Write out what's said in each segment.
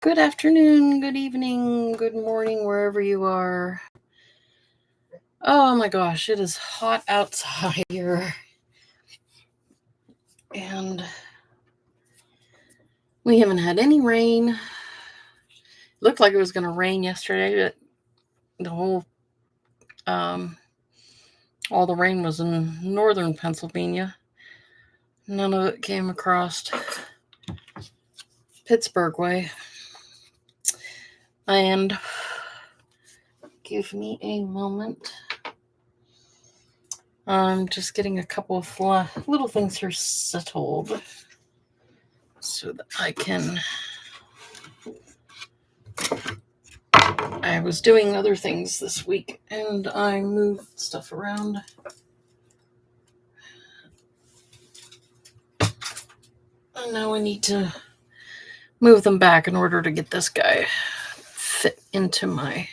Good afternoon, good evening, good morning, wherever you are. Oh my gosh, it is hot outside here. And we haven't had any rain. It looked like it was going to rain yesterday, but the whole, all the rain was in northern Pennsylvania. None of it came across Pittsburgh way. And give me a moment. I'm just getting a couple of little things here settled so that I can. I was doing other things this week and I moved stuff around. And now I need to move them back in order to get this guy fit into my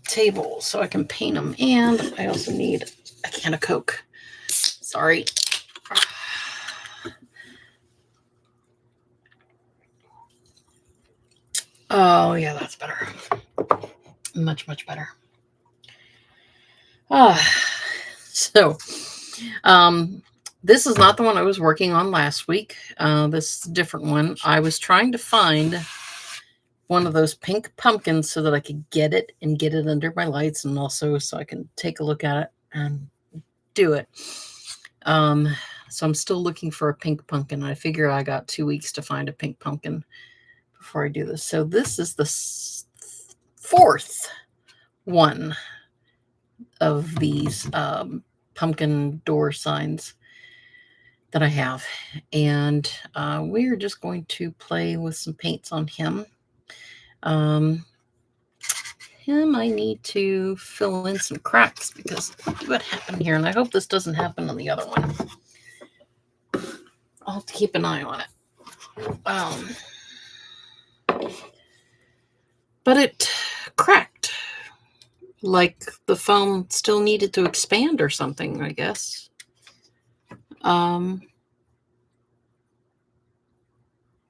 table so I can paint him. And I also need a can of Coke. Sorry. Oh, yeah, that's better. Much, much better. So, this is not the one I was working on last week. This is a different one. I was trying to find one of those pink pumpkins so that I could get it and get it under my lights, and also so I can take a look at it and do it. So I'm still looking for a pink pumpkin. I figure I got 2 weeks to find a pink pumpkin before I do this. So this is the fourth one of these pumpkin door signs that I have. And we're just going to play with some paints on him. I need to fill in some cracks because what happened here, and I hope this doesn't happen on the other one. I'll have to keep an eye on it. But it cracked, like the foam still needed to expand or something, I guess.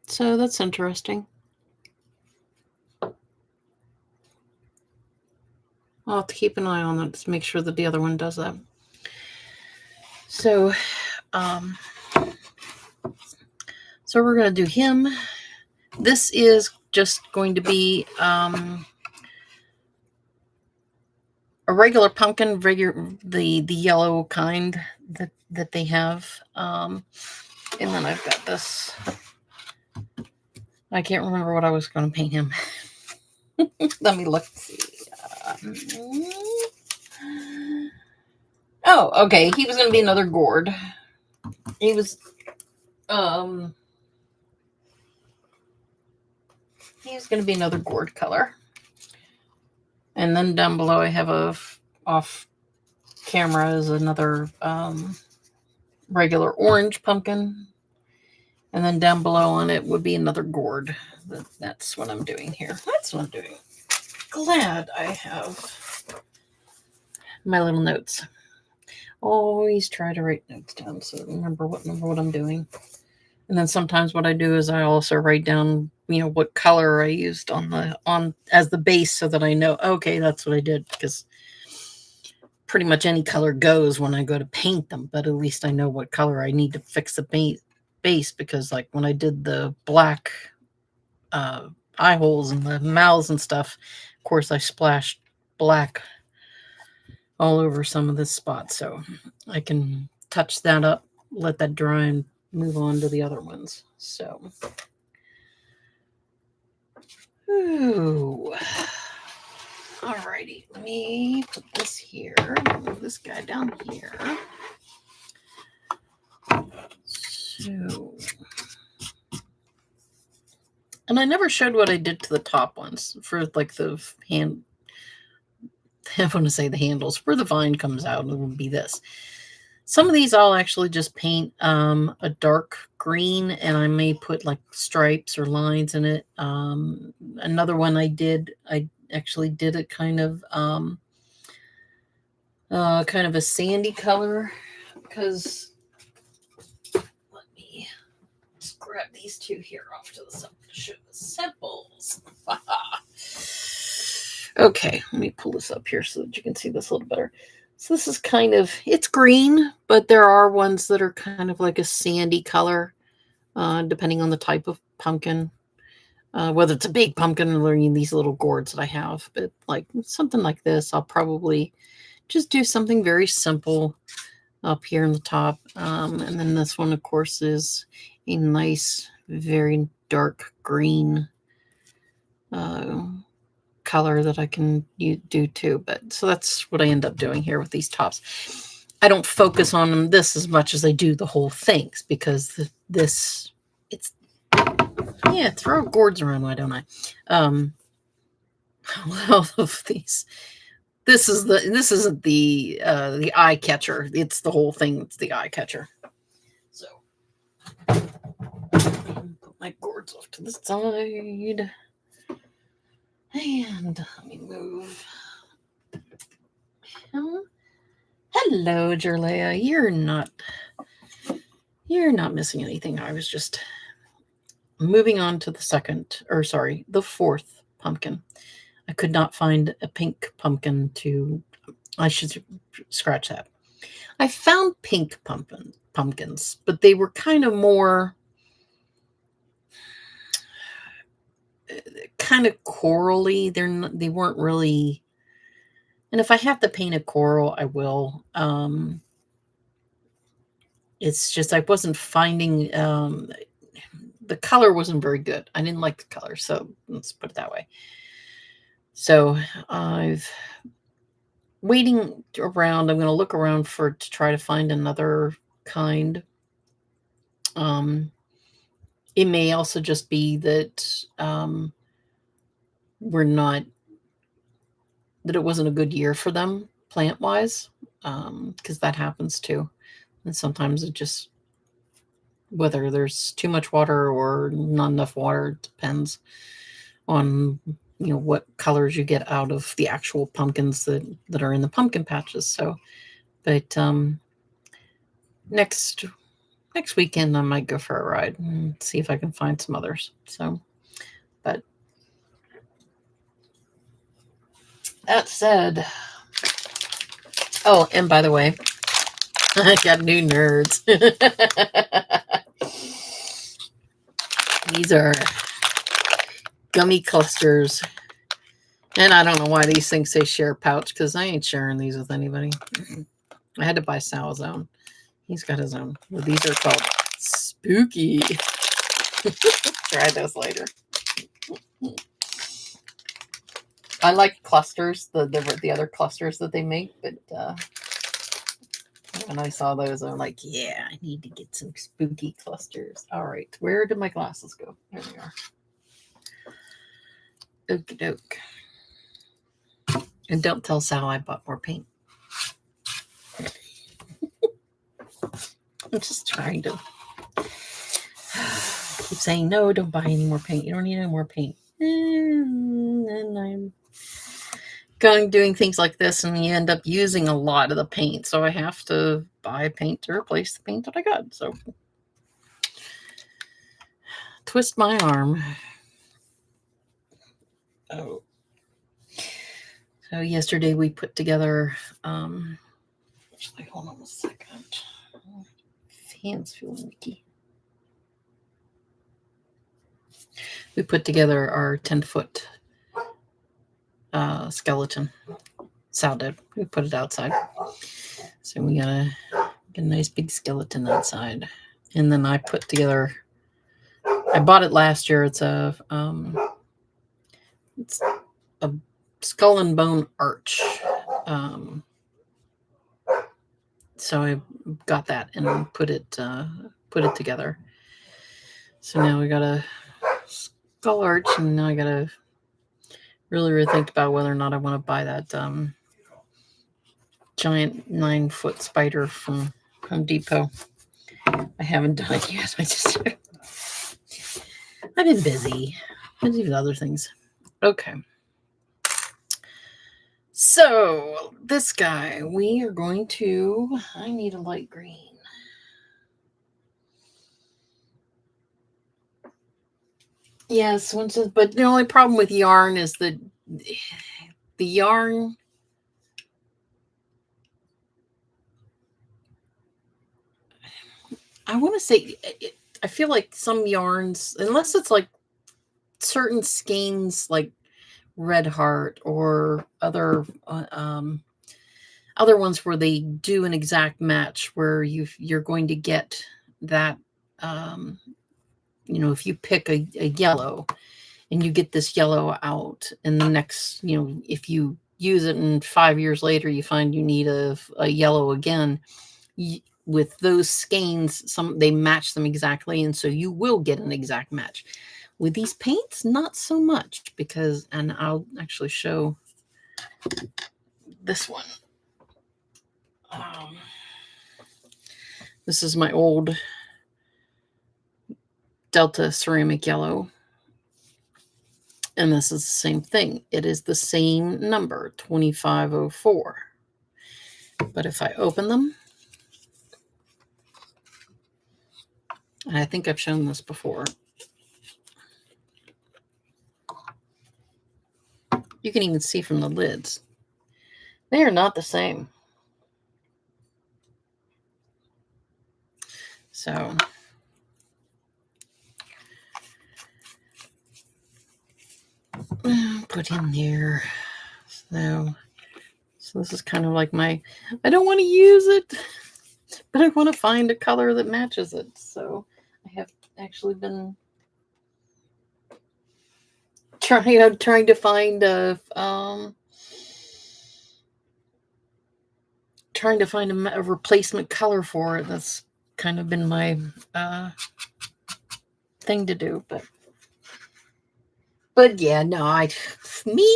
So that's interesting. I'll have to keep an eye on it to make sure that the other one does that. So we're going to do him. This is just going to be a regular pumpkin, the yellow kind that they have. And then I've got this. I can't remember what I was going to paint him. Let me look. Oh, okay. He was going to be another gourd. He was going to be another gourd color. And then down below I have off camera is another regular orange pumpkin. And then down below on it would be another gourd. That's what I'm doing here. That's what I'm doing. Glad I have my little notes. Always try to write notes down so I remember what I'm doing. And then sometimes what I do is I also write down, what color I used on as the base so that I know, okay, that's what I did, because pretty much any color goes when I go to paint them, but at least I know what color I need to fix the base, because like when I did the black eye holes and the mouths and stuff, of course I splashed black all over some of this spot, so I can touch that up, let that dry, and move on to the other ones. So, ooh. Alrighty, let me put this here, move this guy down here. So, and I never showed what I did to the top ones for like the hand. I want to say the handles where the vine comes out, and it would be this. Some of these I'll actually just paint a dark green, and I may put like stripes or lines in it. Another one I actually did it kind of a sandy color, because let me just grab these two here off to the side to show the samples. Okay, let me pull this up here so that you can see this a little better. So this is kind of, it's green, but there are ones that are kind of like a sandy color, depending on the type of pumpkin. Whether it's a big pumpkin or these little gourds that I have. But like something like this, I'll probably just do something very simple up here in the top. And then this one, of course, is a nice, very dark green color that I can do too. But so that's what I end up doing here with these tops. I don't focus on this as much as I do the whole things, because it's, yeah, throw gourds around, why don't I? Well, of these, this isn't the eye catcher. It's the whole thing. It's the eye catcher. So put my gourds off to the side. And let me move. Hello, Jerlea. You're not missing anything. I was just moving on to the fourth pumpkin. I could not find a pink pumpkin I should scratch that. I found pink pumpkins, but they were kind of more kind of corally. They weren't really, and if I have to paint a coral, I will. It's just I wasn't finding the color wasn't very good. I didn't like the color, so let's put it that way. So I've waiting around. I'm going to look around to try to find another kind. It may also just be that that it wasn't a good year for them plant wise, because that happens too. And sometimes it just, whether there's too much water or not enough water, it depends on what colors you get out of the actual pumpkins that are in the pumpkin patches. So, but next weekend I might go for a ride and see if I can find some others. So, but that said, oh, and by the way, I got new nerds. These are gummy clusters. And I don't know why these things say share pouch, because I ain't sharing these with anybody. I had to buy Sal's own. He's got his own. Well, these are called Spooky. Try those later. I like clusters, the other clusters that they make, but when I saw those, I'm like, yeah, I need to get some spooky clusters. All right, where did my glasses go? There they are. Okie doke. And don't tell Sal I bought more paint. I'm just trying to keep saying, no, don't buy any more paint. You don't need any more paint. And I'm doing things like this, and you end up using a lot of the paint. So I have to buy paint to replace the paint that I got. So twist my arm. Oh. So yesterday we put together, actually, hold on a second. Hands feeling leaky. We put together our 10-foot skeleton. Sal did. We put it outside. So we got a nice big skeleton outside. And then I put together, I bought it last year. It's a skull and bone arch. So I got that and put it together. So now we got a skull arch, and now I got to really think about whether or not I want to buy that giant 9-foot spider from Home Depot. I haven't done it yet. I've been busy. I do other things. Okay. So this guy, we are going to, I need a light green. Yes, but the only problem with yarn is that the yarn, I want to say, I feel like some yarns, unless it's like certain skeins like Red Heart or other ones where they do an exact match where you're going to get that, if you pick a yellow and you get this yellow out, and the next, if you use it and 5 years later you find you need a yellow again, with those skeins, they match them exactly, and so you will get an exact match. With these paints, not so much, because, and I'll actually show this one. This is my old Delta ceramic yellow, and this is the same thing. It is the same number, 2504. But if I open them, and I think I've shown this before, you can even see from the lids, they are not the same. So put in there. So this is kind of like I don't want to use it, but I want to find a color that matches it. So I have actually been trying to find a replacement color for it. That's kind of been my thing to do, but yeah, no,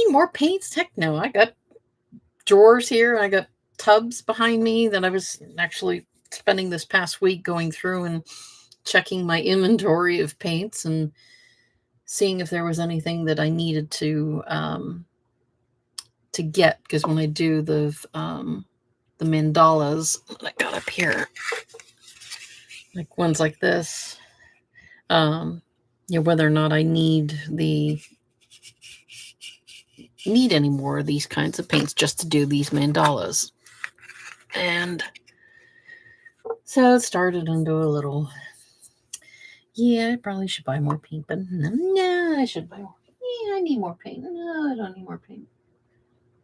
more paints. Heck no, I got drawers here. I got tubs behind me that I was actually spending this past week going through and checking my inventory of paints and seeing if there was anything that I needed to get, because when I do the mandalas that I got up here, like ones like this, whether or not I need any more of these kinds of paints just to do these mandalas. And so it started into a little, I probably should buy more paint, but no, I should buy more. Yeah, I need more paint. No, I don't need more paint.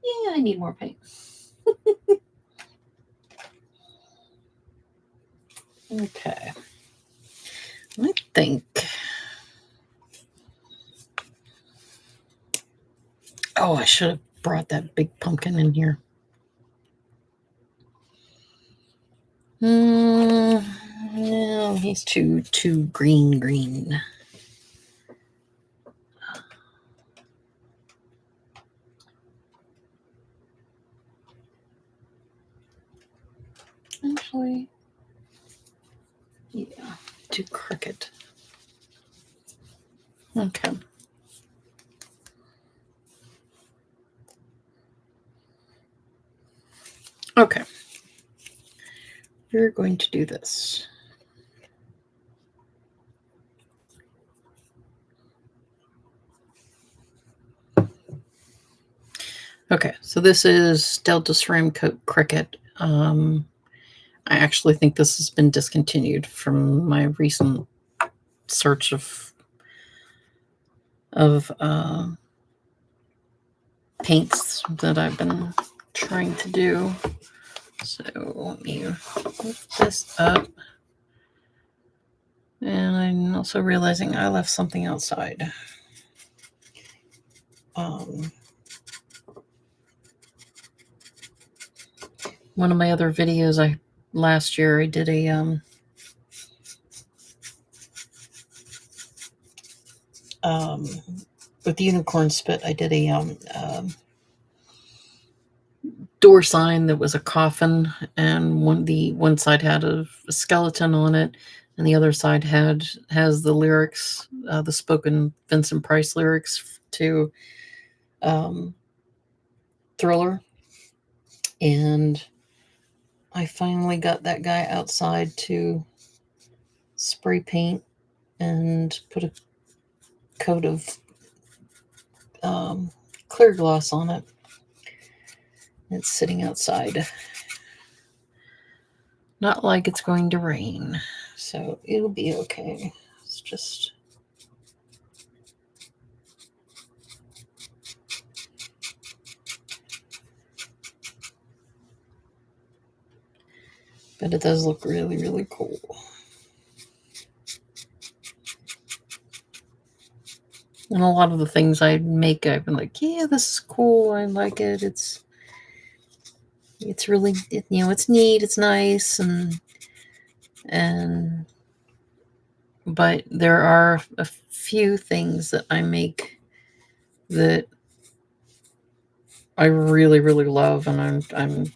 Yeah, I need more paint. Okay. I think. Oh, I should have brought that big pumpkin in here. No, he's too green. Actually, yeah, too crooked. Okay. Okay. We're going to do this. Okay, so this is Delta Ceramic Coat Cricut. I actually think this has been discontinued from my recent search of paints that I've been trying to do. So let me lift this up. And I'm also realizing I left something outside. One of my other videos last year I did a with the unicorn spit, I did a door sign that was a coffin, and one side had a skeleton on it, and the other side has the lyrics, the spoken Vincent Price lyrics to Thriller. And I finally got that guy outside to spray paint and put a coat of clear gloss on it. It's sitting outside. Not like it's going to rain, so it'll be okay. It's just... But it does look really, really cool. And a lot of the things I make, I've been like, yeah, this is cool. I like it. It's really, it's neat. It's nice. But there are a few things that I make that I really, really love, and I'm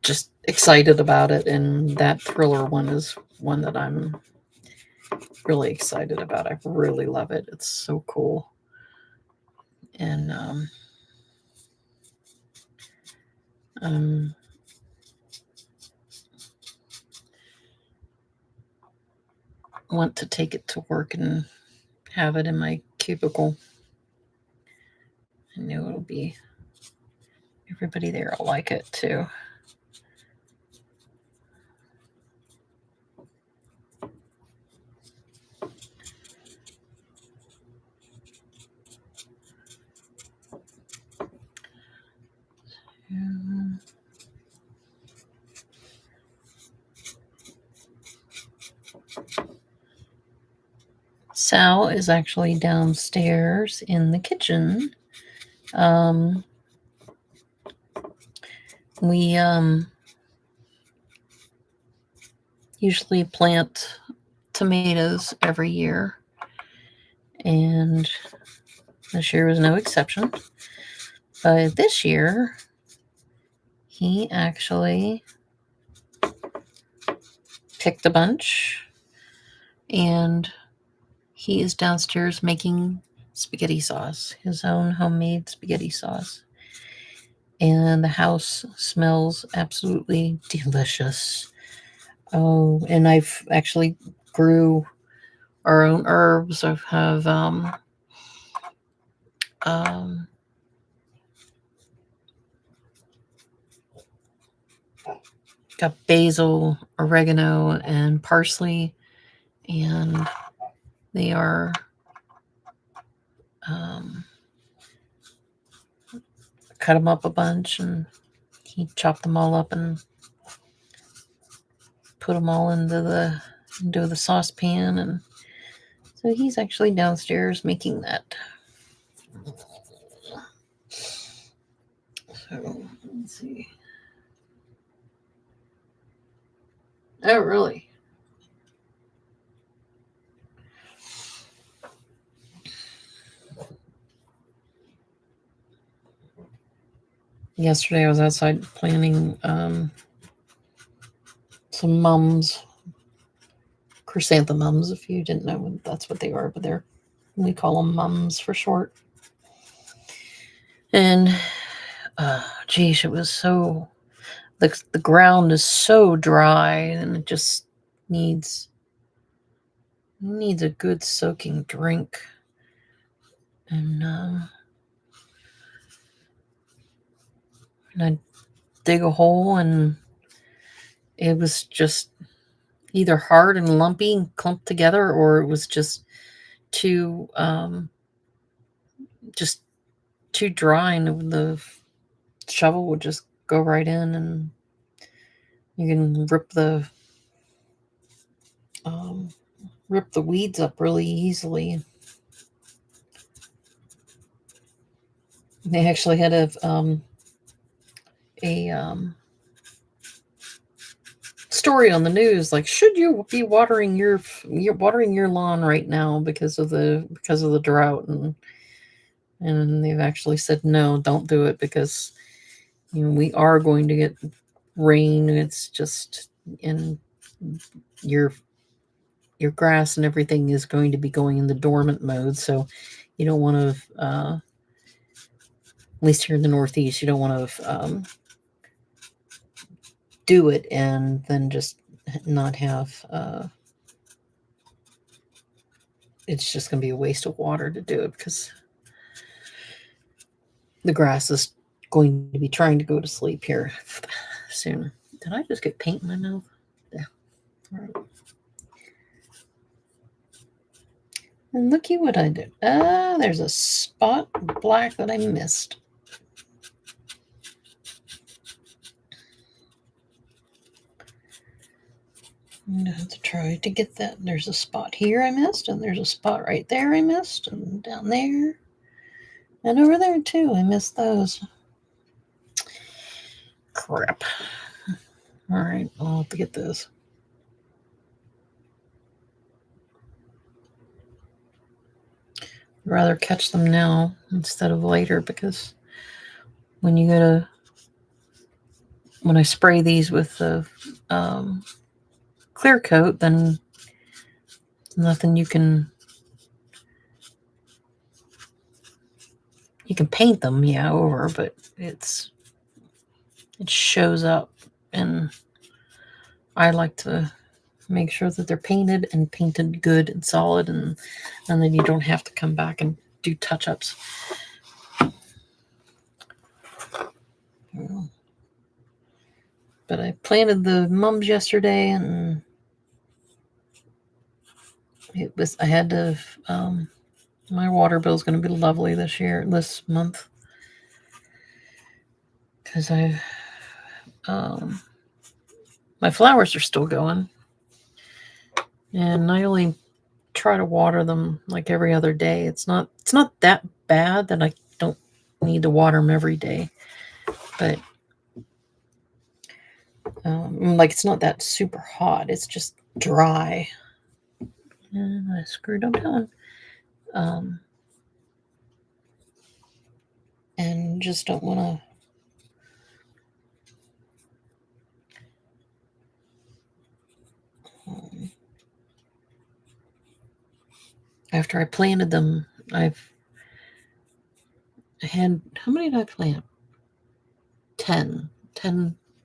just excited about it. And that thriller one is one that I'm really excited about. I really love it. It's so cool. And want to take it to work and have it in my cubicle. I know it'll be, everybody there will like it too. Sal is actually downstairs in the kitchen. We usually plant tomatoes every year, and this year was no exception. But this year, he actually picked a bunch, and he is downstairs making spaghetti sauce, his own homemade spaghetti sauce. And the house smells absolutely delicious. Oh, and I've actually grew our own herbs. I have got basil, oregano, and parsley, and they are cut them up a bunch, and he chopped them all up and put them all into the saucepan. And so he's actually downstairs making that. So let's see. Oh, really? Yesterday I was outside planting some mums, chrysanthemums. If you didn't know, that's what they are, but we call them mums for short. And geez, it was so, the ground is so dry, and it just needs a good soaking drink. And I dig a hole, and it was just either hard and lumpy and clumped together, or it was just too dry, and the shovel would just go right in, and you can rip the weeds up really easily. They actually had a story on the news, like, should you be watering your lawn right now because of the drought, and they've actually said no, don't do it, because we are going to get rain. It's just, in your grass and everything is going to be going in the dormant mode, so you don't want to, at least here in the Northeast, you don't want to do it and then just not have it's just going to be a waste of water to do it because the grass is going to be trying to go to sleep here soon. Did I just get paint in my mouth? Yeah. All right. And looky what I did. There's a spot of black that I missed. I'm going to have to try to get that. There's a spot here I missed, and there's a spot right there I missed, and down there. And over there, too. I missed those. Crap. All right, I'll have to get those. I'd rather catch them now instead of later, because when you go to... When I spray these with the clear coat, then nothing you can paint them, yeah, over, but it shows up, and I like to make sure that they're painted and painted good and solid, and then you don't have to come back and do touch-ups. But I planted the mums yesterday, and I had to, my water bill is going to be lovely this month, because my flowers are still going, and I only try to water them like every other day. It's not that bad that I don't need to water them every day, but like it's not that super hot. It's just dry. And I screwed them down. And just don't want to. After I planted them, I had, how many did I plant? 10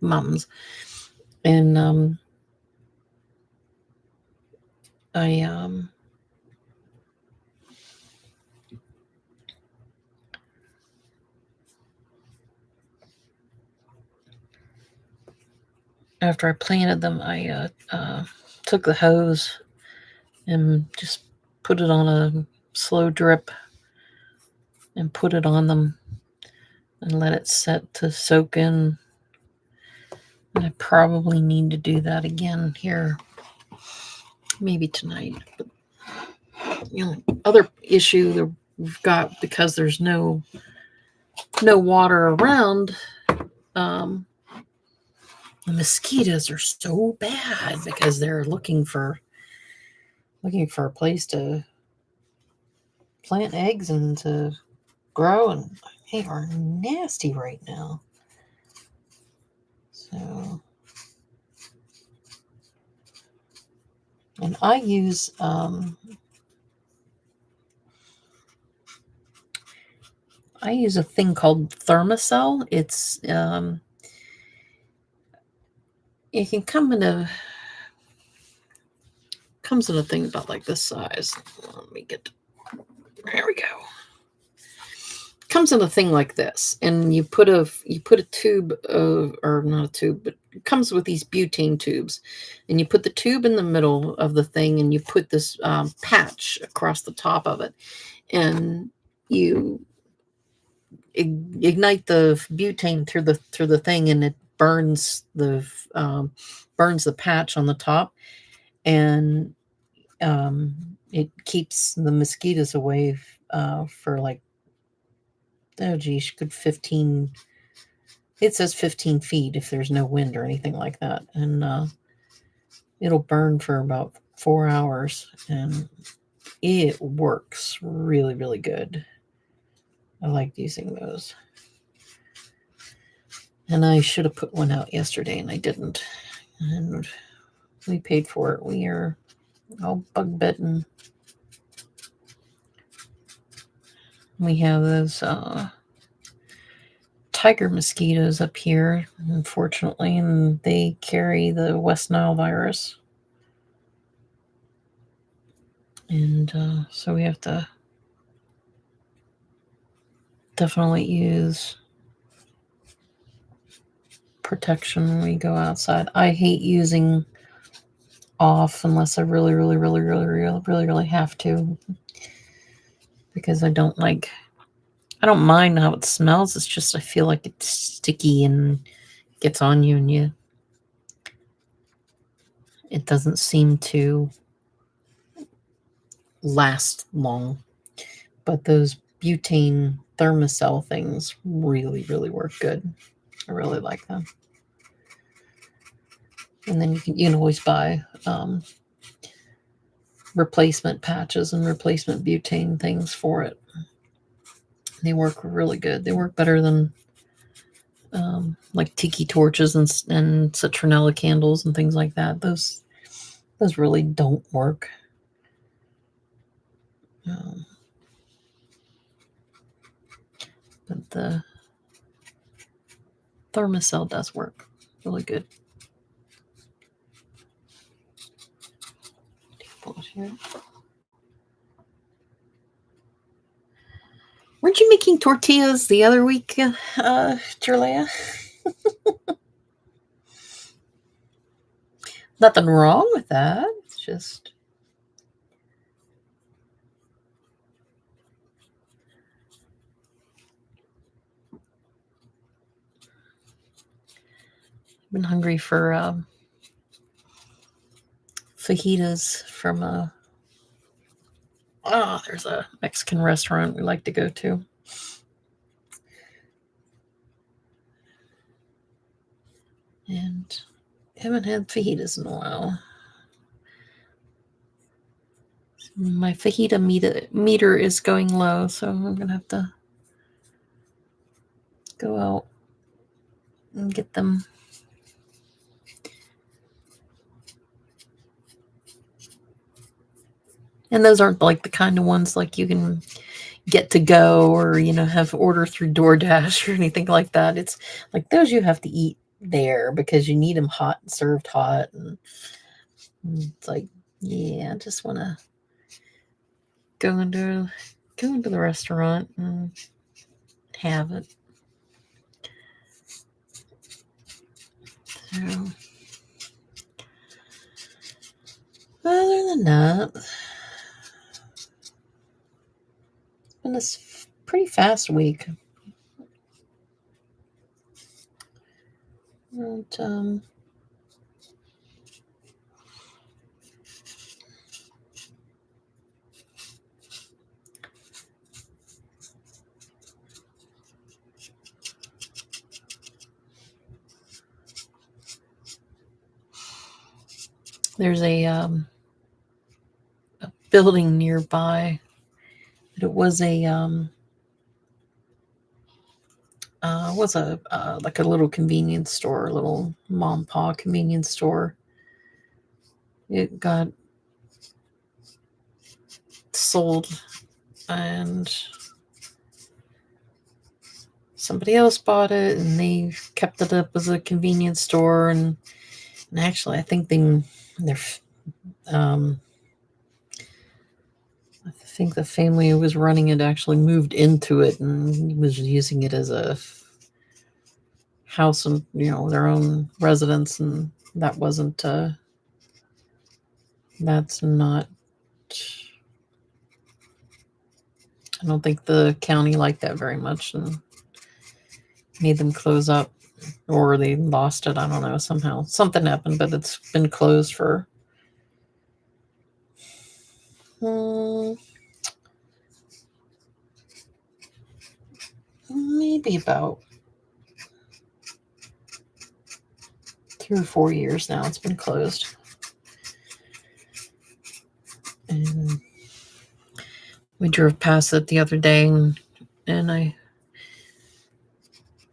mums. And after I planted them, I took the hose and just put it on a slow drip and put it on them and let it set to soak in. And I probably need to do that again here, maybe tonight. But, other issue that we've got, because there's no water around, the mosquitoes are so bad because they're looking for a place to plant eggs and to grow, and they are nasty right now. So, and I use a thing called Thermacell. It's it can come in a thing about like this size. Let me get, there we go. Comes in a thing like this, and you put a tube of, or not a tube, but it comes with these butane tubes, and you put the tube in the middle of the thing, and you put this patch across the top of it, and you ignite the butane through the thing, and it burns the patch on the top, and it keeps the mosquitoes away for like, oh geez, good 15. It says 15 feet if there's no wind or anything like that, and it'll burn for about 4 hours, and it works really, really good. I like using those, and I should have put one out yesterday, and I didn't, and we paid for it. We are all bug bitten. We have those tiger mosquitoes up here, unfortunately, and they carry the West Nile virus. And so we have to definitely use protection when we go outside. I hate using off unless I really have to, because I don't mind how it smells. It's just I feel like it's sticky and gets on you, and it doesn't seem to last long. But those butane thermocell things really work good. I really like them. And then you can always buy replacement patches and replacement butane things for it. They work really good. They work better than like tiki torches and citronella candles and things like that. Those really don't work. But the thermocell does work really good. Here. Weren't you making tortillas the other week, Jerlea? Nothing wrong with that. It's just I've been hungry for fajitas from there's a Mexican restaurant we like to go to. And haven't had fajitas in a while. My fajita meter is going low, so I'm going to have to go out and get them. And those aren't like the kind of ones like you can get to go or, have order through DoorDash or anything like that. It's like those you have to eat there because you need them hot and served hot. And it's like, yeah, I just want to go into the restaurant and have it. So, other than that, it's been a pretty fast week. And, there's a building nearby. It was a like a little convenience store, a little mom and pop convenience store. It got sold, and somebody else bought it, and they kept it up as a convenience store. And actually, I think I think the family who was running it actually moved into it and was using it as a house and their own residence, and that wasn't that's not, I don't think the county liked that very much and made them close up, or they lost it. I don't know, somehow something happened, but it's been closed for maybe about 3 or 4 years now. It's been closed. And we drove past it the other day, and I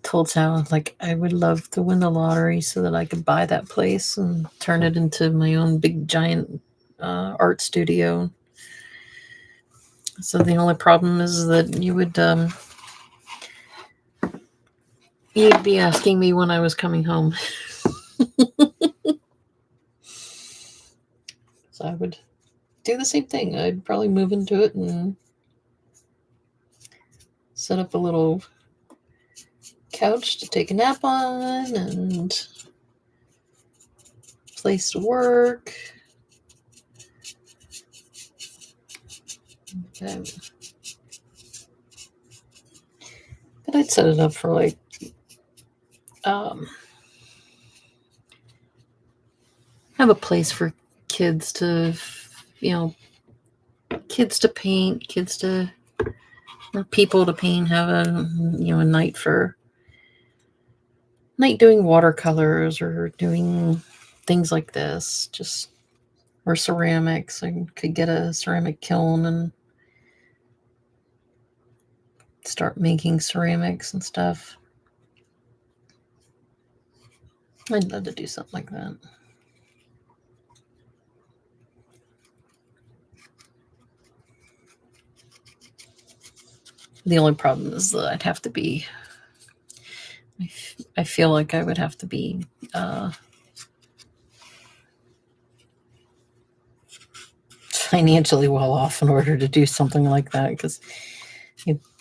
told Sal, like, I would love to win the lottery so that I could buy that place and turn it into my own big giant art studio. So the only problem is that you'd be asking me when I was coming home. So I would do the same thing. I'd probably move into it and set up a little couch to take a nap on and place to work. Okay. But I'd set it up for like have a place for kids to, kids to paint, or people to paint, have a, a night doing watercolors or doing things like this, or ceramics. I could get a ceramic kiln and start making ceramics and stuff. I'd love to do something like that. The only problem is that I'd have to be, I feel like I would have to be financially well off in order to do something like that, because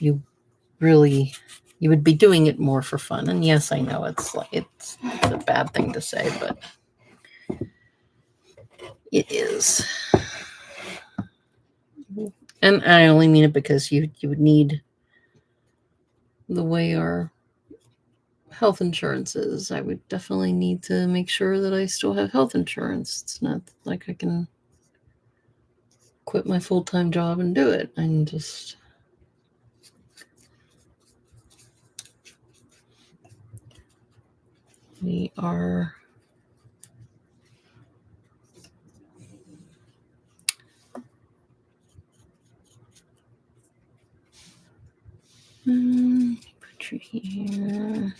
you would be doing it more for fun. And yes, I know it's a bad thing to say, but it is. And I only mean it because you would need, the way our health insurance is, I would definitely need to make sure that I still have health insurance. It's not like I can quit my full-time job and do it. And just, we are put you here.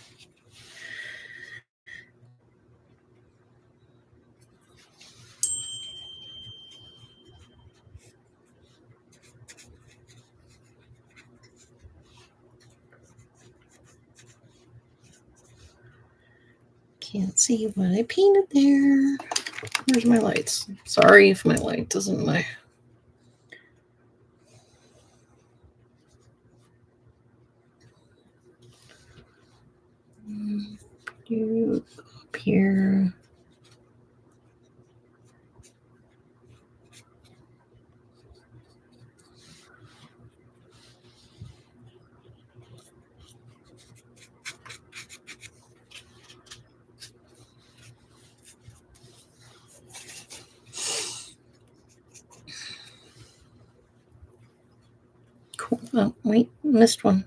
Can't see what I painted there. Where's my lights? Sorry if my light doesn't you up here. Cool. Oh, wait, missed one.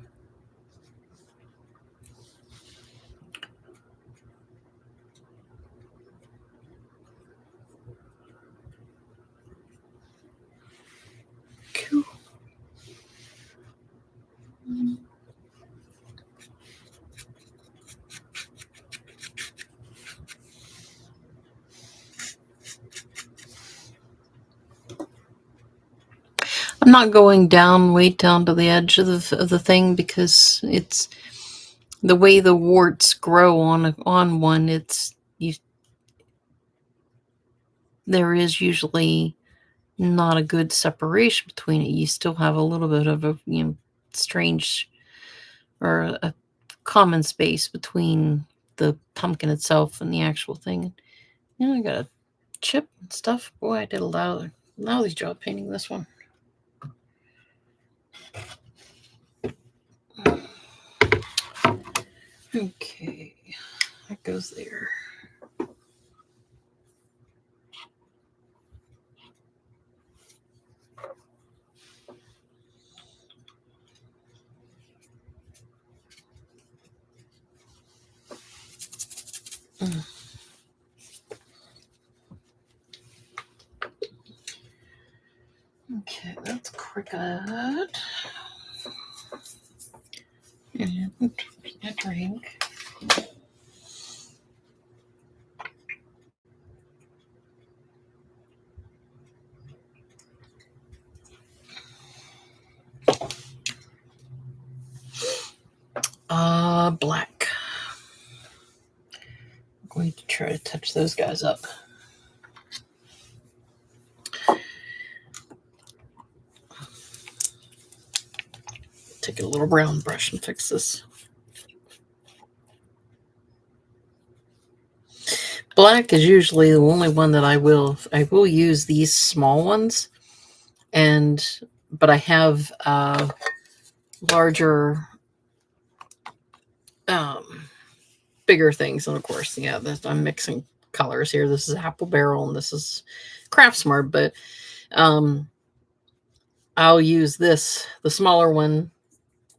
Cool. I'm not going way down to the edge of the thing, because it's the way the warts grow on one. There is usually not a good separation between it. You still have a little bit of a strange, or a common space between the pumpkin itself and the actual thing. I got a chip and stuff. Boy, I did a lousy job painting this one. Okay, that goes there. Okay, that's cricket. And a drink. Black. I'm going to try to touch those guys up. take a little round brush and fix this. Black is usually the only one that I will use these small ones, but I have larger, bigger things, and of course, yeah, I'm mixing colors here. This is Apple Barrel and this is Craftsmart, but I'll use the smaller one,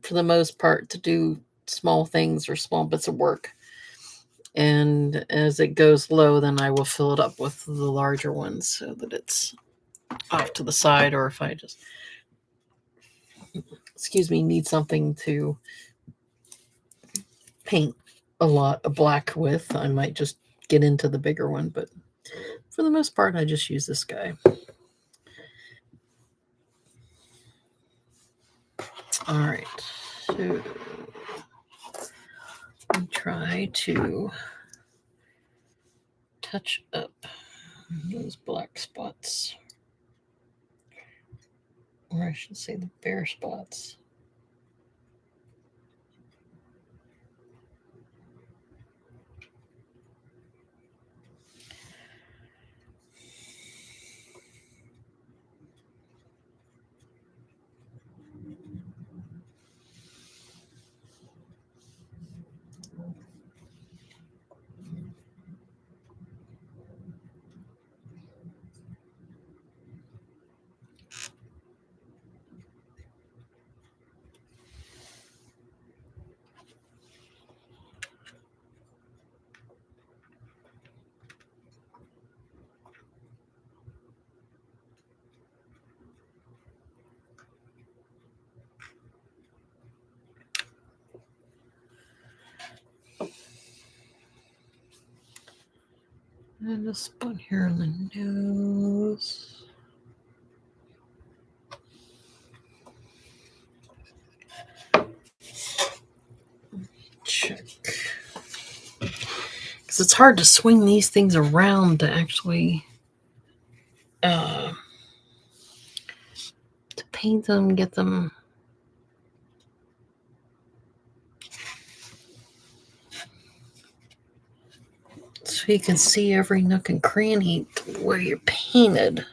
for the most part, to do small things or small bits of work. And as it goes low, then I will fill it up with the larger ones so that it's off to the side, or if I just, need something to paint a lot of black with, I might just get into the bigger one, but for the most part, I just use this guy. All right, so let me try to touch up those black spots, or I should say the bare spots. And a spot here on the nose. Check. Because it's hard to swing these things around to actually to paint them, get them. So you can see every nook and cranny where you're painted.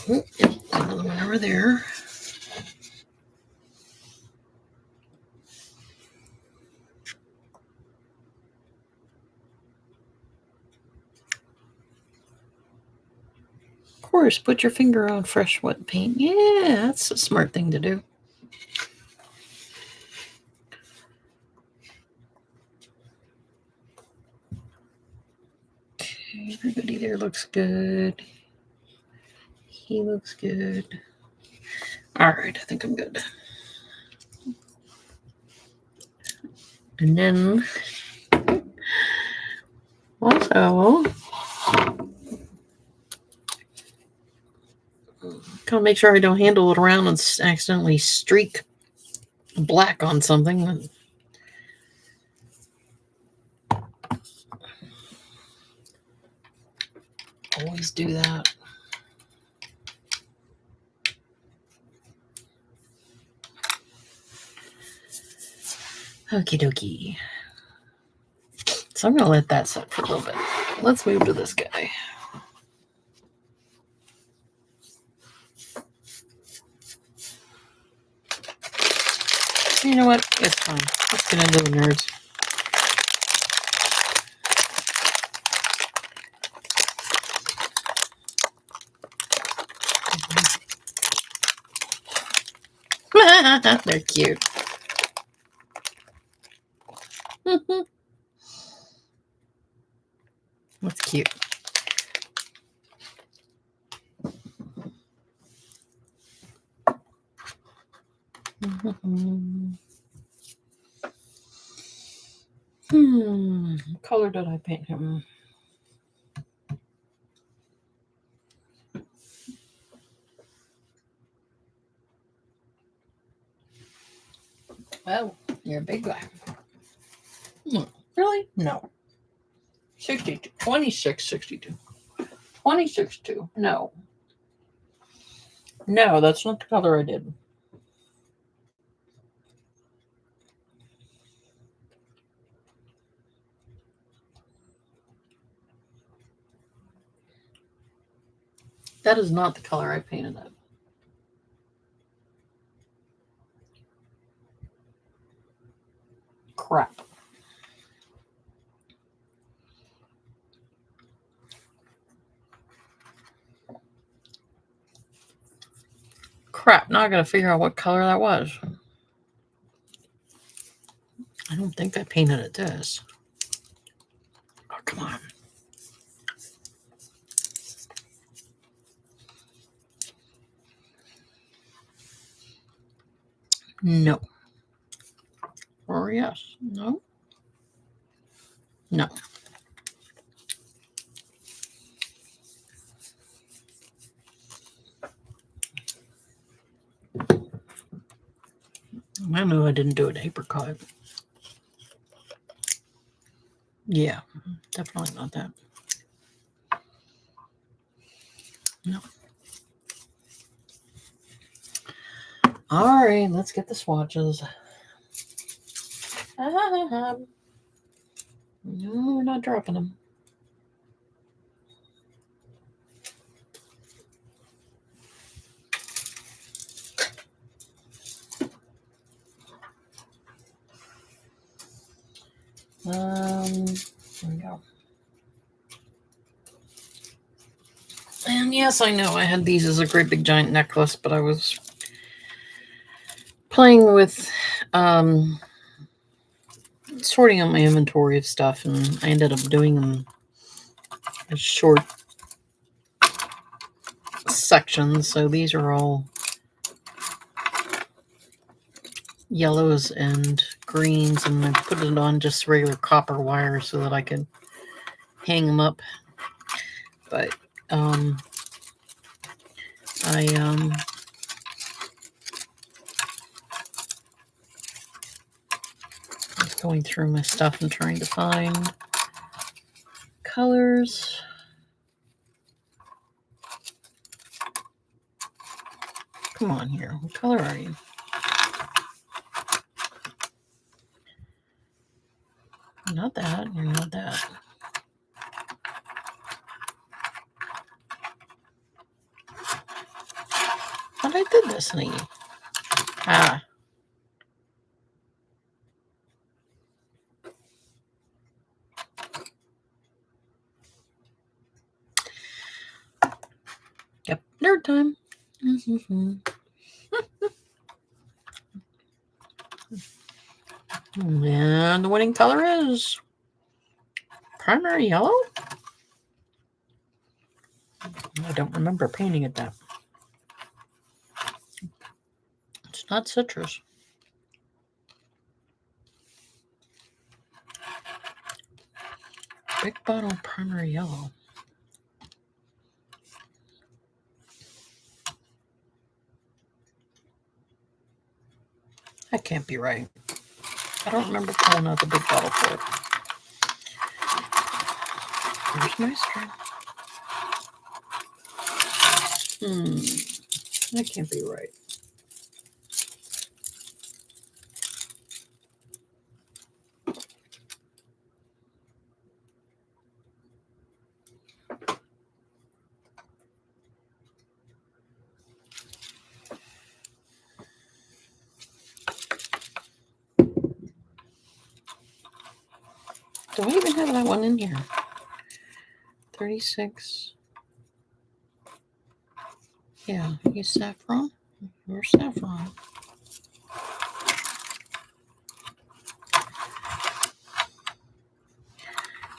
Oh, another one over there. Of course, put your finger on fresh wet paint. Yeah, that's a smart thing to do. Okay, everybody there looks good. He looks good. All right, I think I'm good. And then also, gotta make sure I don't handle it around and accidentally streak black on something. Always do that. Okie dokie. So I'm going to let that set for a little bit. Let's move to this guy. You know what? It's fine. Let's get into the nerds. They're cute. That's cute. What color did I paint him? Oh, you're a big guy. Really? No. 62. 26, 62. 26, 2. No. No, that's not the color I did. That is not the color I painted it. Crap. Crap, now I gotta figure out what color that was. I don't think I painted it this. Oh, come on. No. Or yes. No. No. I knew I didn't do an apricot. Yeah, definitely not that. No. All right, let's get the swatches. No, we're not dropping them. There we go. And yes, I know I had these as a great big giant necklace, but I was playing with sorting out my inventory of stuff, and I ended up doing them as short sections. So these are all yellows and greens, and I put it on just regular copper wire so that I could hang them up. But I was going through my stuff and trying to find colors. Come on here. What color are you? You're not that. You're not that. But I did this, honey. Ah. Yep. Nerd time. And the winning color is primary yellow. I don't remember painting it that. It's not citrus. Big bottle primary yellow. That can't be right. I don't remember pulling out the big bottle for it. Here's my string. That can't be right. Do I even have that one in here? 36. Yeah, use saffron. Where's saffron?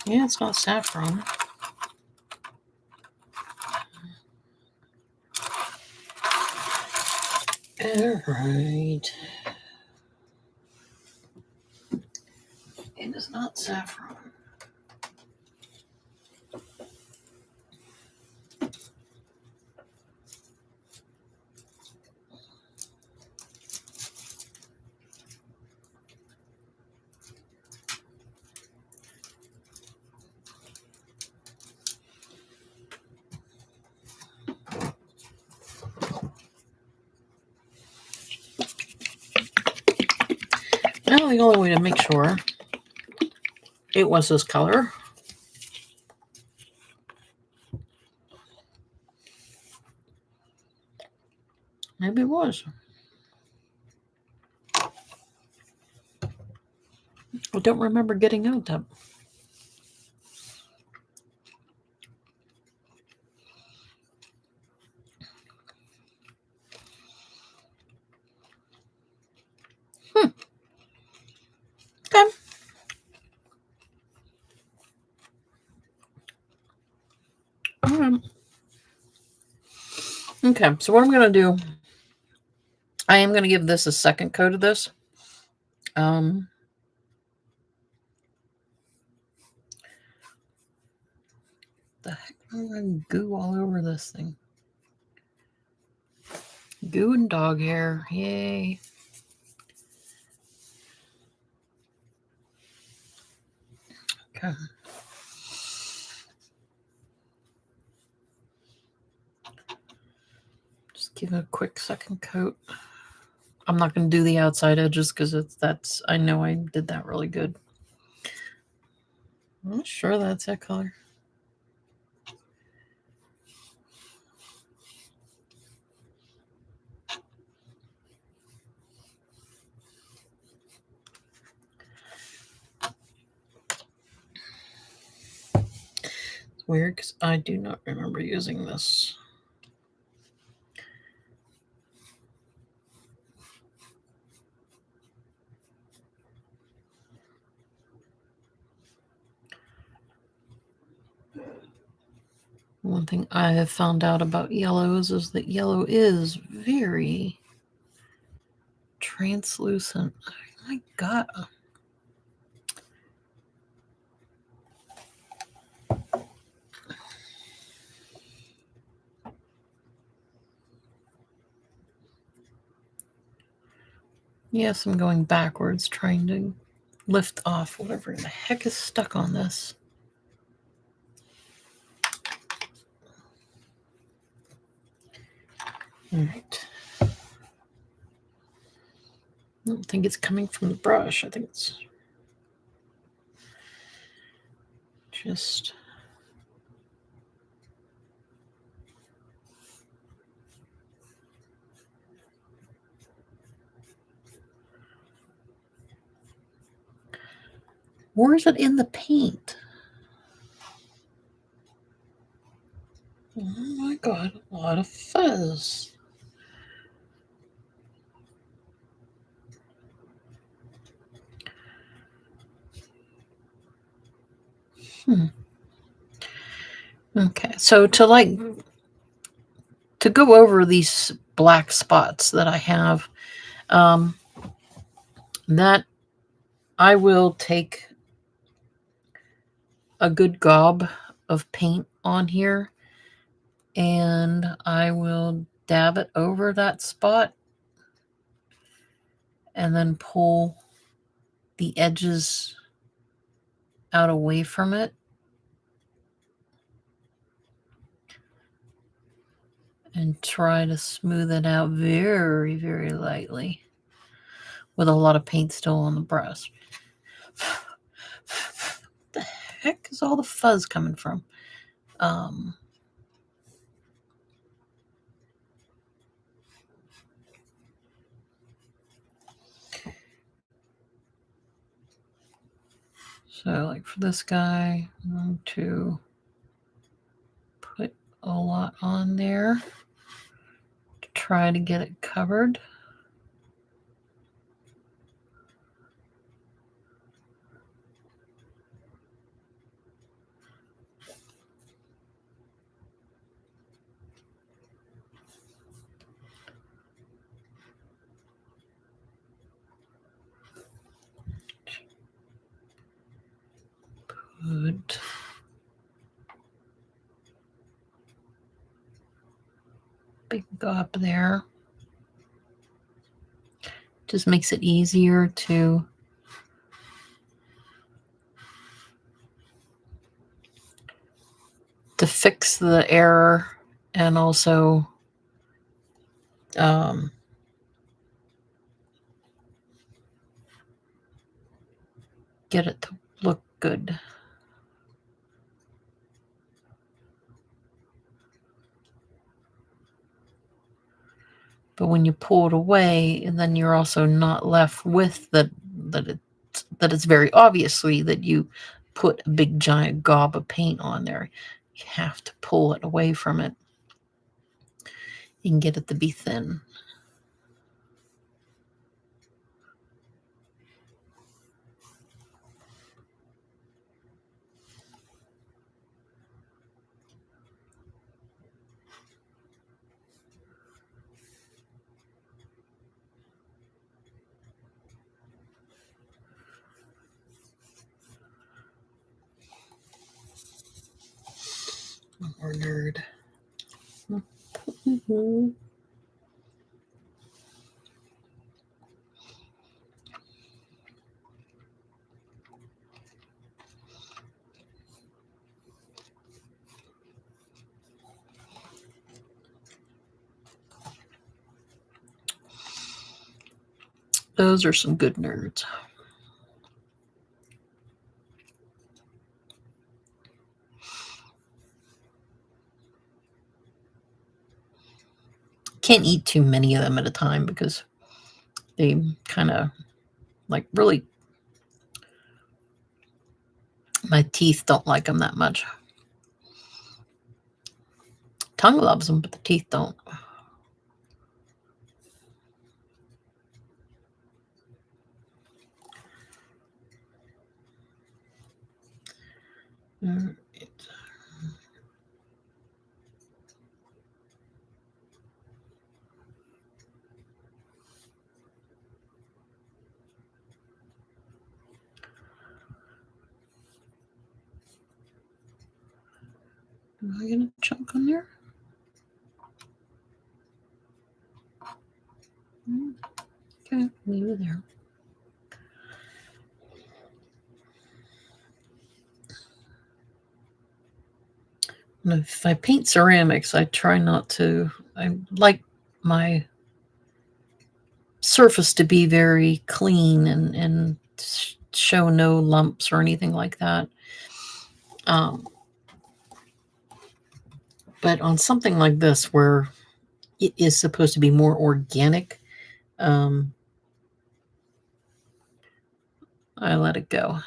Yeah, it's not saffron. All right. It is not saffron. Now the only way to make sure it was this color maybe it was. I don't remember getting out that. Okay. Okay, so what I'm going to do, I am going to give this a second coat of this. The heck am I going to goo all over this thing? Goo and dog hair. Yay. Okay. Just give it a quick second coat. I'm not going to do the outside edges because I know I did that really good. I'm not sure that's that color. It's weird because I do not remember using this. One thing I have found out about yellows is that yellow is very translucent. Oh my God. Yes, I'm going backwards, trying to lift off whatever the heck is stuck on this. All right. I don't think it's coming from the brush. I think it's just... Or is it in the paint? Oh my God, a lot of fuzz. Okay, so to go over these black spots that I have, that I will take a good gob of paint on here and I will dab it over that spot and then pull the edges out away from it and try to smooth it out very, very lightly with a lot of paint still on the brush. The heck is all the fuzz coming from? So like for this guy, I'm going to put a lot on there to try to get it covered. Put big gob there. Just makes it easier to fix the error and also get it to look good. But when you pull it away, and then you're also not left with that it's very obviously that you put a big giant gob of paint on there. You have to pull it away from it and get it to be thin. Or nerd. Mm-hmm. Those are some good nerds. Can't eat too many of them at a time because they kind of like really, my teeth don't like them that much. Tongue loves them, but the teeth don't. All right. Am I gonna chunk on there? Okay, leave it there. And if I paint ceramics, I try not to. I like my surface to be very clean and show no lumps or anything like that. But on something like this, where it is supposed to be more organic, I let it go.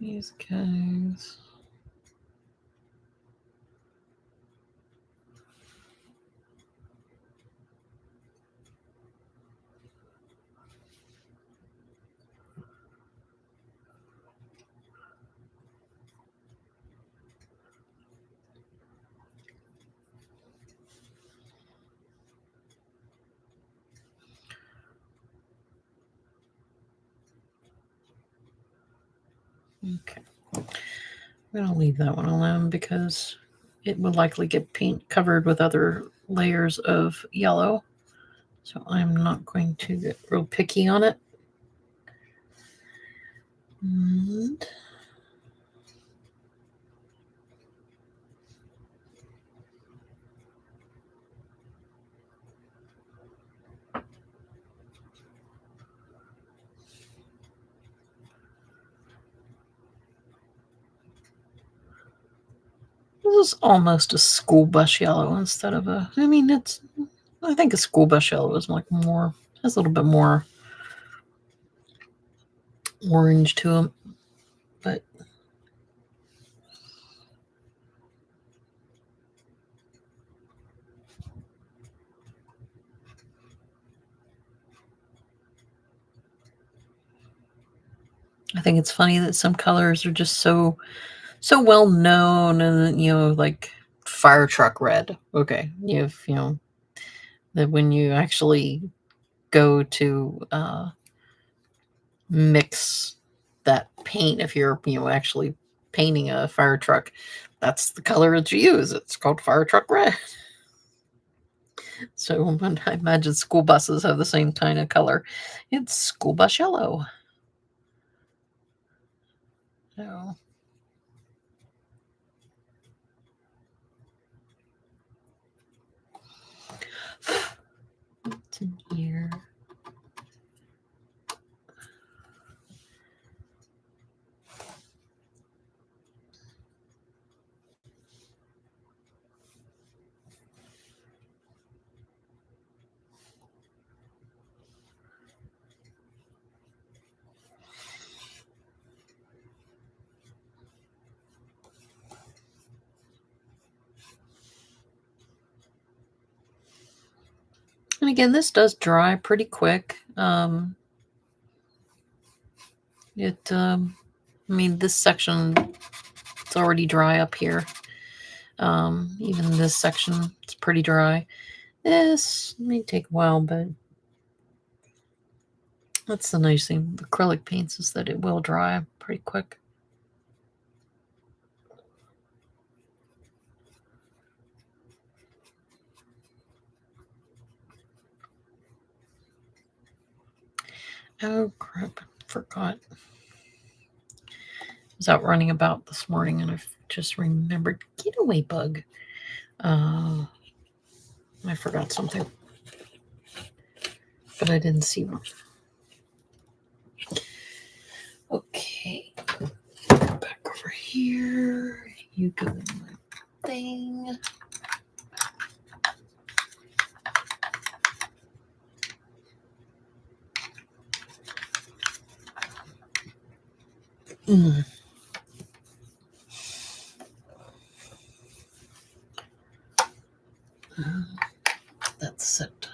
These guys. Okay. I'm going to leave that one alone because it will likely get paint covered with other layers of yellow. So I'm not going to get real picky on it. And this is almost a school bus yellow instead of a, I mean, I think a school bus yellow is like more, has a little bit more orange to them, but I think it's funny that some colors are just so well known, and like fire truck red. Okay, that when you actually go to mix that paint, if you're actually painting a fire truck, that's the color that you use. It's called fire truck red. So I imagine school buses have the same kind of color. It's school bus yellow. So And again, this does dry pretty quick. I mean, this section, it's already dry up here. Even this section, it's pretty dry. This may take a while, but that's the nice thing with acrylic paints is that it will dry pretty quick. Oh crap, forgot. I was out running about this morning and I just remembered getaway bug. I forgot something, but I didn't see one. Okay, back over here. You go in my thing. That's it.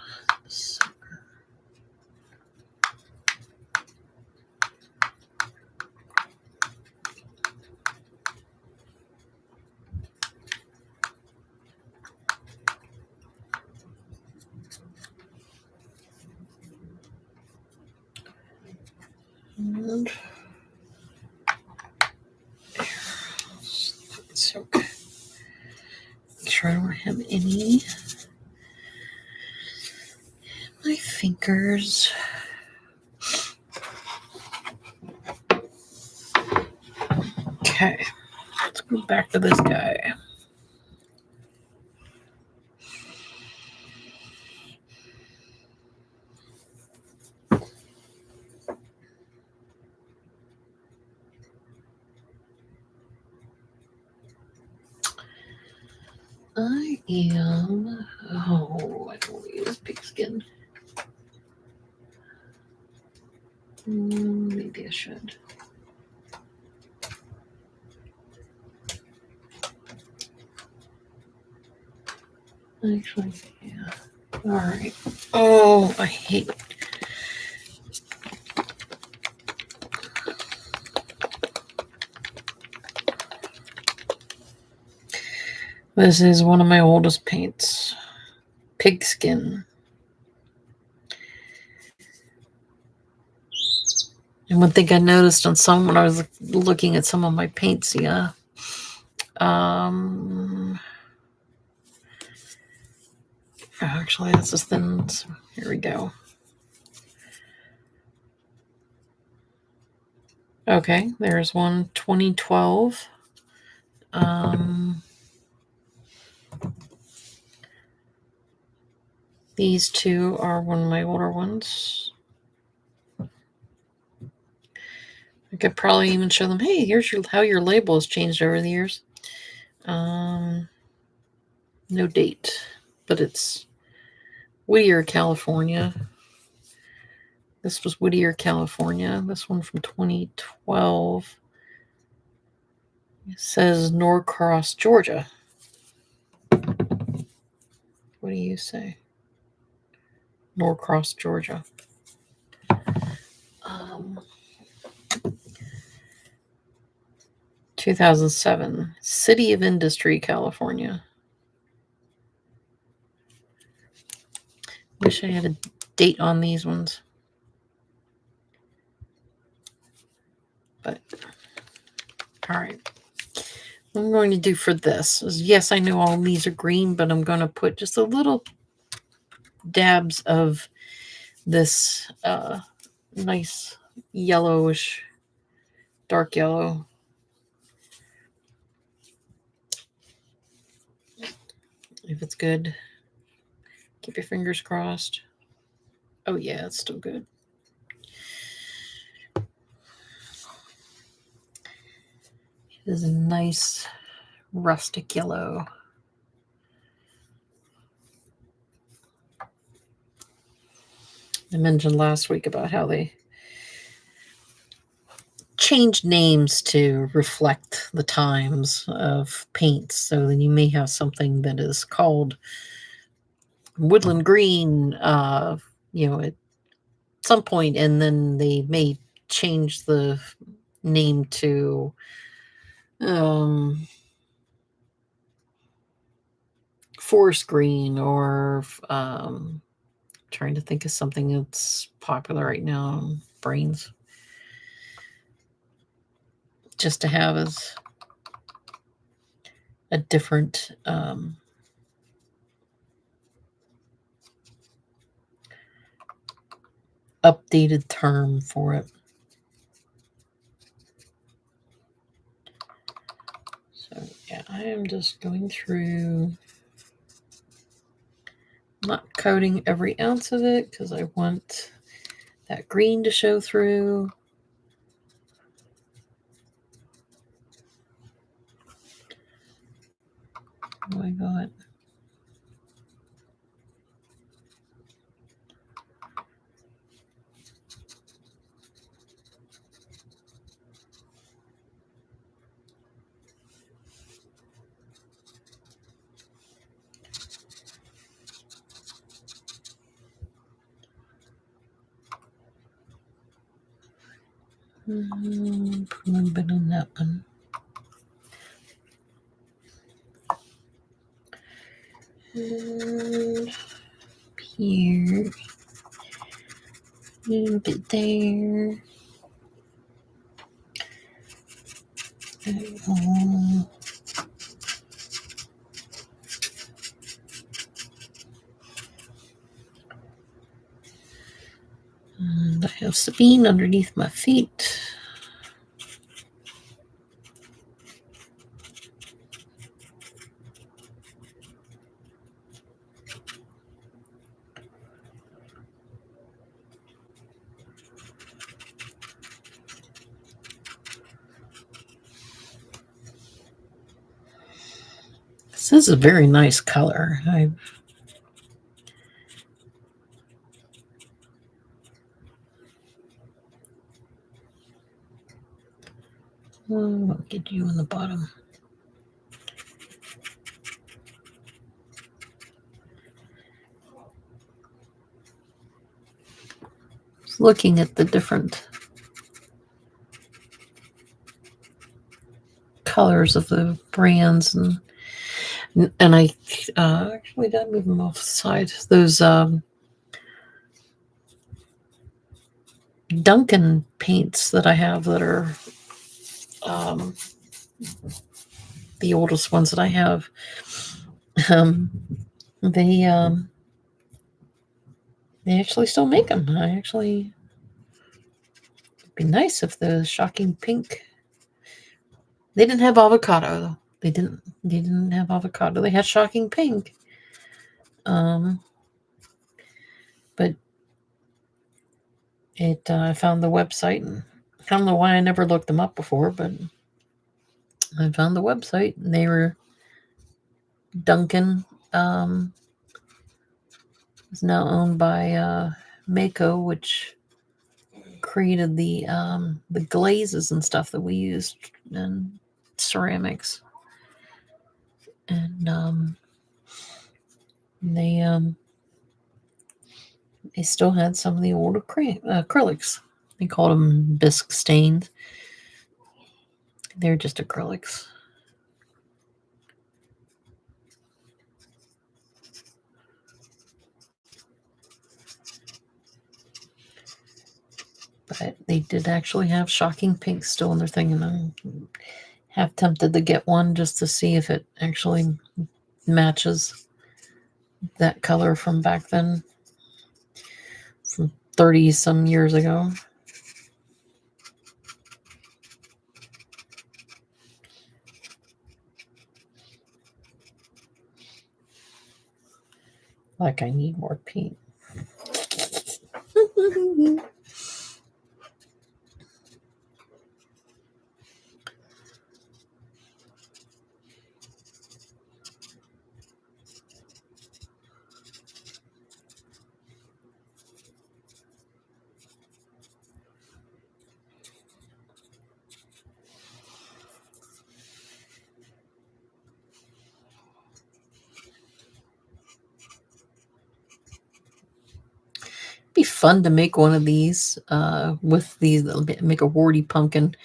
And it's okay. Make sure I don't have any in my fingers. Okay, let's go back to this guy. I don't want to use pigskin. Maybe I should. Actually, yeah. All right. Oh, I hate it. This is one of my oldest paints. Pigskin. And one thing I noticed on some when I was looking at some of my paints, yeah. Actually, that's just thin. So here we go. Okay, there's one 2012. These two are one of my older ones. I could probably even show them, hey, here's how your label has changed over the years. No date, but it's Whittier, California. This was Whittier, California. This one from 2012. It says Norcross, Georgia. What do you say? Norcross, Georgia. 2007. City of Industry, California. Wish I had a date on these ones. But, all right. What I'm going to do for this is, yes, I know all these are green, but I'm going to put just a little dabs of this nice yellowish, dark yellow. If it's good, keep your fingers crossed. Oh yeah, it's still good. It is a nice rustic yellow. I mentioned last week about how they changed names to reflect the times of paints. So then you may have something that is called woodland green, at some point, and then they may change the name to forest green, or trying to think of something that's popular right now. Brains. Just to have as a different updated term for it. So yeah, I am just going through, not coating every ounce of it because I want that green to show through. Oh my God. Put a little bit on that one. And here. A little bit there. And I have Sabine underneath my feet. This is a very nice color. I'll get you in the bottom. Just looking at the different colors of the brands, and I actually gotta move them off the side. Those Duncan paints that I have that are the oldest ones that I have. They actually still make them. It'd be nice if the shocking pink. They didn't have avocado though. They didn't have avocado. They had shocking pink. But I found the website, and I don't know why I never looked them up before, but I found the website, and they were Duncan. Is now owned by Mako, which created the glazes and stuff that we used in ceramics, and they still had some of the old acrylics. They called them bisque stains. They're just acrylics. But they did actually have shocking pink still in their thing, and I'm half tempted to get one just to see if it actually matches that color from back then, from 30 some years ago. Like I need more paint. be fun to make one of these with these, make a warty pumpkin,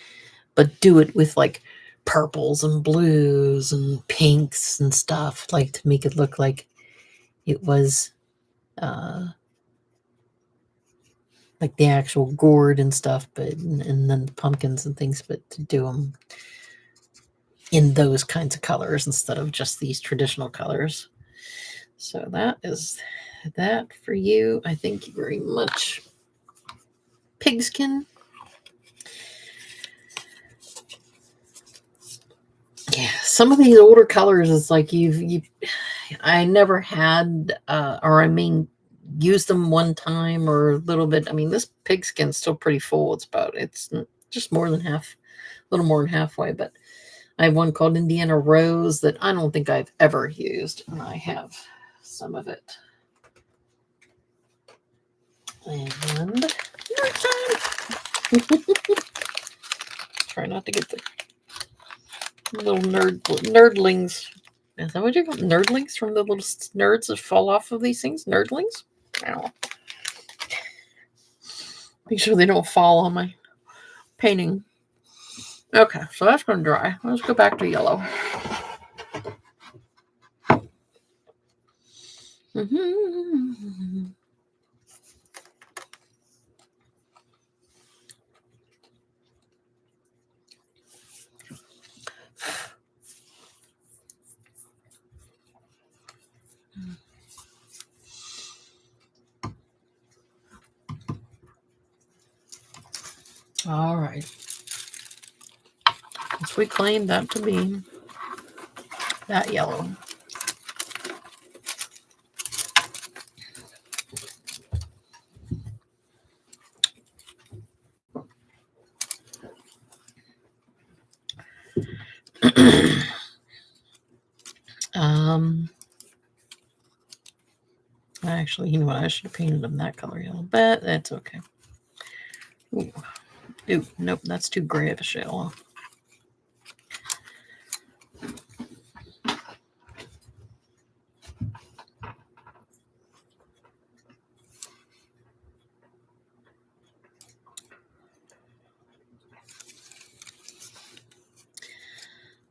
but do it with like purples and blues and pinks and stuff, like to make it look like it was like the actual gourd and stuff, but and then the pumpkins and things, but to do them in those kinds of colors instead of just these traditional colors. So that is that for you. I thank you very much, Pigskin. Yeah, some of these older colors, it's like I never had, or I mean, used them one time or a little bit. I mean, this pigskin's still pretty full. It's just more than half, a little more than halfway. But I have one called Indiana Rose that I don't think I've ever used, and I have some of it. And try not to get the little nerdlings. Is that what you call nerdlings? From the little nerds that fall off of these things? Nerdlings? I don't know. Make sure they don't fall on my painting. Okay, so that's going to dry. Let's go back to yellow. All right. Let's reclaim that to be that yellow. Actually, you know what? I should have painted them that color yellow, but that's okay. Ooh, nope, that's too gray of a yellow.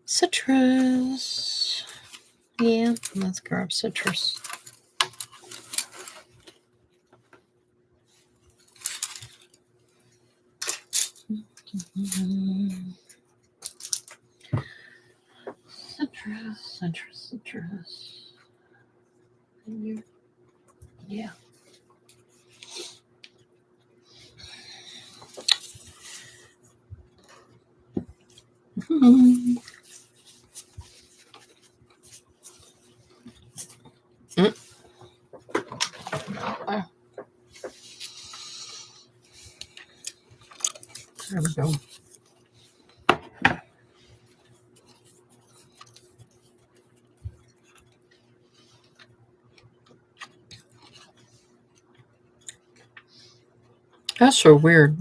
Citrus. Yeah, let's grab citrus. Citrus. Yeah. There we go. That's so weird.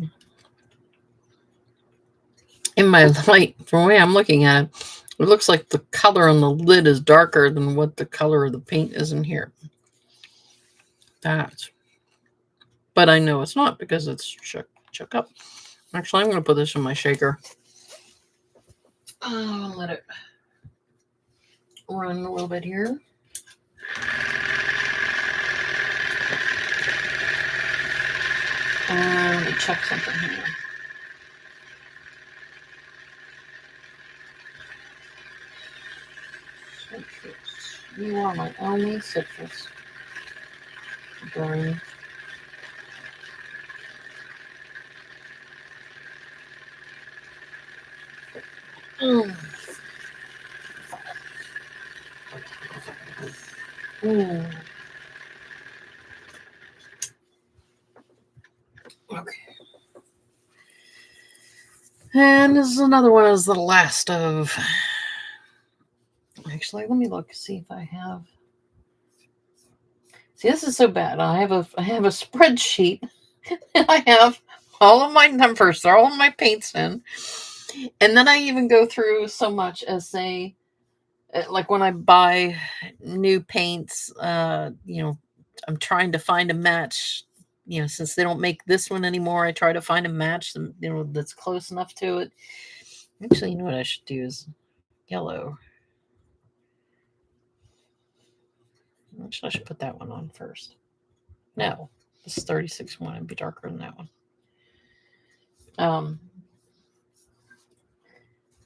In my light, from the way I'm looking at it, it looks like the color on the lid is darker than what the color of the paint is in here. But I know it's not because it's shook up. Actually, I'm going to put this in my shaker. Let it run a little bit here. Let me check something here. Citrus. You are my only citrus. Green. Okay. And this is another one of the last of. Actually, let me look, see if I have. See, this is so bad. I have a spreadsheet and I have all of my numbers, all of my paints in. And then I even go through so much as say, like when I buy new paints, I'm trying to find a match since they don't make this one anymore, I try to find a match that's close enough to it. Actually, you know what I should do is yellow. Actually, I should put that one on first. No, this is 36 one. It'd be darker than that one.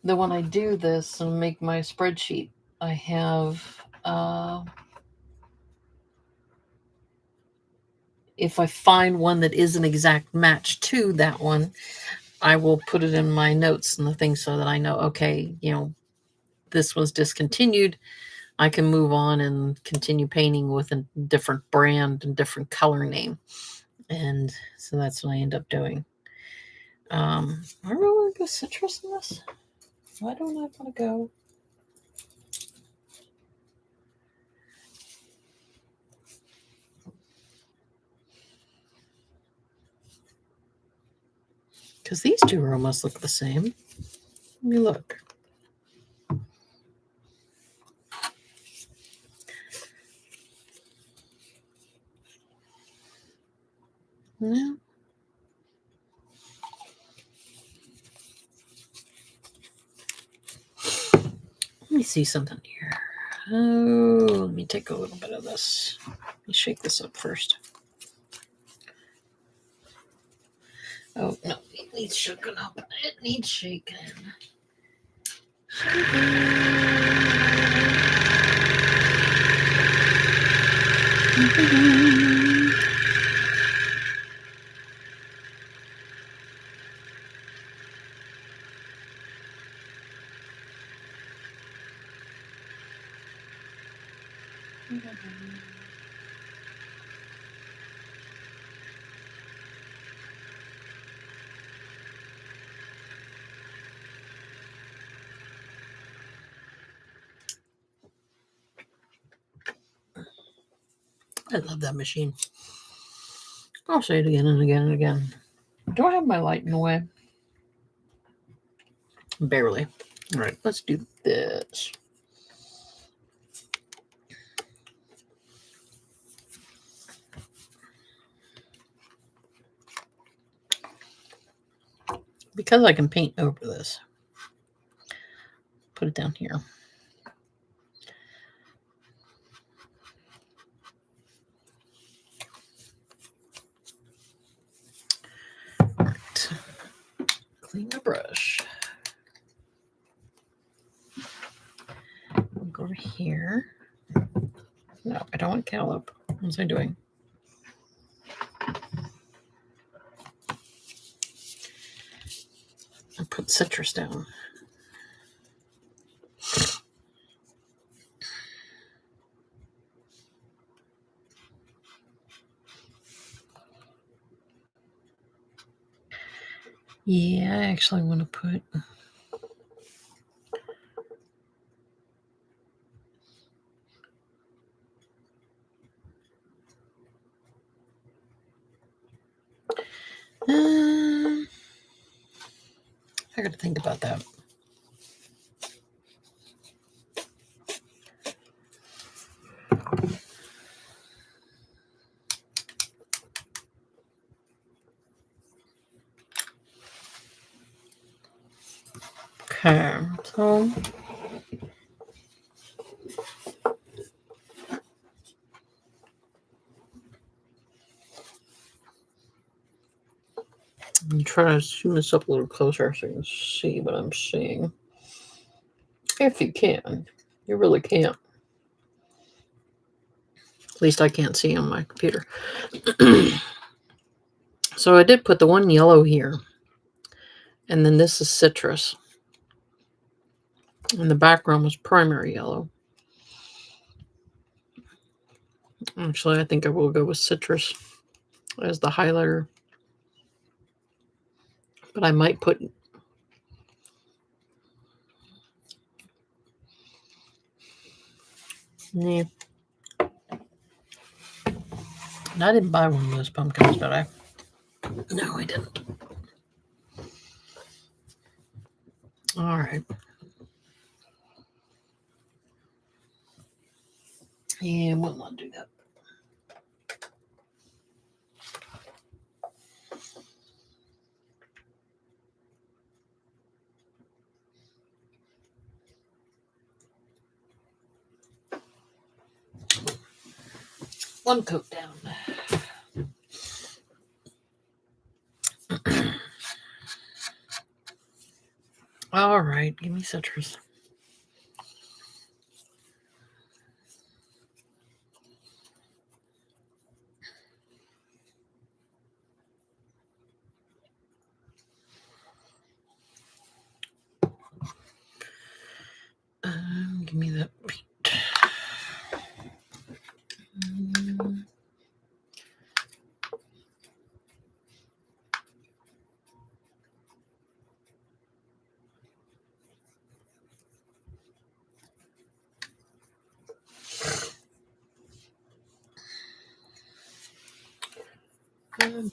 Then when I do this and make my spreadsheet, I have, if I find one that is an exact match to that one, I will put it in my notes and the thing so that I know, okay, this was discontinued. I can move on and continue painting with a different brand and different color name. And so that's what I end up doing. I really want to go citrus in this. Why don't I want to go? Because these two almost look the same. Let me look. No. Let me see something here. Oh, let me take a little bit of this. Let me shake this up first. Oh, no, it needs shaken up. It needs shaken. I love that machine. I'll say it again and again and again. Do I have my light in the way? Barely. All right, let's do this. Because I can paint over this. Put it down here. Right. Clean the brush. I'll go over here. No, I don't want callop. What was I doing? I put citrus down. Yeah, I actually want to put... I got to think about that. Okay, so I'm trying to zoom this up a little closer so you can see what I'm seeing. If you can. You really can't. At least I can't see on my computer. So I did put the one yellow here. And then this is citrus. And the background was primary yellow. Actually, I think I will go with citrus as the highlighter. But I might put... Nah. And I didn't buy one of those pumpkins, did I? No, I didn't. All right. And we'll not do that. One coat down. All right, give me citrus. Give me that paint.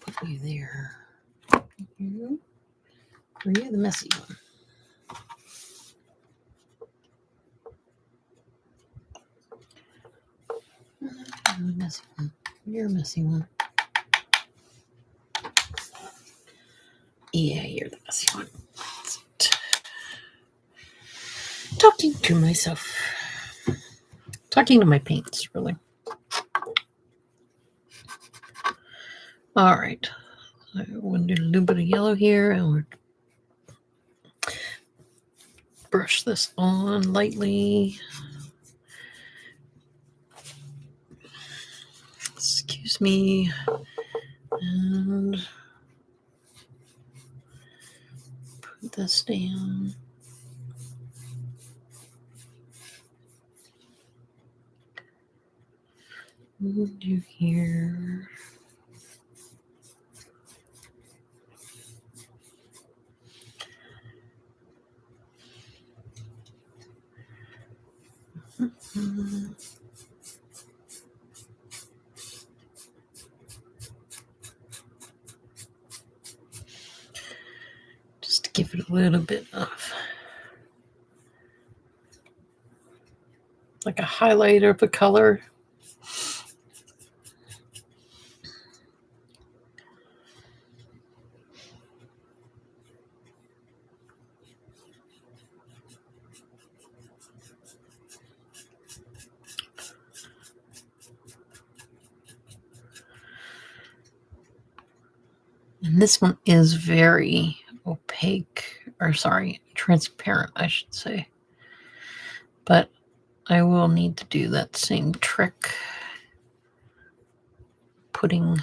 Put you there. You're the messy one. You're the messy one. You're a messy one. Yeah, you're the messy one. Talking to myself. Talking to my paints, really. All right. I want to do a little bit of yellow here, and we'll brush this on lightly. Excuse me. And put this down. We'll do here. Just to give it a little bit of like a highlighter of the color. And this one is very opaque, or sorry, transparent, I should say. But I will need to do that same trick, putting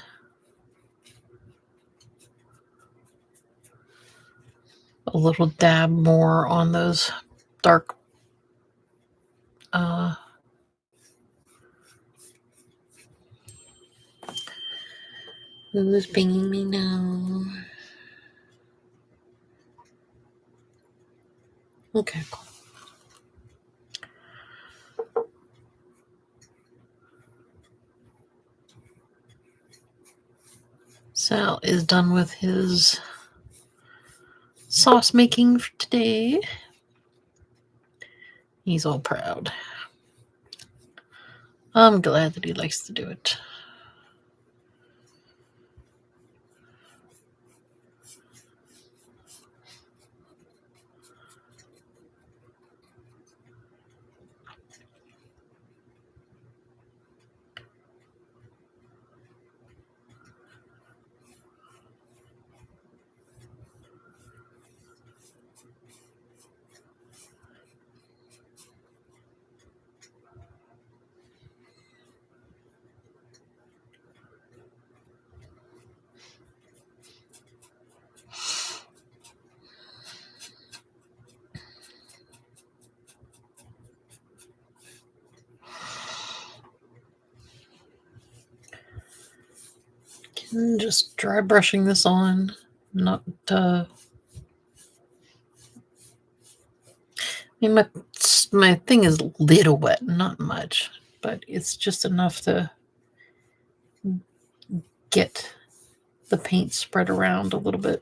a little dab more on those dark who's pinging me now? Okay, cool. Sal is done with his sauce making for today. He's all proud. I'm glad that he likes to do it. And just dry brushing this on, not I mean, my thing is a little wet, not much, but it's just enough to get the paint spread around a little bit.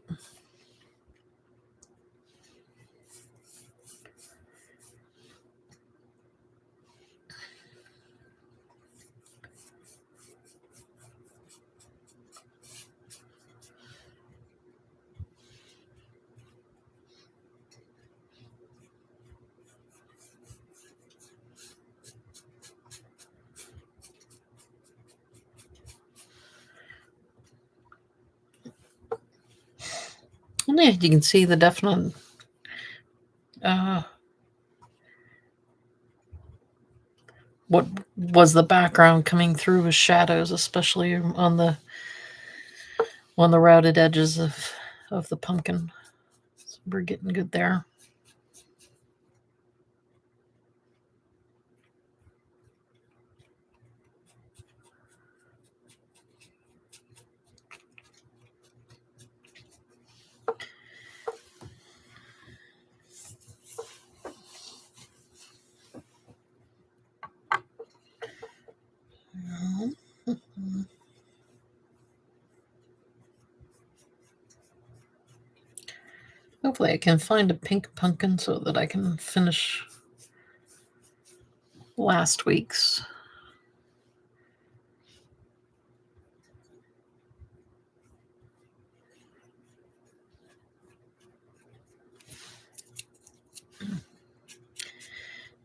And yeah, you can see the definite what was the background coming through with shadows, especially on the rounded edges of the pumpkin. So we're getting good there. Hopefully I can find a pink pumpkin so that I can finish last week's.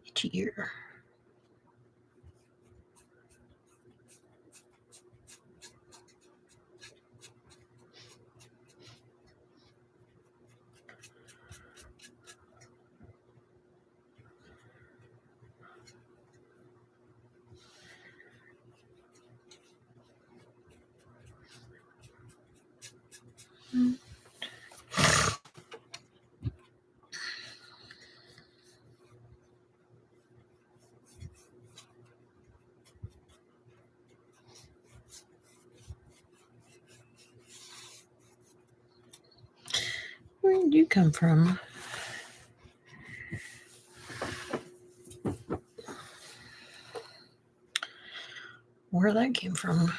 Each year. Where did you come from? Where that came from?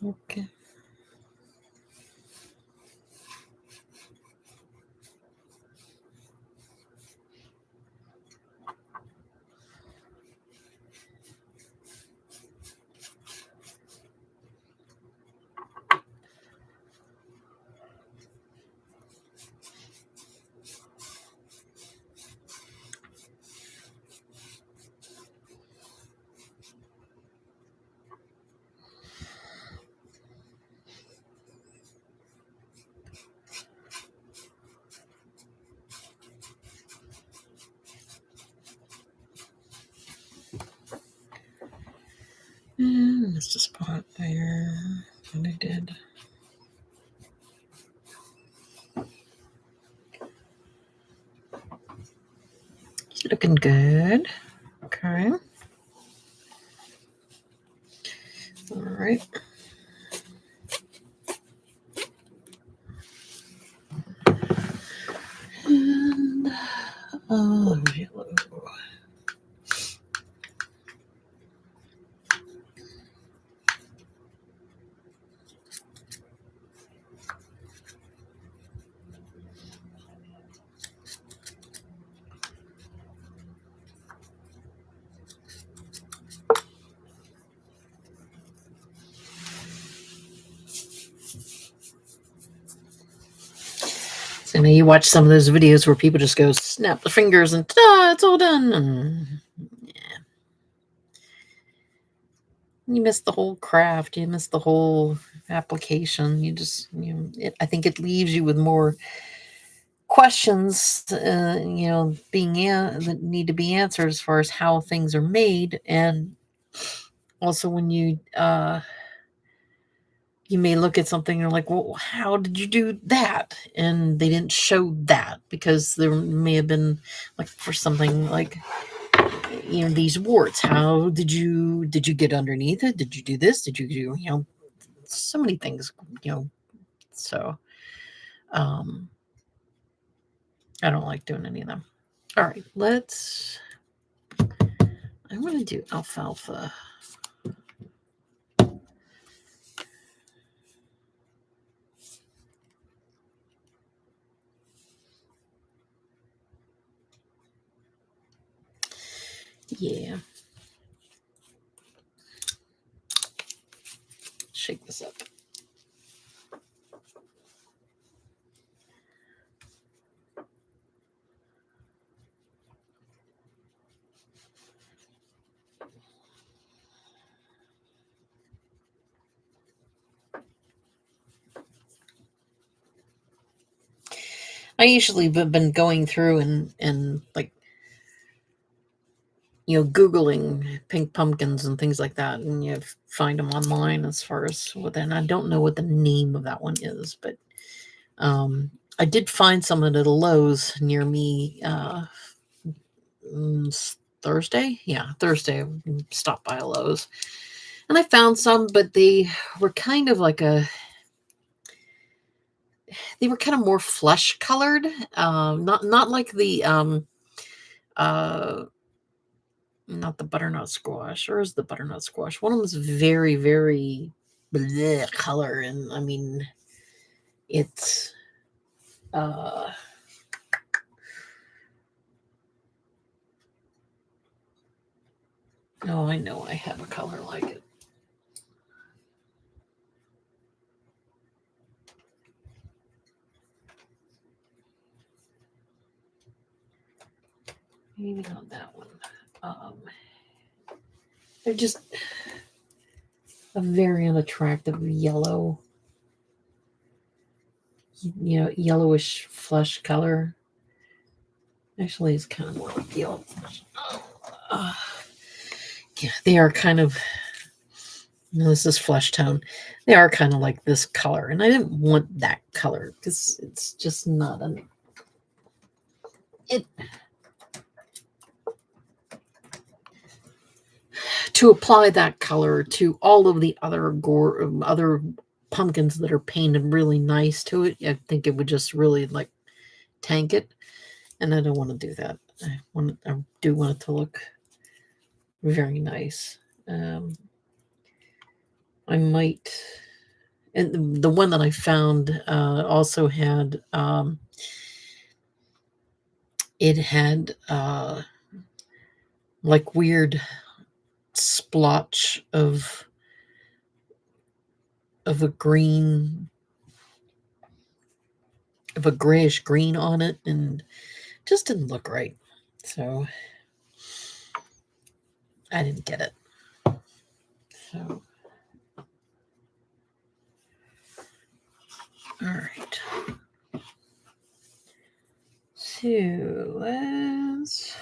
Okay. Missed a spot there. And I did. Looking good. Okay. All right. And yellow. So now you watch some of those videos where people just go snap the fingers and ta-da, it's all done. And yeah. You miss the whole craft. You miss the whole application. I think it leaves you with more questions, that need to be answered as far as how things are made. And also when you may look at something and you're like, well, how did you do that? And they didn't show that because there may have been, like, for something like, these warts. How did you get underneath it? Did you do this? Did you do, so many things, so I don't like doing any of them. All right, I want to do alfalfa. Yeah. Shake this up. I usually have been going through and like, Googling pink pumpkins and things like that, and you find them online as far as what. And I don't know what the name of that one is, but I did find some at a Lowe's near me Thursday. Yeah, Thursday. I stopped by a Lowe's, and I found some, but they were kind of like they were kind of more flesh colored, not like the not the butternut squash, or is the butternut squash? One of them is very, very bleh color, and I mean, it's oh, I know I have a color like it. Maybe not that one. They're just a very unattractive yellow, yellowish flesh color. Actually, it's kind of more like yellow. Yeah, they are kind of. This is flesh tone. They are kind of like this color, and I didn't want that color because it's just not it. To apply that color to all of the other other pumpkins that are painted really nice to it, I think it would just really like tank it, and I don't want to do that. I do want it to look very nice. I might, and the one that I found also had it had like weird splotch of a green, of a grayish green on it, and just didn't look right. So I didn't get it. So all right. So let's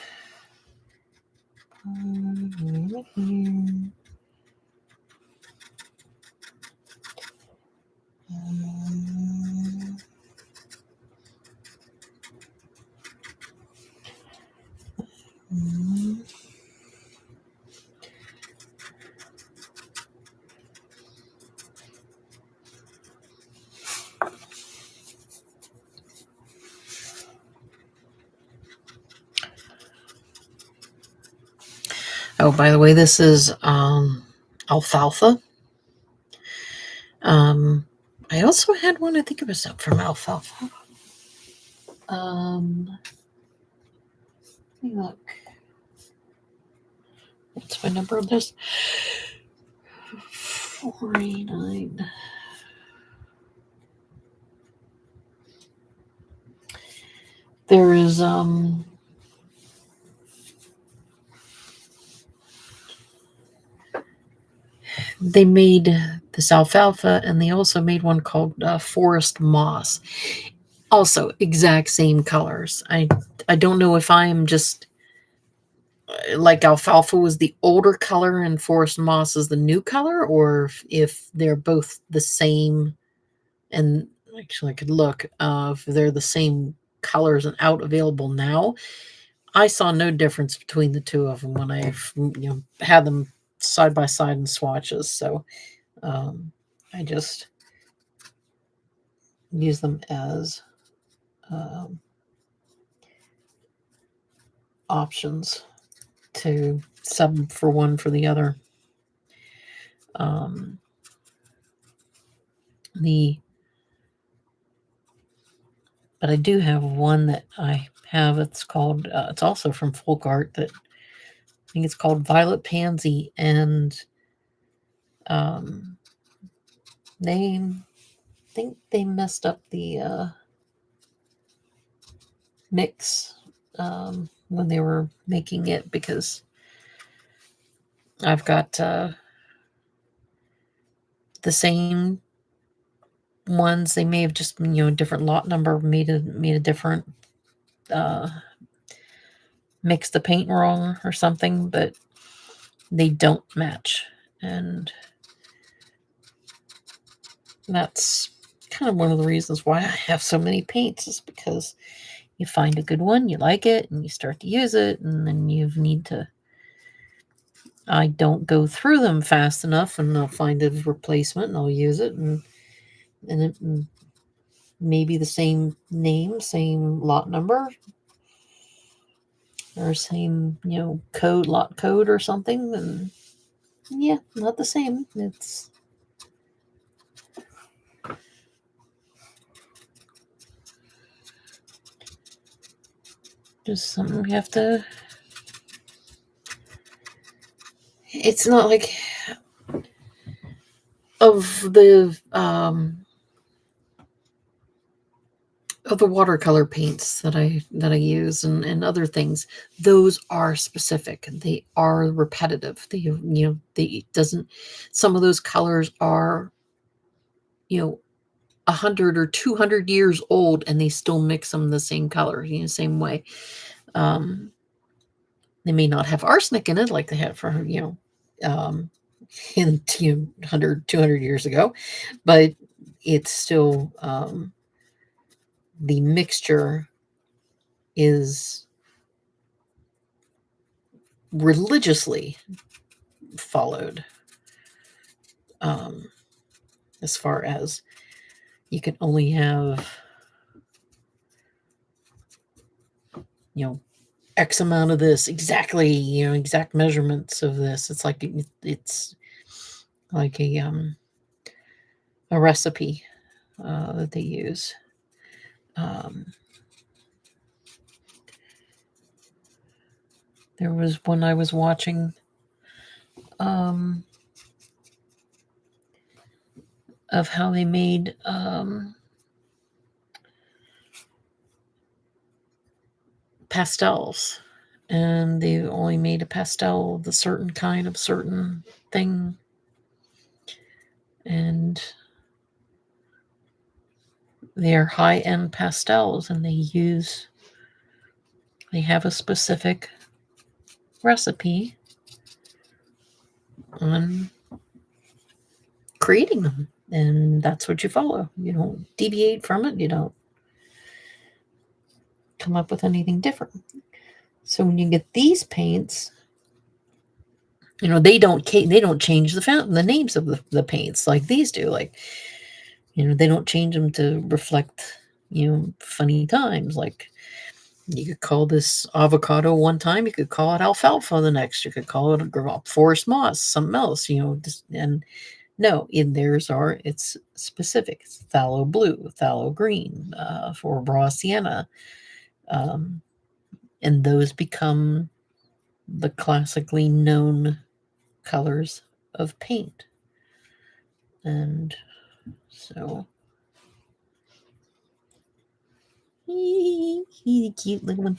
here. Oh, by the way, this is alfalfa. I also had one, I think it was from alfalfa. Let me look. What's my number of this? 49. There is they made this alfalfa, and they also made one called forest moss. Also, exact same colors. I don't know if I'm just like alfalfa was the older color and forest moss is the new color, or if they're both the same. And actually, I could look if they're the same colors and out available now. I saw no difference between the two of them when I've had them side by side in swatches. So I just use them as options to sub for one for the other. But I do have one that I have. It's called. It's also from Folk Art. That I think it's called Violet Pansy, and they think they messed up the mix when they were making it, because I've got the same ones. They may have just, different lot number, made a different mixed the paint wrong or something, but they don't match. And that's kind of one of the reasons why I have so many paints, is because you find a good one, you like it, and you start to use it, and then you need to. I don't go through them fast enough, and I'll find a replacement, and I'll use it, and it may be the same name, same lot number, or same, code, lot code or something, and yeah, not the same. It's just something we have to. It's not like of the watercolor paints that I use, and other things. Those are specific. They are repetitive. They doesn't. Some of those colors are, 100 or 200 years old, and they still mix them the same color, same way. They may not have arsenic in it like they had for, in 100, 200 years ago, but it's still, the mixture is religiously followed, as far as you can only have, X amount of this, exactly, exact measurements of this. It's like a recipe that they use. There was one I was watching of how they made pastels, and they only made a pastel of the certain kind of certain thing, and they're high-end pastels, and they have a specific recipe on creating them, and that's what you follow. You don't deviate from it. You don't come up with anything different. So when you get these paints, they don't change the names of the paints like these do. Like, they don't change them to reflect, funny times. Like, you could call this avocado one time, you could call it alfalfa the next, you could call it forest moss, something else, and no, in theirs it's specific. It's phthalo blue, phthalo green, for raw sienna. And those become the classically known colors of paint. And so, he's a cute little one.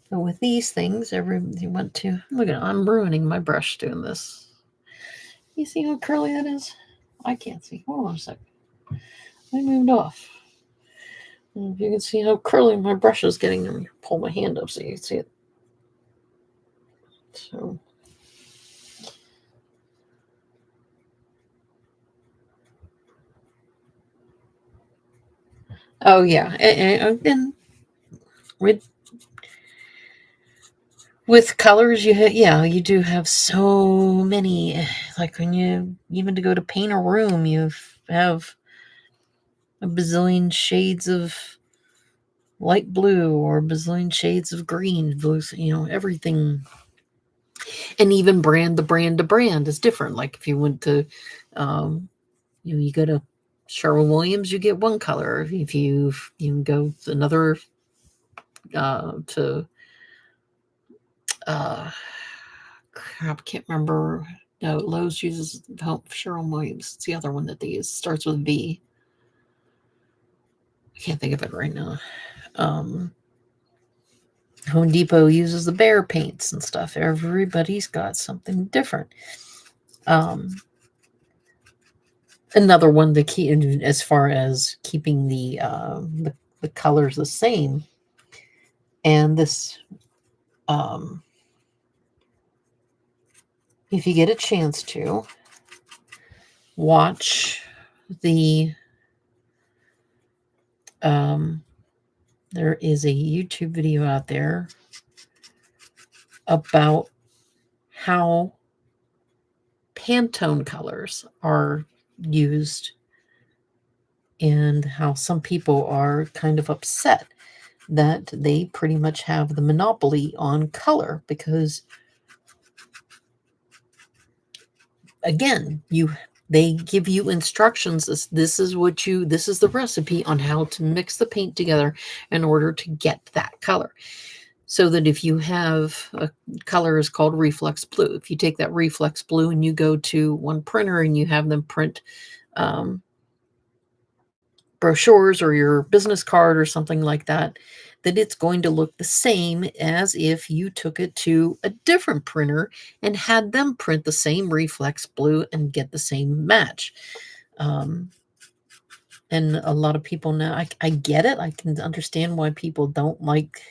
So with these things, everybody went to look at. I'm ruining my brush doing this. You see how curly that is? I can't see. Hold on a second. I moved off. If you can see how curly my brush is getting, let me pull my hand up so you can see it. So, oh yeah, and with colors, you do have so many. Like when you even to go to paint a room, you have a bazillion shades of light blue or a bazillion shades of green, blues, everything. And even brand to brand is different. Like if you went to, you go to Sherwin-Williams, you get one color. If you go another to crap, can't remember. No, Lowe's uses Sherwin-Williams. It's the other one that they use. Starts with V. I can't think of it right now. Home Depot uses the Behr paints and stuff. Everybody's got something different. Another one the key as far as keeping the colors the same. And this, if you get a chance to watch the, there is a YouTube video out there about how Pantone colors are used and how some people are kind of upset that they pretty much have the monopoly on color because, again, they give you instructions. This is the recipe on how to mix the paint together in order to get that color. So that if you have a color is called reflex blue, if you take that reflex blue and you go to one printer and you have them print brochures or your business card or something like that, that it's going to look the same as if you took it to a different printer and had them print the same reflex blue and get the same match. And a lot of people now, I get it. I can understand why people don't like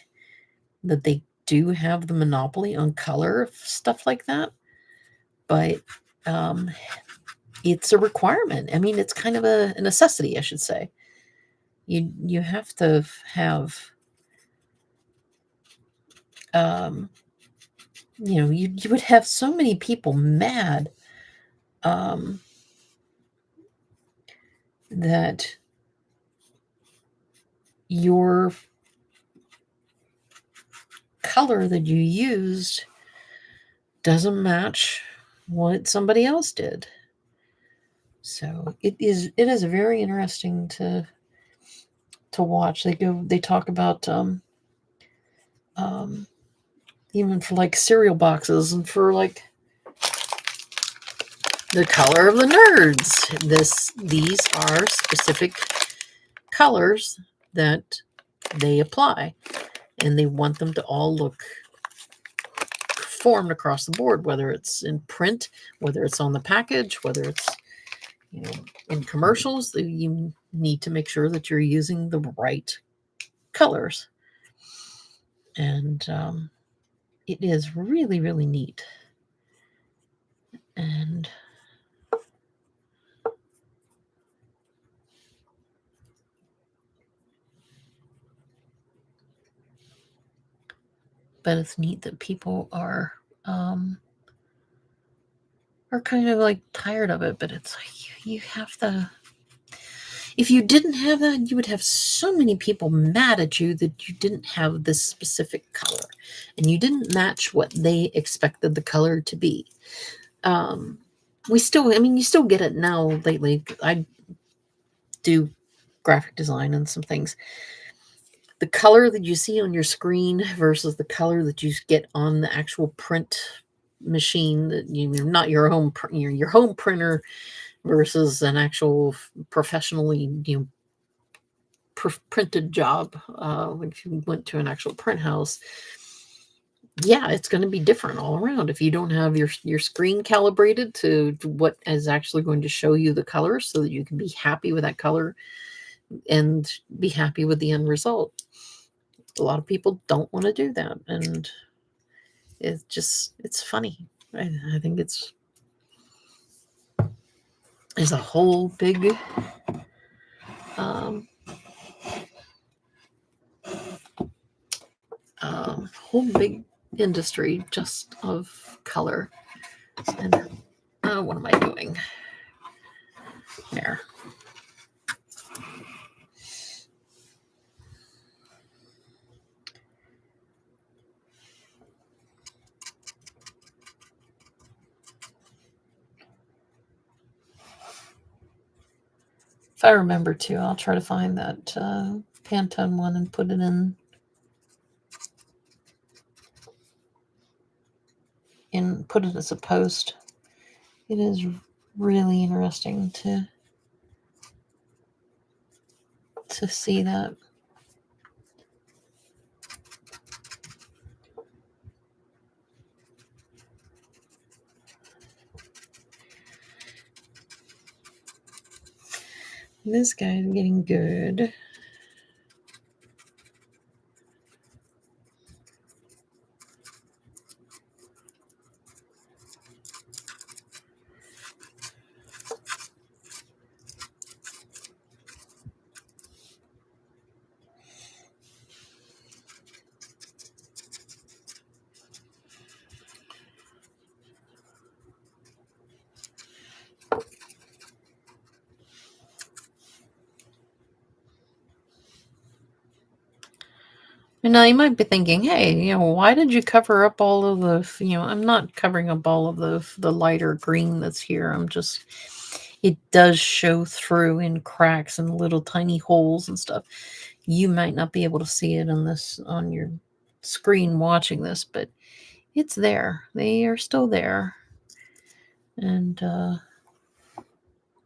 that they do have the monopoly on color, stuff like that. But it's a requirement. I mean, it's kind of a necessity, I should say. You have to have, you would have so many people mad that your color that you used doesn't match what somebody else did. So it is very interesting to watch. They talk about even for like cereal boxes and for like the color of the nerds. These are specific colors that they apply, and they want them to all look formed across the board, whether it's in print, whether it's on the package, whether it's in commercials. You need to make sure that you're using the right colors, and it is really, really neat. And but it's neat that people are kind of like tired of it. But it's like you have to. If you didn't have that, you would have so many people mad at you that you didn't have this specific color and you didn't match what they expected the color to be. You still get it now lately. I do graphic design and some things. The color that you see on your screen versus the color that you get on the actual print machine, that not your home printer versus an actual professionally printed job. If you went to an actual print house, yeah, it's going to be different all around. If you don't have your screen calibrated to what is actually going to show you the color so that you can be happy with that color and be happy with the end result. A lot of people don't want to do that, and it's funny. I think it's a whole big whole big industry just of color. And what am I doing there? If I remember to, I'll try to find that Pantone one and put it put it as a post. It is really interesting to see that. This guy's getting good. And now you might be thinking, hey, why did you cover up all of the, I'm not covering up all of the lighter green that's here. It does show through in cracks and little tiny holes and stuff. You might not be able to see it on your screen watching this, but it's there. They are still there. And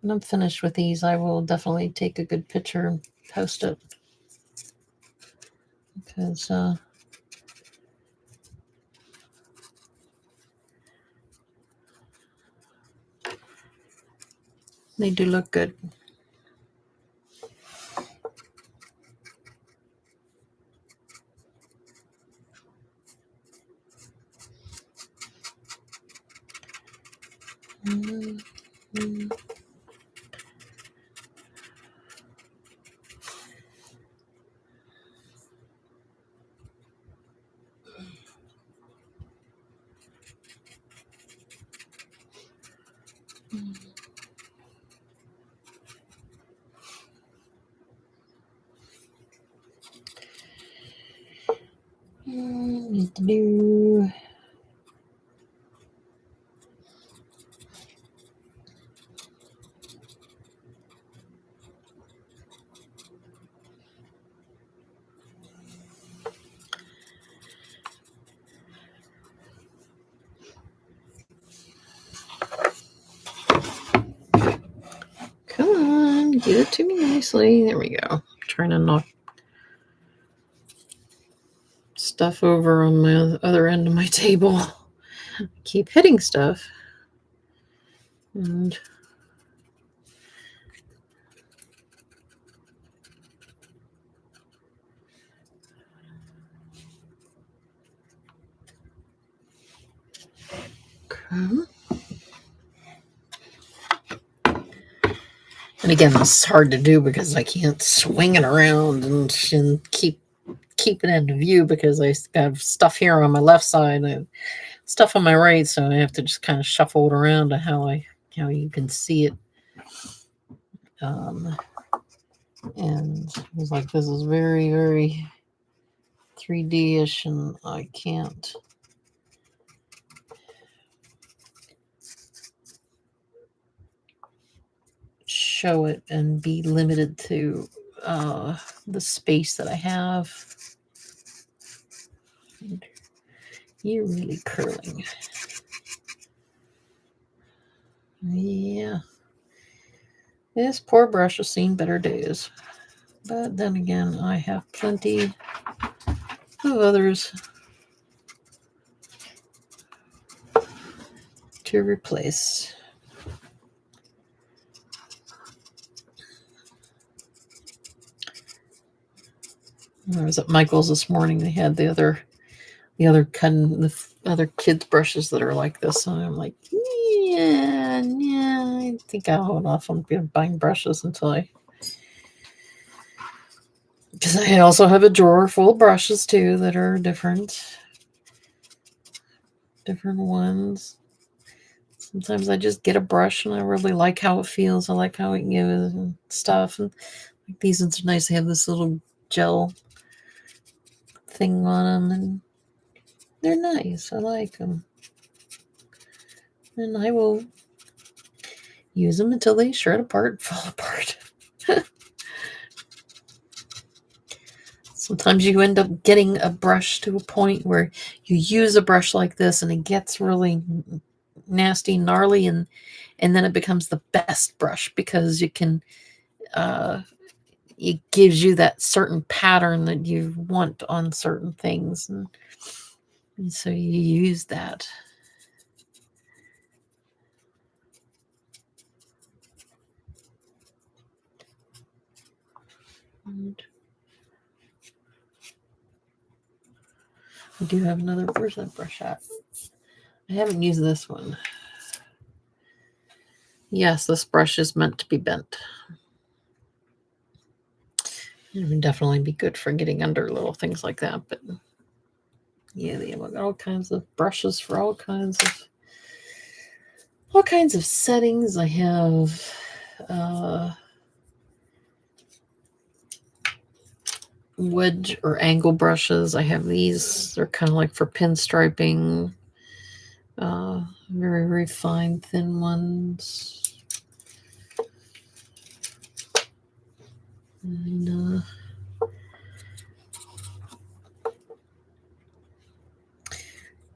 when I'm finished with these, I will definitely take a good picture and post it. Because they do look good. Mm-hmm. Need to do. Come on, get it to me nicely. There we go. I'm trying to knock stuff over on my other end of my table. Keep hitting stuff. And okay. And again, this is hard to do because I can't swing it around and keep it in view because I have stuff here on my left side and stuff on my right, so I have to just kind of shuffle it around to how you can see it. And it was like, this is very, very 3D-ish, and I can't show it and be limited to the space that I have. You're really curling. Yeah. This poor brush has seen better days. But then again, I have plenty of others to replace. I was at Michael's this morning. They had the other kids' brushes that are like this, and I'm like, yeah, I think I'll hold off on buying brushes because I also have a drawer full of brushes too that are different ones. Sometimes I just get a brush and I really like how it feels. I like how it gives and stuff. And like these ones are nice. They have this little gel thing on them, and they're nice. I like them. And I will use them until they shred apart and fall apart. Sometimes you end up getting a brush to a point where you use a brush like this and it gets really nasty, gnarly, and then it becomes the best brush because you can it gives you that certain pattern that you want on certain things, and so you use that. And I do have another, where's that brush at? I haven't used this one. Yes, this brush is meant to be bent. It would definitely be good for getting under little things like that, but yeah, they have all kinds of brushes for all kinds of settings. I have wedge or angle brushes. I have these. They're kind of like for pinstriping. Very, very fine, thin ones. And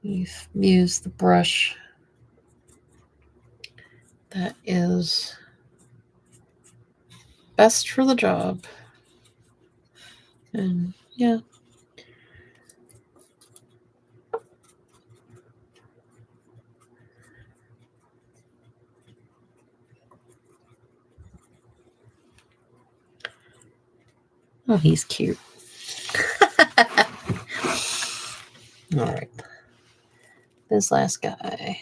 you've used the brush that is best for the job. And yeah. Oh, he's cute. All right. This last guy.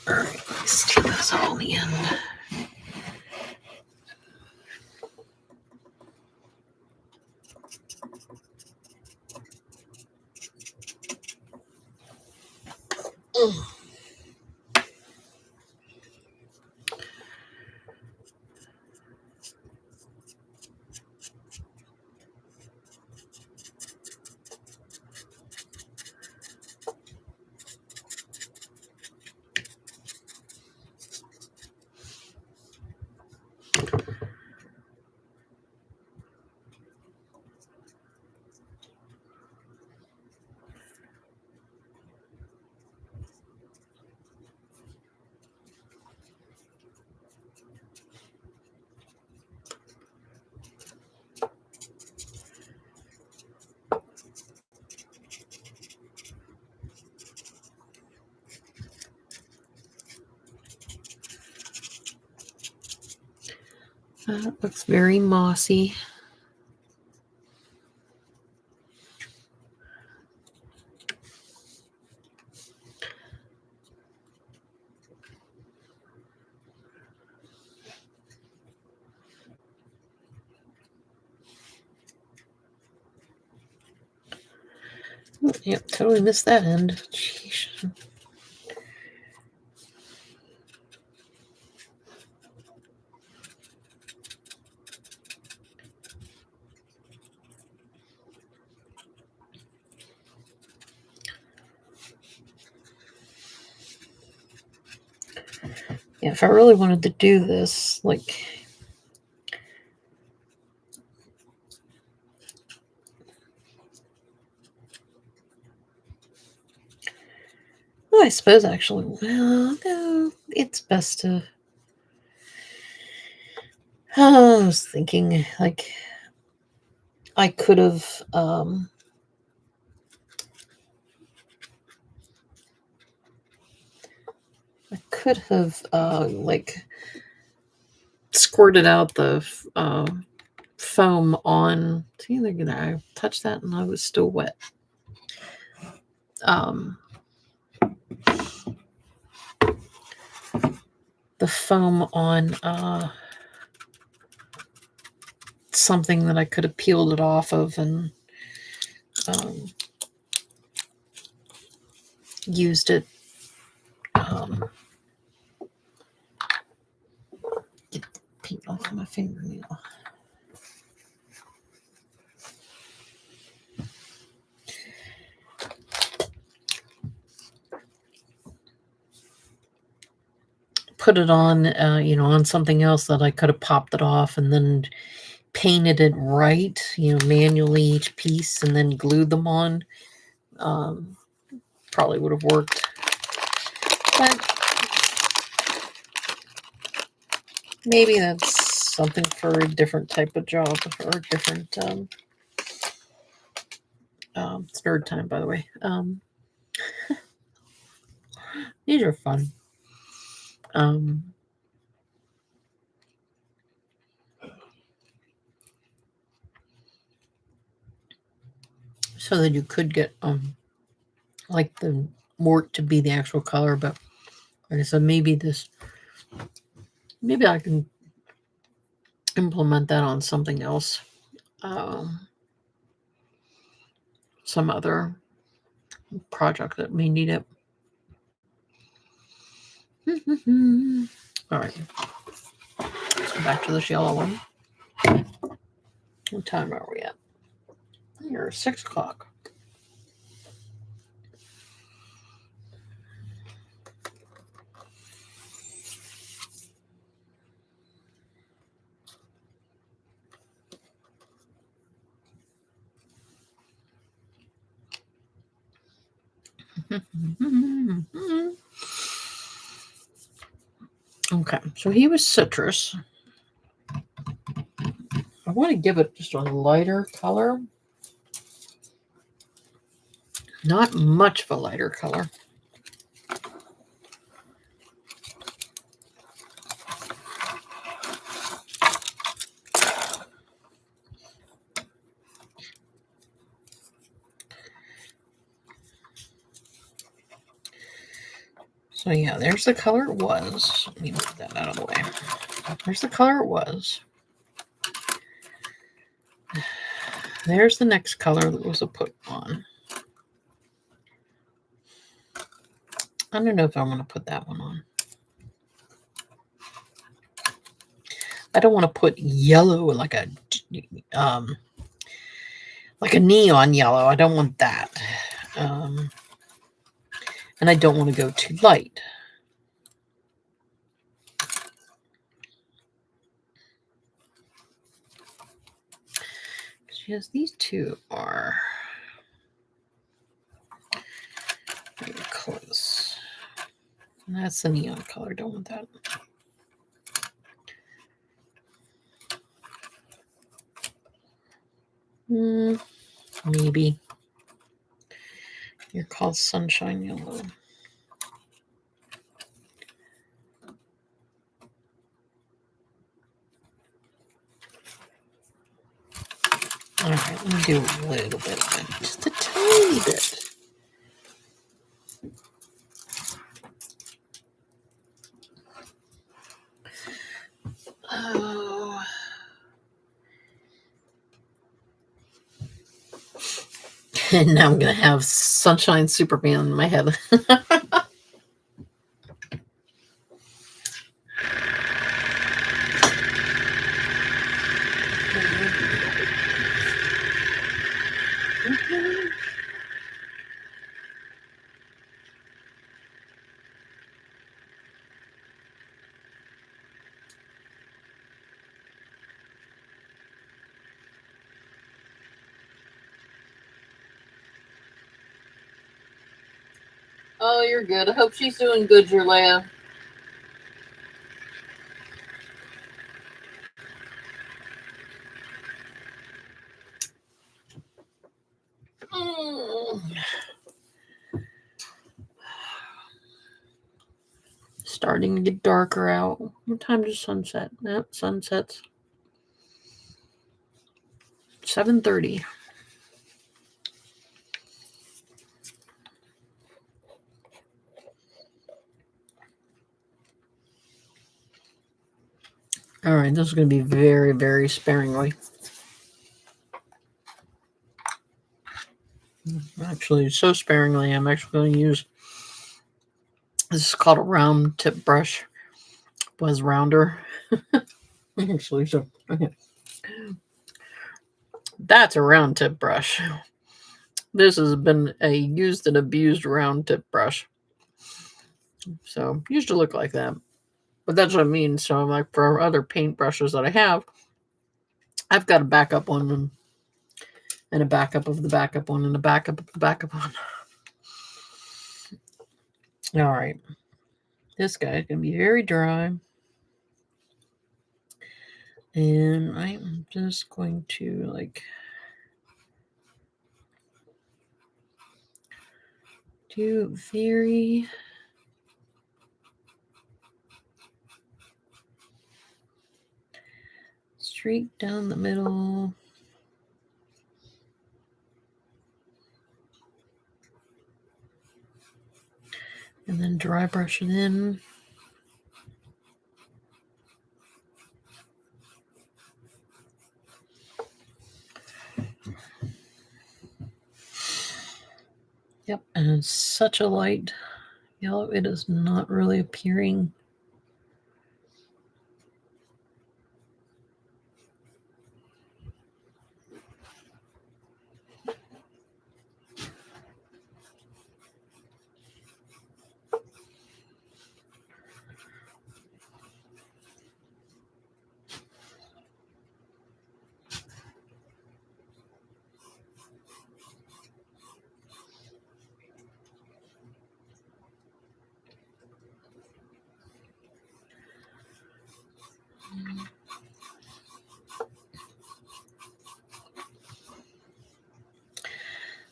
All right, let's do those all in the end. That looks very mossy. Yep, totally missed that end. Jeez. Yeah, if I really wanted to do this, like, well, I suppose actually, well, no, it's best to. I was thinking, like, I could have, like, squirted out the foam on. See, I touched that and I was still wet. The foam on something that I could have peeled it off of and used it. Get the paint off my fingernail. Put it on, on something else that I could have popped it off and then painted it right, manually each piece and then glued them on. Probably would have worked. But maybe that's something for a different type of job or a different, it's nerd time, by the way. These are fun. So that you could get, like the wart to be the actual color, but like I said, maybe I can implement that on something else. Some other project that may need it. All right. Let's go back to this yellow one. What time are we at? You're 6 o'clock. Okay, so he was citrus. I want to give it just a lighter color. Not much of a lighter color. So yeah, there's the color it was. Let me move that out of the way. There's the color it was. There's the next color that was a put on. I don't know if I want to put that one on. I don't want to put yellow like a neon yellow. I don't want that. And I don't want to go too light. Yes, these two are very close. And that's the neon color. Don't want that. Maybe. You're called sunshine yellow. All right, let me do a little bit of it. Just a tiny bit. Oh. And now I'm going to have Sunshine Superman in my head. Oh, you're good. I hope she's doing good, Jerlea. Starting to get darker out. What time does sunset? Nope, sunsets 7:30. All right, this is going to be very, very sparingly. Actually, so sparingly, I'm actually going to use, this is called a round tip brush. Was rounder. Actually, so okay. That's a round tip brush. This has been a used and abused round tip brush. So used to look like that. But that's what I mean. So like for other paint brushes that I have, I've got a backup one and a backup of the backup one and a backup of the backup one. All right. This guy's going to be very dry. And I'm just going to like do very straight down the middle. And then dry brush it in. Yep, and it's such a light yellow, it is not really appearing.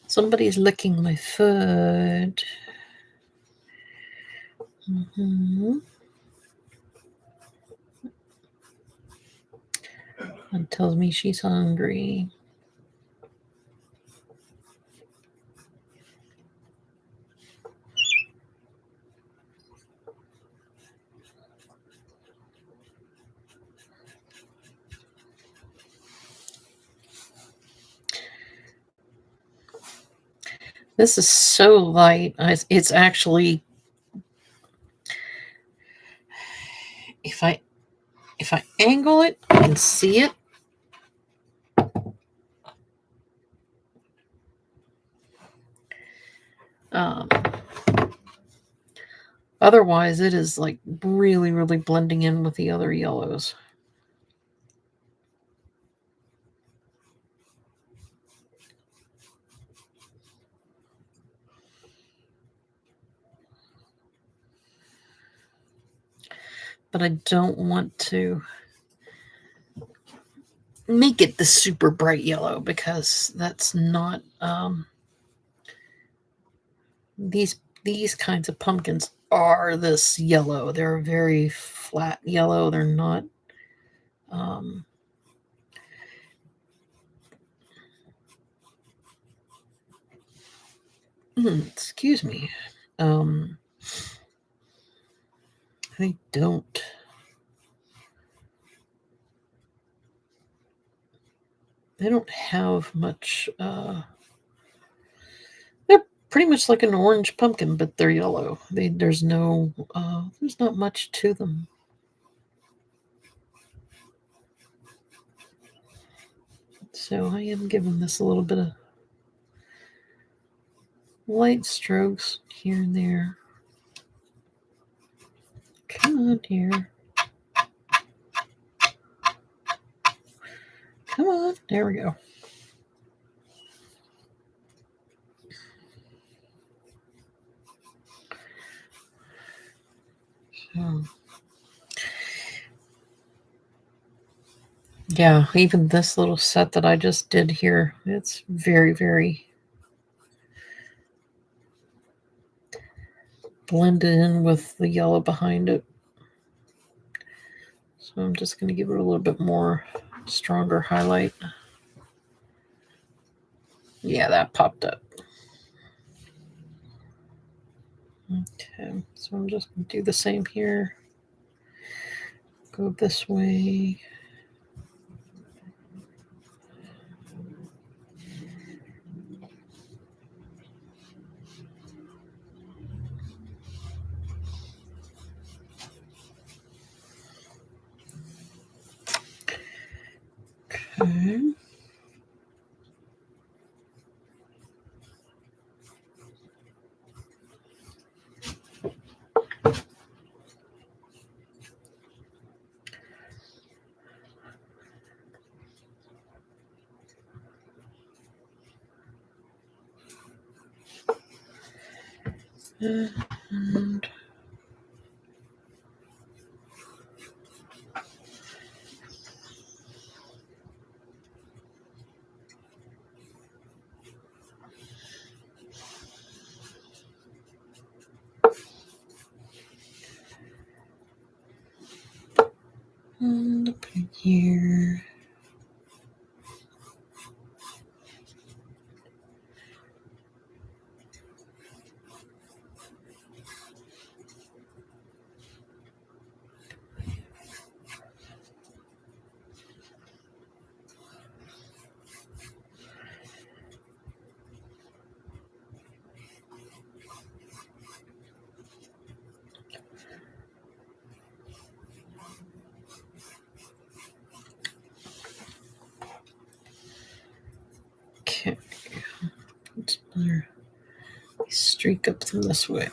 Somebody's licking my foot. That tells me she's hungry. This is so light. It's actually, if I angle it, I can see it. Otherwise, it is like really, really blending in with the other yellows. But I don't want to make it the super bright yellow because that's not, these kinds of pumpkins are this yellow. They're very flat yellow. They're not, excuse me. They don't. They don't have much. They're pretty much like an orange pumpkin, but they're yellow. There's no. There's not much to them. So I am giving this a little bit of light strokes here and there. Come on, dear. Come on. There we go. So, yeah, even this little set that I just did here, it's very, very blended in with the yellow behind it. So I'm just going to give it a little bit more stronger highlight. Yeah, that popped up. Okay, so I'm just going to do the same here. Go this way. Okay. And up in here. Okay. Let's another streak up them this way.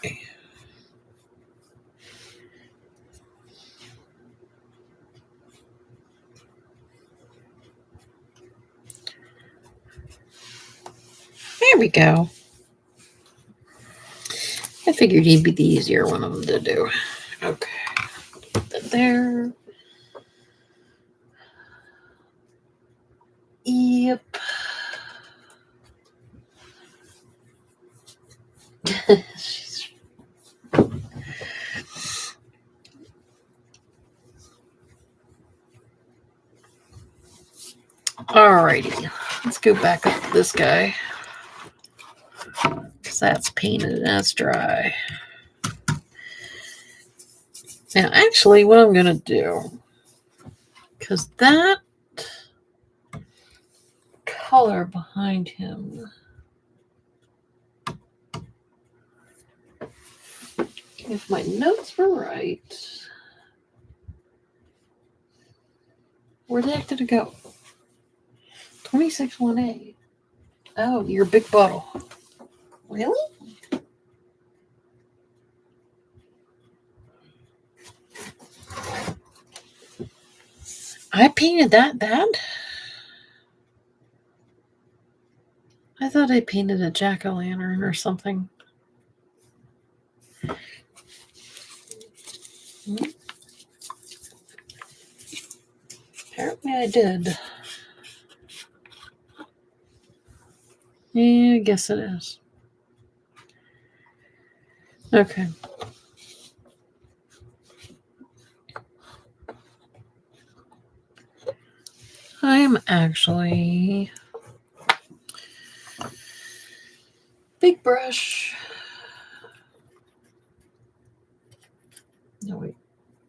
There we go. I figured he'd be the easier one of them to do. Okay. Put that there. Yep. Alrighty. Let's go back up to this guy. Because that's painted and that's dry. Now, actually, what I'm going to do, because that color behind him, if my notes were right, where the heck did it go? 26-1A. Oh, your big bottle. Really? I painted that bad? I thought I painted a jack-o'-lantern or something. Apparently I did. Yeah, I guess it is. Okay. I'm actually... Big brush. No, wait.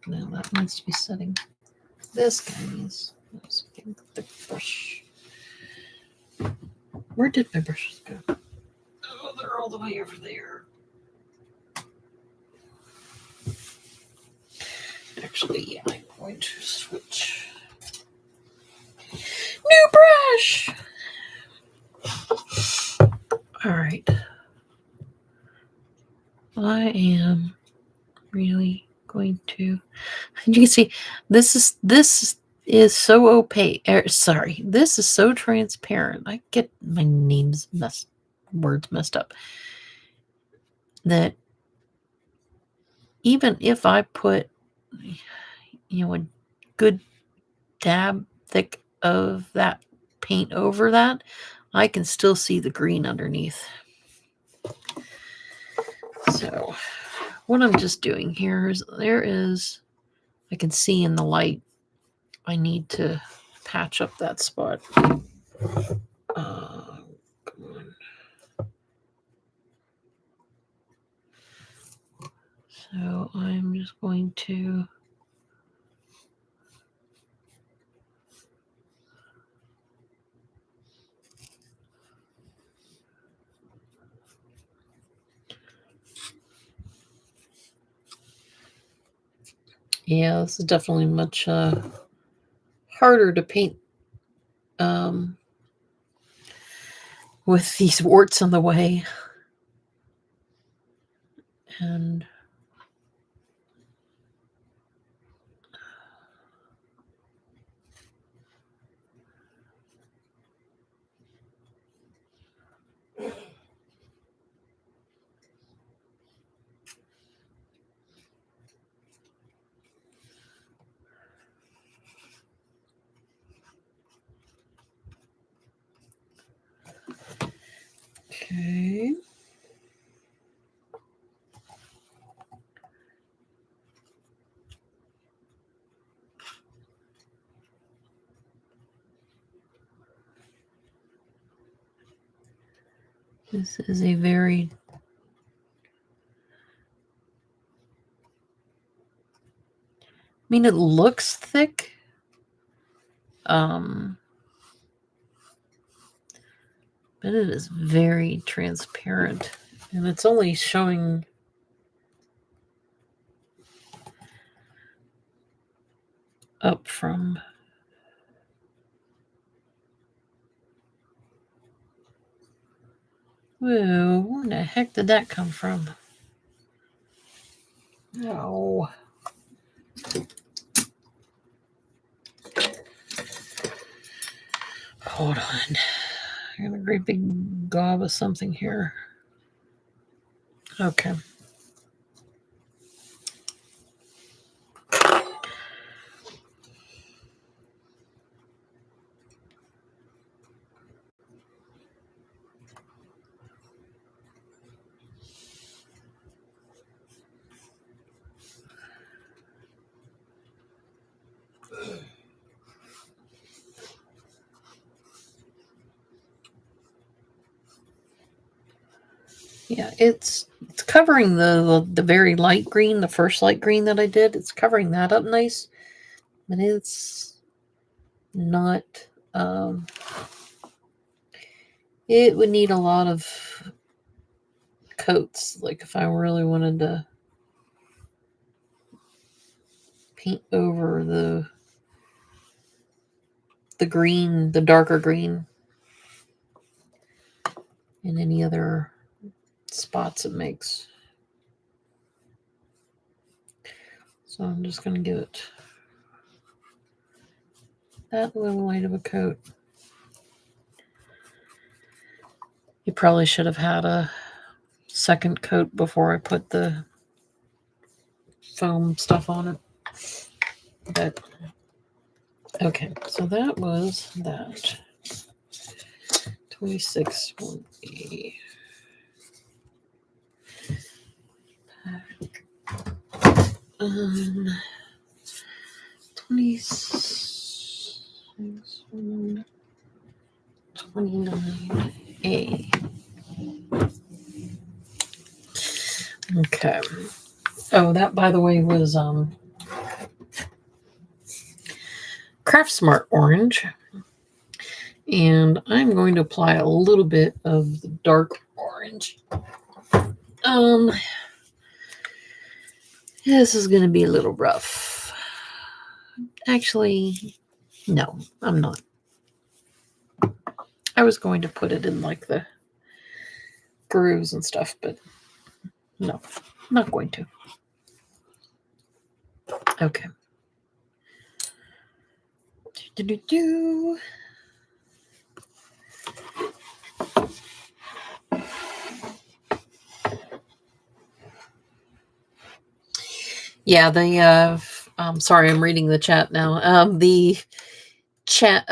No, that needs to be setting. This guy needs a big thick brush. Where did my brushes go? Oh, they're all the way over there. Actually, yeah, I'm going to switch. New brush! All right. I am really going to... And you can see, this is so opaque. Sorry, this is so transparent. I get my words messed up. That even if I put, a good dab thick of that paint over that, I can still see the green underneath. So what I'm just doing here is I can see in the light, I need to patch up that spot. Come on. So I'm just going to this is definitely much harder to paint with these warts in the way. And okay. This is a very it looks thick. But it is very transparent. And it's only showing up from whoa, where the heck did that come from? Oh. Hold on. I got a great big gob of something here. Okay. Yeah, it's covering the very light green, the first light green that I did. It's covering that up nice, but it's not. It would need a lot of coats, like if I really wanted to paint over the green, the darker green, and any other spots it makes. So I'm just going to give it that little light of a coat. You probably should have had a second coat before I put the foam stuff on it. But okay, so that was that. 26 will be 26 29A. Okay. Oh, that by the way was Craftsmart orange. And I'm going to apply a little bit of the dark orange. This is going to be a little rough. Actually, no, I'm not. I was going to put it in like the grooves and stuff, but no, not going to. Okay. Yeah, the I'm sorry, I'm reading the chat now. The chat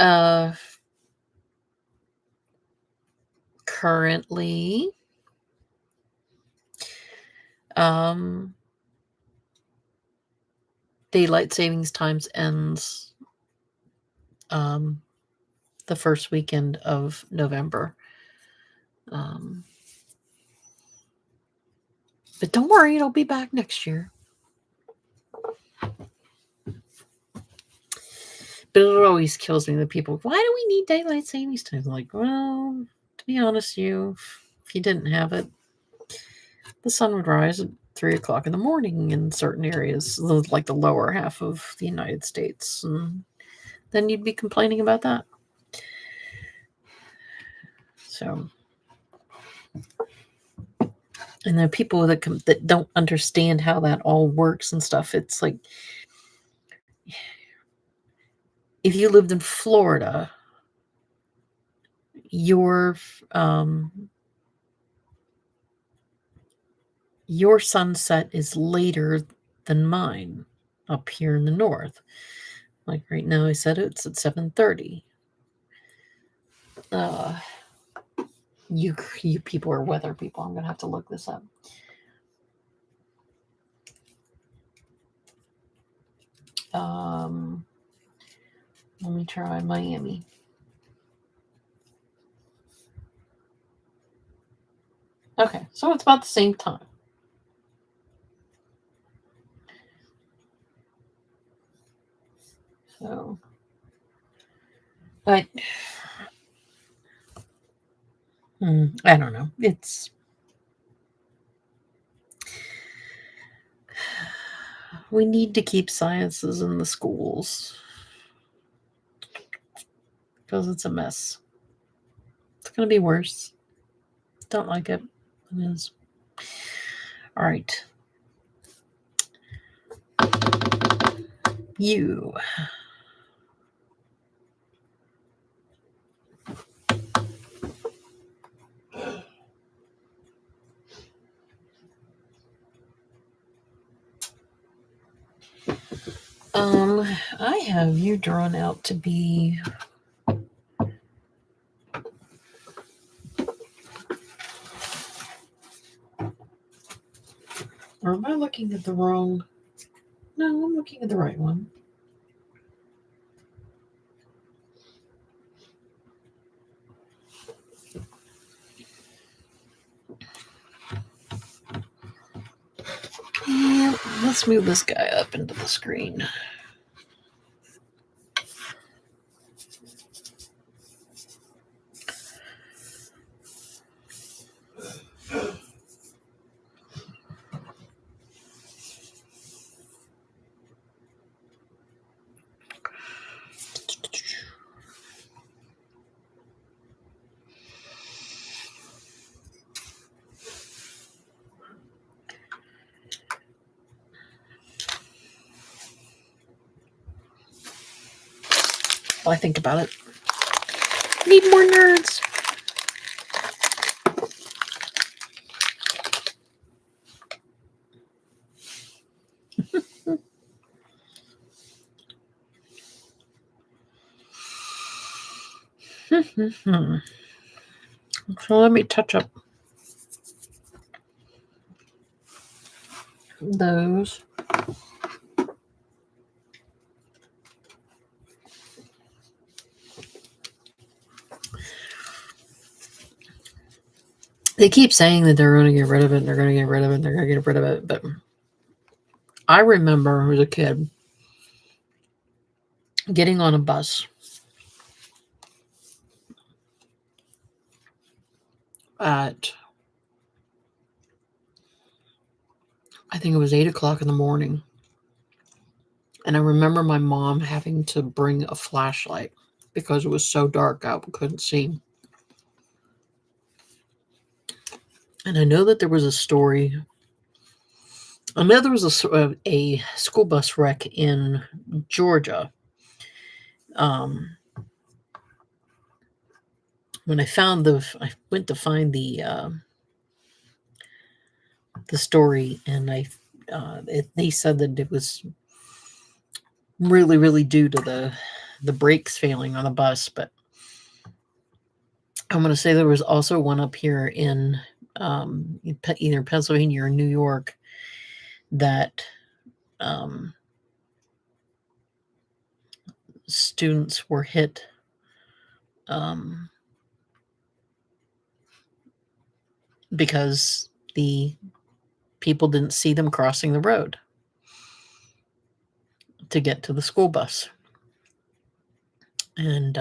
currently daylight savings times ends the first weekend of November. But don't worry, it'll be back next year. But it always kills me that people, why do we need daylight savings time? Like, well, to be honest, if you didn't have it, the sun would rise at 3 o'clock in the morning in certain areas, like the lower half of the United States. And then you'd be complaining about that. So, And there are people that don't understand how that all works and stuff. It's like, if you lived in Florida, your sunset is later than mine up here in the north. Like right now, I said it's at 7:30. You people are weather people. I'm gonna have to look this up. Let me try Miami. Okay, so it's about the same time. So, but I don't know. We need to keep sciences in the schools because it's a mess. It's going to be worse. Don't like it. It is. All right. You. I have you drawn out to be or am I looking at the wrong? No, I'm looking at the right one. Yeah, let's move this guy up into the screen. While I think about it. Need more nerds. So let me touch up those. They keep saying that they're going to get rid of it, and they're going to get rid of it, and they're going to get rid of it. But I remember as a kid getting on a bus at, I think it was 8 o'clock in the morning. And I remember my mom having to bring a flashlight because it was so dark out, we couldn't see. And I know that there was a story. I know there was a school bus wreck in Georgia. When I went to find the story, and they said that it was really, really due to the brakes failing on the bus. But I'm going to say there was also one up here in either Pennsylvania or New York that students were hit because the people didn't see them crossing the road to get to the school bus. And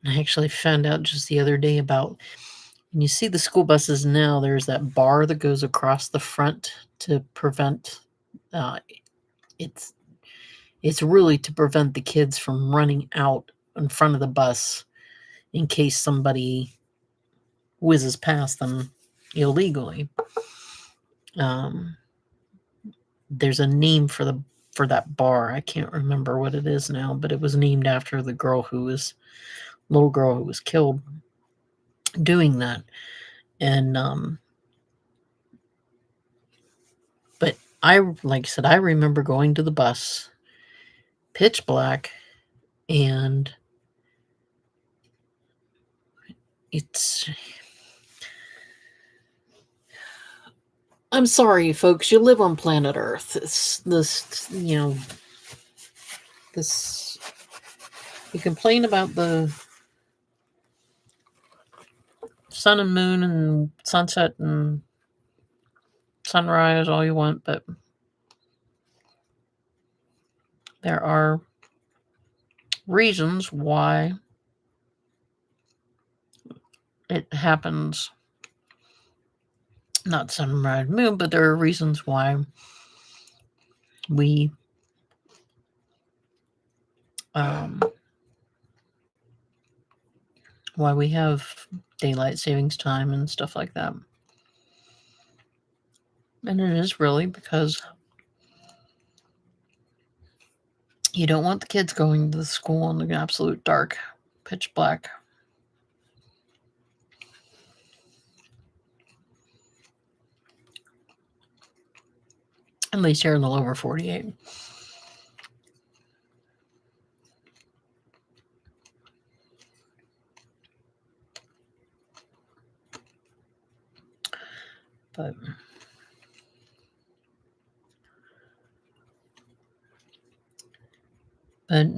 I actually found out just the other day about, when you see the school buses now, there's that bar that goes across the front to prevent, it's really to prevent the kids from running out in front of the bus in case somebody whizzes past them illegally. There's a name for that bar. I can't remember what it is now, but it was named after the little girl who was killed doing that. And but like I said, I remember going to the bus, pitch black, and I'm sorry, folks, you live on planet Earth. You complain about the sun and moon and sunset and sunrise all you want, but there are reasons why it happens. Not sunrise, moon, but there are reasons why we have daylight savings time and stuff like that. And it is really because you don't want the kids going to the school in the absolute dark, pitch black. At least here in the lower 48. But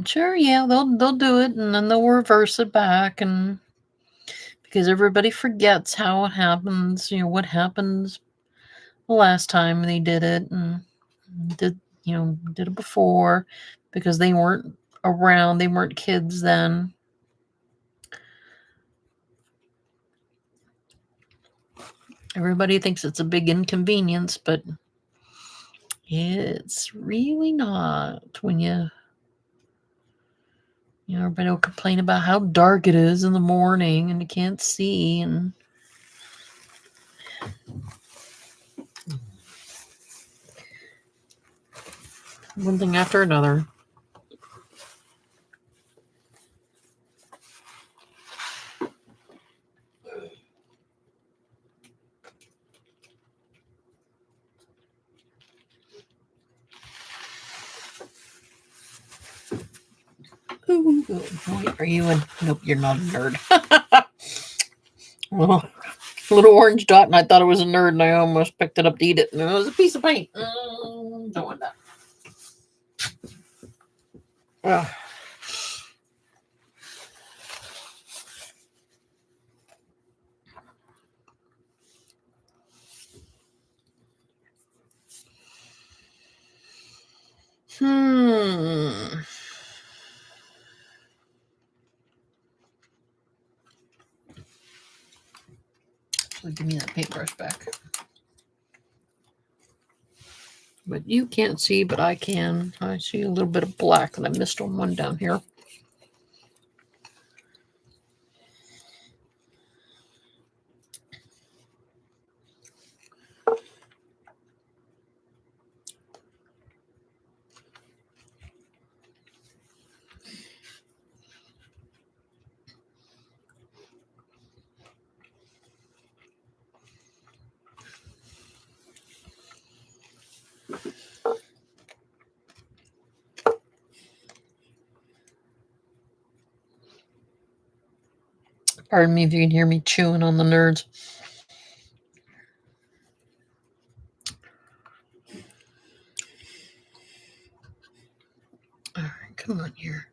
sure, yeah, they'll do it, and then they'll reverse it back, and because everybody forgets how it happens, what happens the last time they did it, and did it before, because they weren't around, they weren't kids then. Everybody thinks it's a big inconvenience, but it's really not. When everybody will complain about how dark it is in the morning and you can't see, and one thing after another. Are you a... Nope, you're not a nerd. Well, little orange dot, and I thought it was a nerd, and I almost picked it up to eat it, and it was a piece of paint. Don't want that. Give me that paintbrush back. But you can't see, but I can. I see a little bit of black, and I missed on one down here. Pardon me if you can hear me chewing on the nerds. All right, come on here.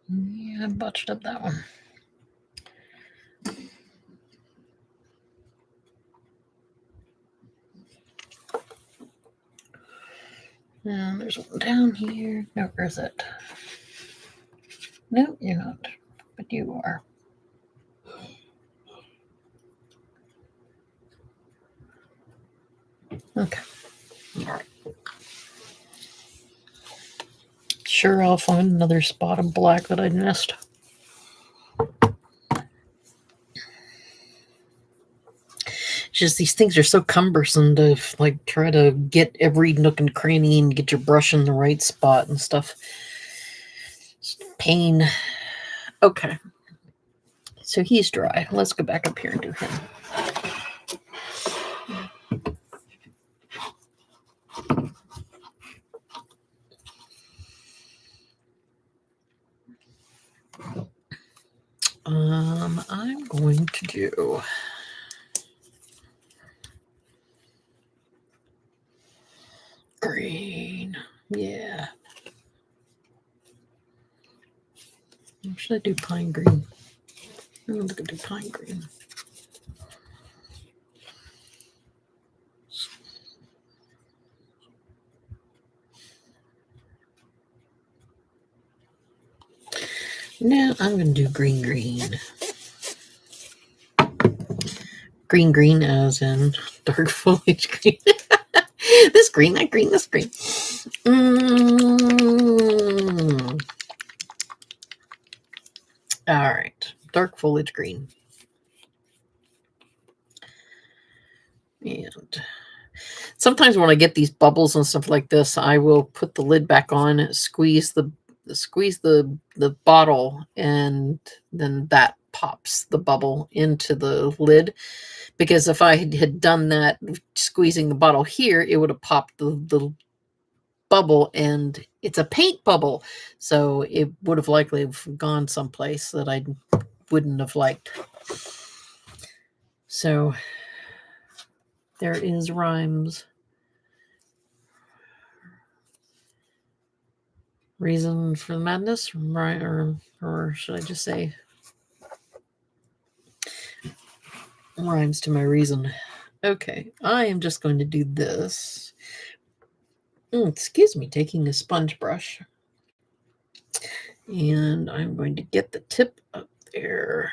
Yeah, I botched up that one. And there's one down here. No, where's it? No, you're not. But you are. Okay. All right. Sure, I'll find another spot of black that I missed. It's just these things are so cumbersome to like try to get every nook and cranny and get your brush in the right spot and stuff. It's pain. Okay. So he's dry. Let's go back up here and do him. I'm going to do green. Yeah. Or should I do pine green? I'm going to do pine green. No, I'm going to do green. Green as in dark foliage green. This green, that green, this green. All right, dark foliage green. And sometimes when I get these bubbles and stuff like this, I will put the lid back on, squeeze the bottle, and then that pops the bubble into the lid. Because if I had done that, squeezing the bottle here, it would have popped the bubble, and it's a paint bubble. So it would have likely gone someplace that I wouldn't have liked. So there is rhymes. Reason for the madness, right? Or should I just say rhymes to my reason? Okay, I am just going to do this. Excuse me, taking a sponge brush. And I'm going to get the tip up there.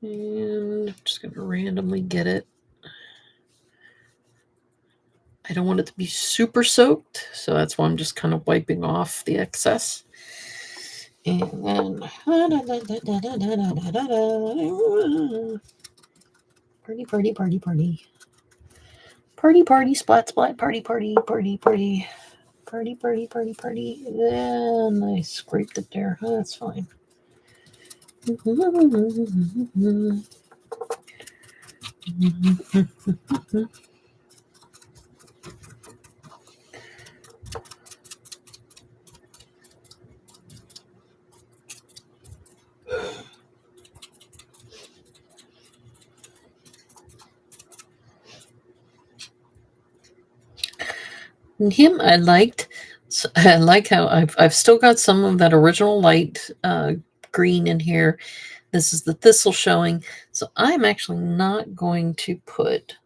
And I'm just going to randomly get it. I don't want it to be super soaked, so that's why I'm just kind of wiping off the excess. And then party, splat, party. And I scraped it there. Oh, that's fine. And him, I liked. I like how I've still got some of that original light green in here. This is the thistle showing. So I'm actually not going to put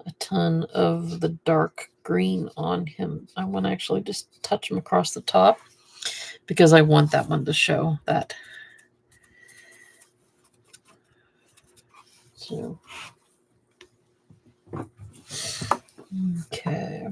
a ton of the dark green on him. I want to actually just touch him across the top because I want that one to show that. So, okay.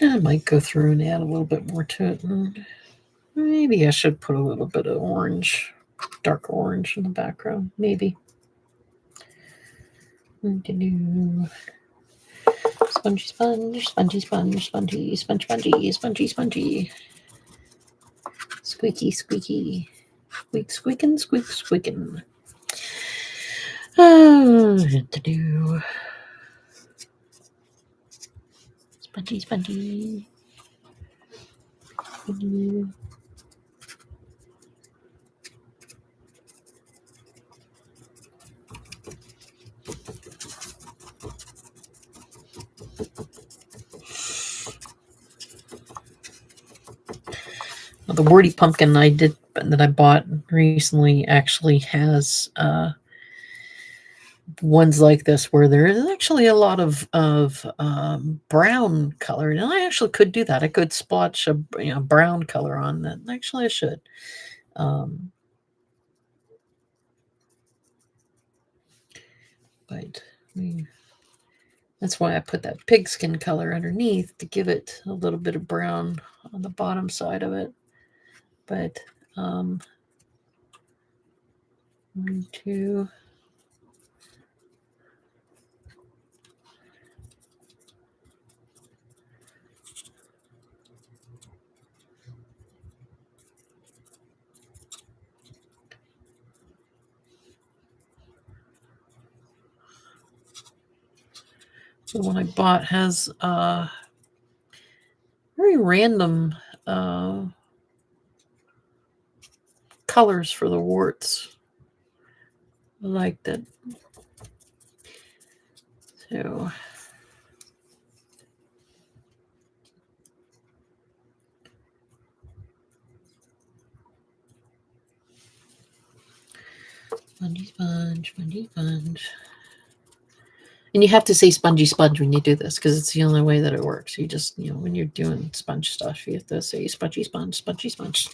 I might go through and add a little bit more to it. And maybe I should put a little bit of orange, dark orange in the background. Maybe. Spongy. Squeaky. Squeaking. What to do? Spongy, spongy. The Wordy pumpkin that I bought recently actually has ones like this where there is actually a lot of brown color, and I actually could do that. I could splotch a brown color on that. Actually, I should. But that's why I put that pigskin color underneath to give it a little bit of brown on the bottom side of it. But 1, 2. The one I bought has very random colors for the warts. I liked it. So spongy sponge, spongy sponge. And you have to say spongy sponge when you do this because it's the only way that it works. You just, when you're doing sponge stuff, you have to say spongy sponge, spongy sponge.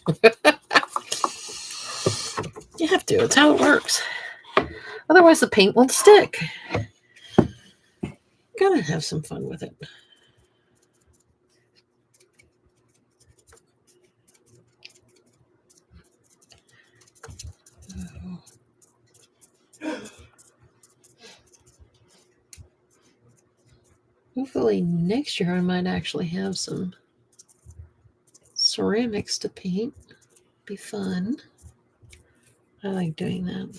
You have to. It's how it works. Otherwise, the paint won't stick. Gotta have some fun with it. Hopefully next year I might actually have some ceramics to paint. Be fun. I like doing that.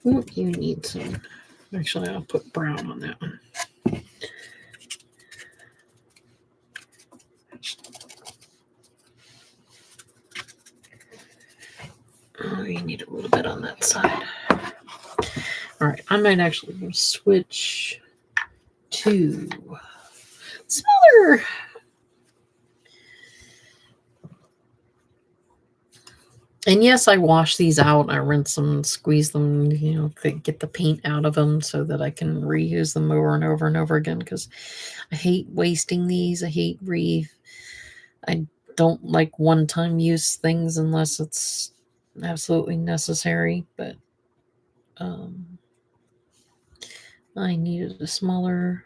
Ooh, you need some. Actually, I'll put brown on that one. Oh, you need a little bit on that side. All right, I might actually switch to smaller. And yes, I wash these out. I rinse them and squeeze them, to get the paint out of them so that I can reuse them over and over and over again because I hate wasting these. I don't like one-time use things unless it's absolutely necessary, but I needed a smaller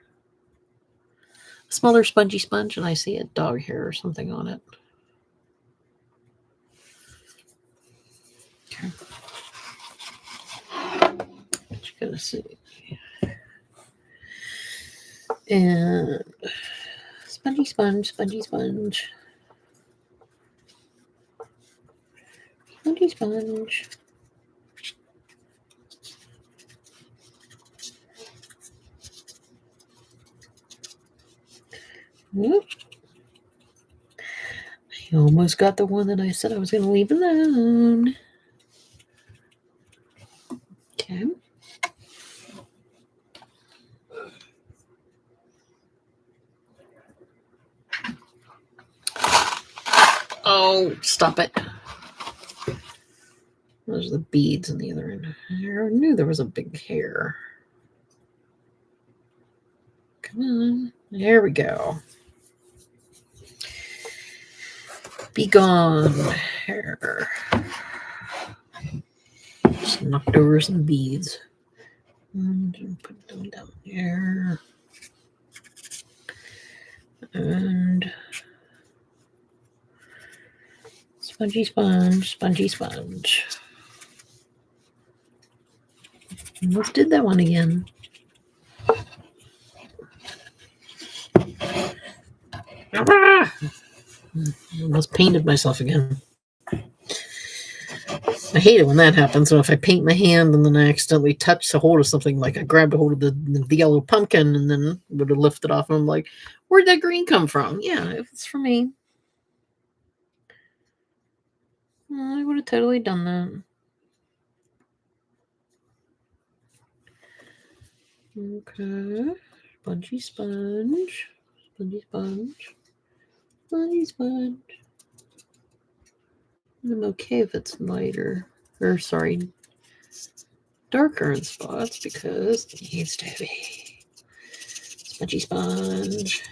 spongy sponge, and I see a dog hair or something on it. Okay. What you gotta see. And spongy sponge, spongy sponge. Spongy sponge. Whoop. I almost got the one that I said I was going to leave alone. Okay. Oh, stop it. Those are the beads on the other end. I knew there was a big hair. Come on. There we go. Be gone, hair. Just knocked over some beads. And put them down there. And spongy sponge, spongy sponge. Almost did that one again. Almost painted myself again. I hate it when that happens. So if I paint my hand and then I accidentally touch the hold of something, like I grabbed a hold of the yellow pumpkin and then would have lifted off, and I'm like, where'd that green come from? Yeah, if it's for me, I would have totally done that. Okay. Spongy sponge. Spongy sponge. Spongy sponge. I'm okay if it's lighter. Or, sorry, darker in spots because it needs to be spongy sponge.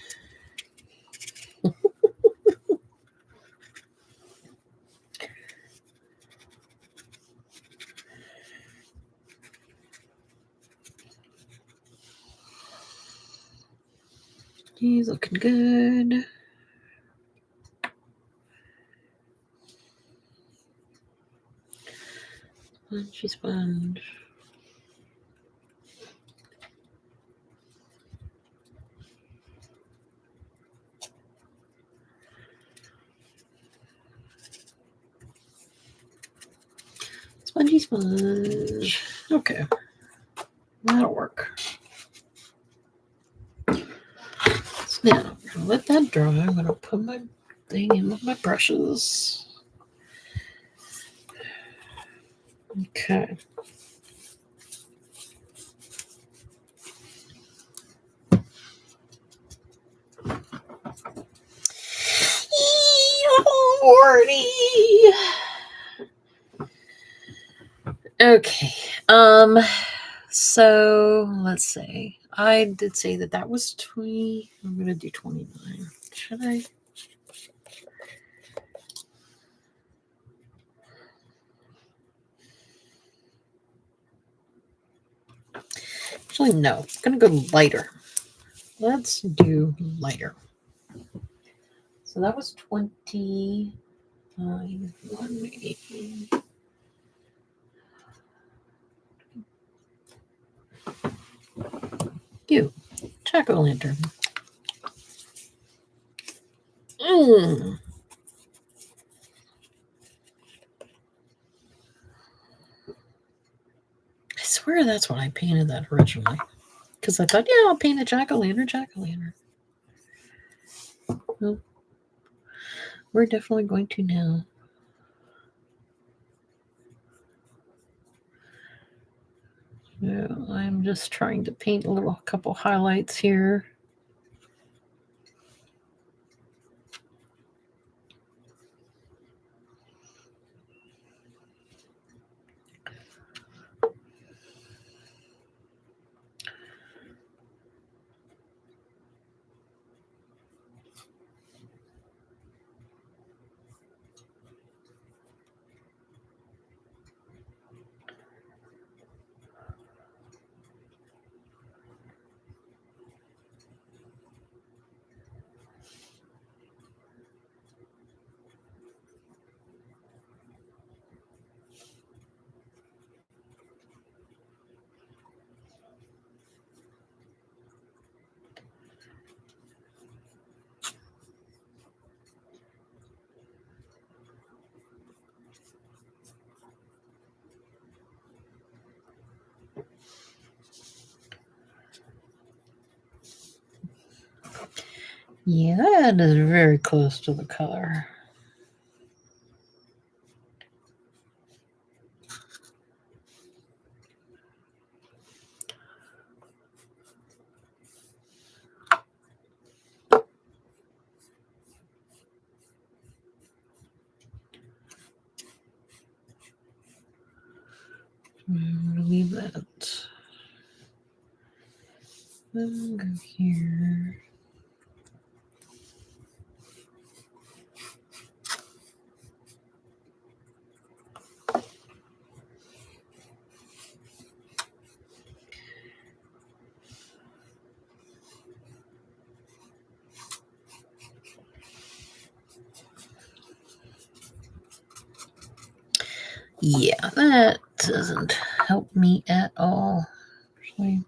He's looking good. Spongy sponge. Spongy sponge. Okay. That'll work. So now, I'm going to let that dry. I'm going to put my thing in with my brushes. Okay. Morty. Okay. So let's see. I did say that was 20. I'm gonna do 29. Should I? Actually, no. I'm gonna go lighter. Let's do lighter. So that was 29. 180. You, jack-o'-lantern. I swear that's what I painted that originally. Because I thought, yeah, I'll paint a jack-o'-lantern. Well, we're definitely going to now. So I'm just trying to paint a couple highlights here. Yeah, that is very close to the color. I'm going to leave that. Then go here. Yeah, that doesn't help me at all. Actually,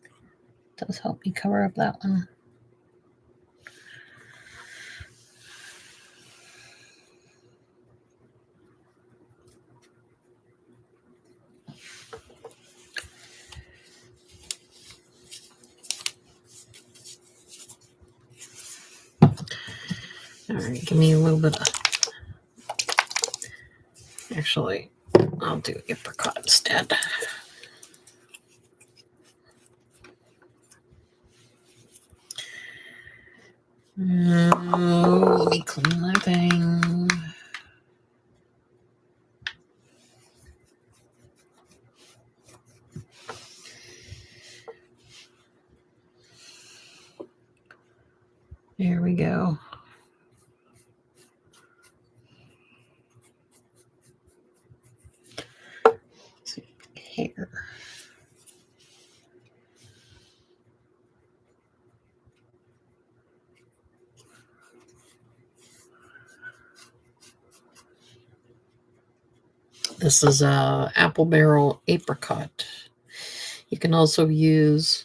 it does help me cover up that one. All right, give me a little bit of... Actually, I'll do apricot instead. Let me clean my thing. There we go. Hair. This is a apple barrel apricot. You can also use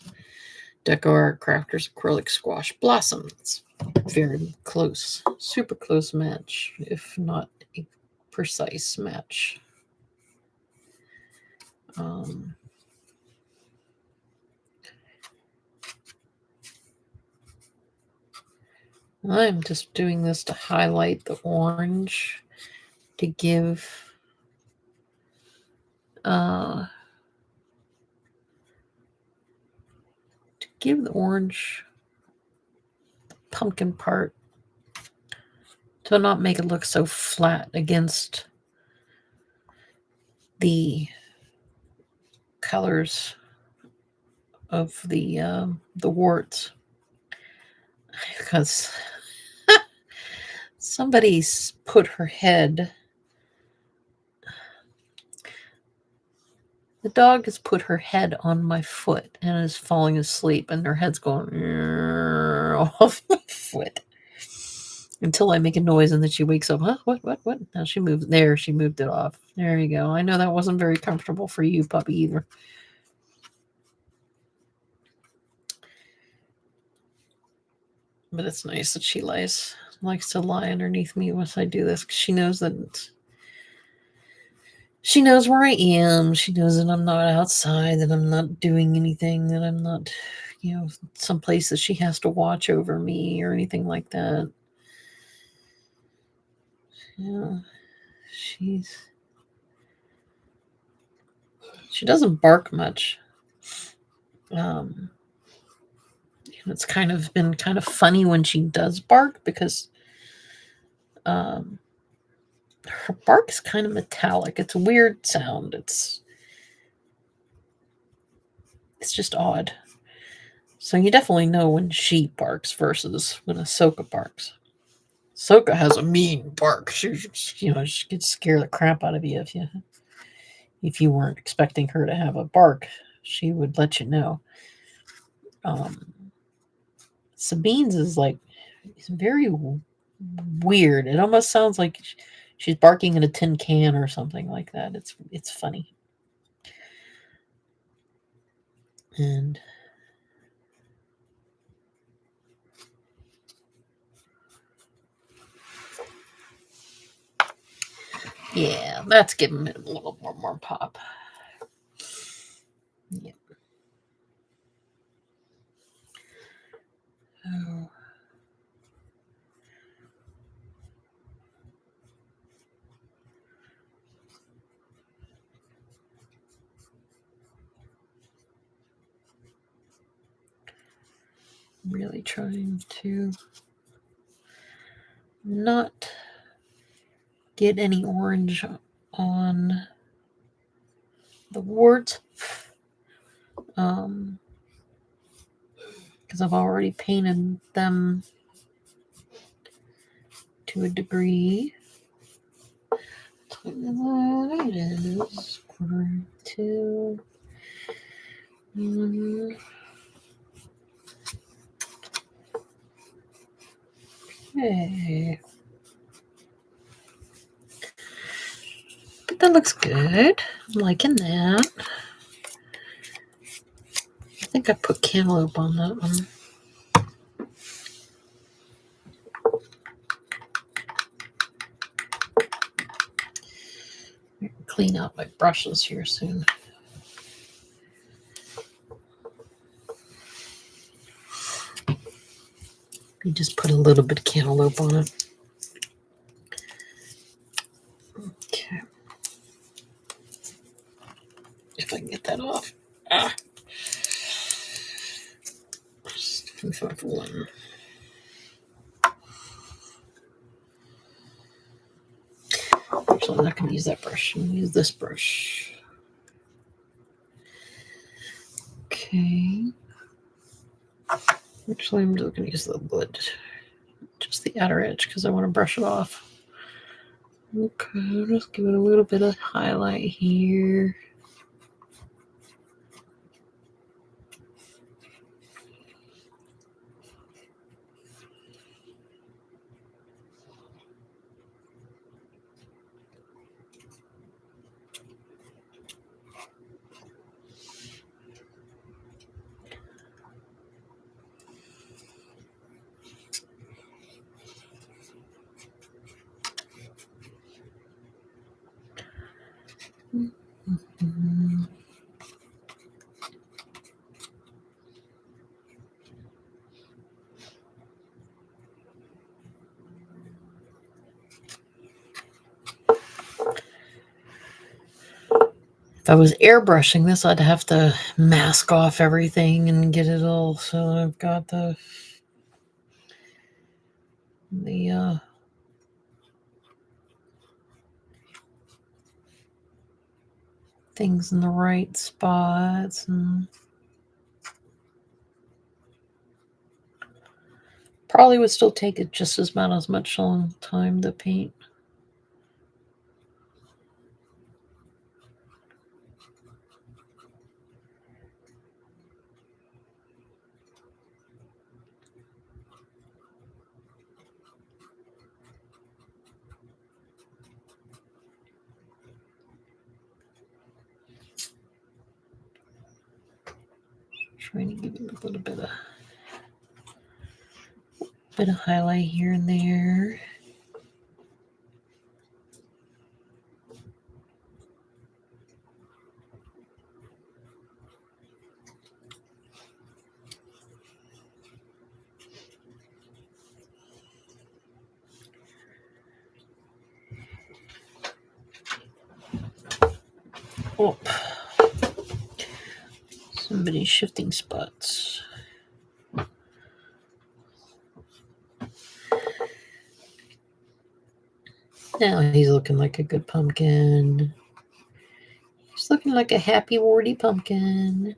Deco Art Crafters acrylic squash blossoms. Very close, super close match, if not a precise match. I'm just doing this to highlight the orange to give the orange pumpkin part, to not make it look so flat against the colors of the warts, because somebody's put her head. The dog has put her head on my foot and is falling asleep, and her head's going off my foot until I make a noise, and then she wakes up. Huh? What? Now she moved. There, she moved it off. There you go. I know that wasn't very comfortable for you, puppy, either. But it's nice that she likes to lie underneath me once I do this, because she knows that she knows where I am. She knows that I'm not outside, that I'm not doing anything, that I'm not, someplace that she has to watch over me or anything like that. Yeah, she doesn't bark much. It's kind of been kind of funny when she does bark, because her bark is kind of metallic. It's a weird sound. It's just odd. So you definitely know when she barks versus when Ahsoka barks. Ahsoka has a mean bark. She could scare the crap out of you if you weren't expecting her to have a bark. She would let you know. Sabine's is it's very weird. It almost sounds like she's barking in a tin can or something like that. It's funny. And yeah, that's giving it a little more pop. Yeah. Oh. Really trying to not get any orange on the warts, because I've already painted them to a degree. It is 1:45. Okay. But That looks good. I'm liking that. I think I put cantaloupe on that one. Clean out my brushes here soon. You just put a little bit of cantaloupe on it. Okay. If I can get that off. Ah. 551. Actually, I'm not going to use that brush. I'm going to use this brush. Okay. Actually, I'm just going to use the wood. Just the outer edge because I want to brush it off. Okay, just give it a little bit of highlight here. Mm-hmm. If I was airbrushing this, I'd have to mask off everything and get it all. So I've got the things in the right spots, and probably would still take it just as much long time to paint. Trying to give it a little bit of highlight here and there. Oh, somebody's shifting spots. Now he's looking like a good pumpkin. He's looking like a happy, warty pumpkin.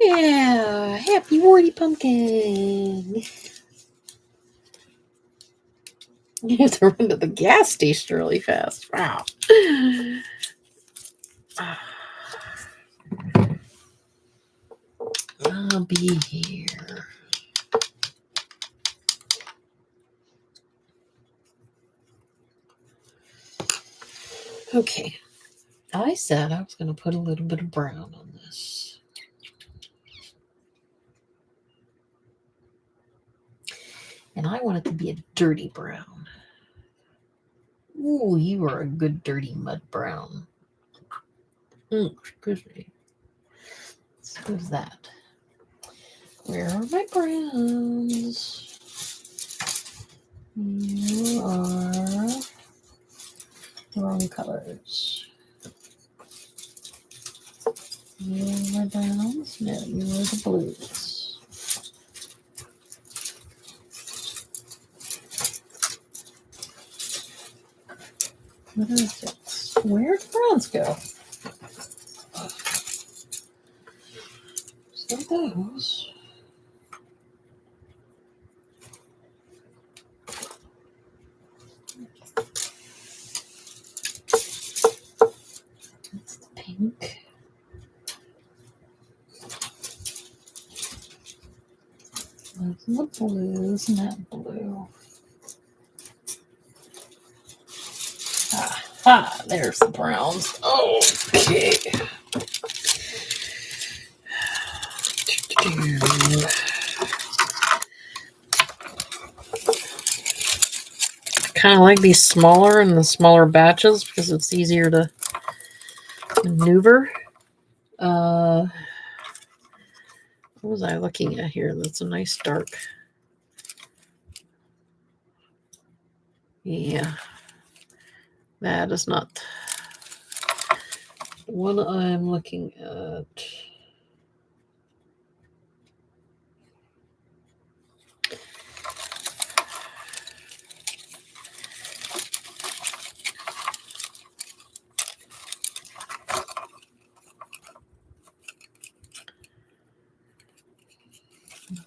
Yeah, happy, warty pumpkin. You have to run to the gas station really fast. Wow. I'll be here. Okay. I said I was going to put a little bit of brown on this. And I want it to be a dirty brown. Ooh, you are a good dirty mud brown. Excuse me. So who's that? Where are my browns? You are wrong colors. You are my browns? No, you are the blues. What is it? Where'd the browns go? So those. The blue is not blue. There's the browns. Okay. Kind of like these smaller in the smaller batches because it's easier to maneuver. What was I looking at here? That's a nice dark. Yeah, that is not what I'm looking at.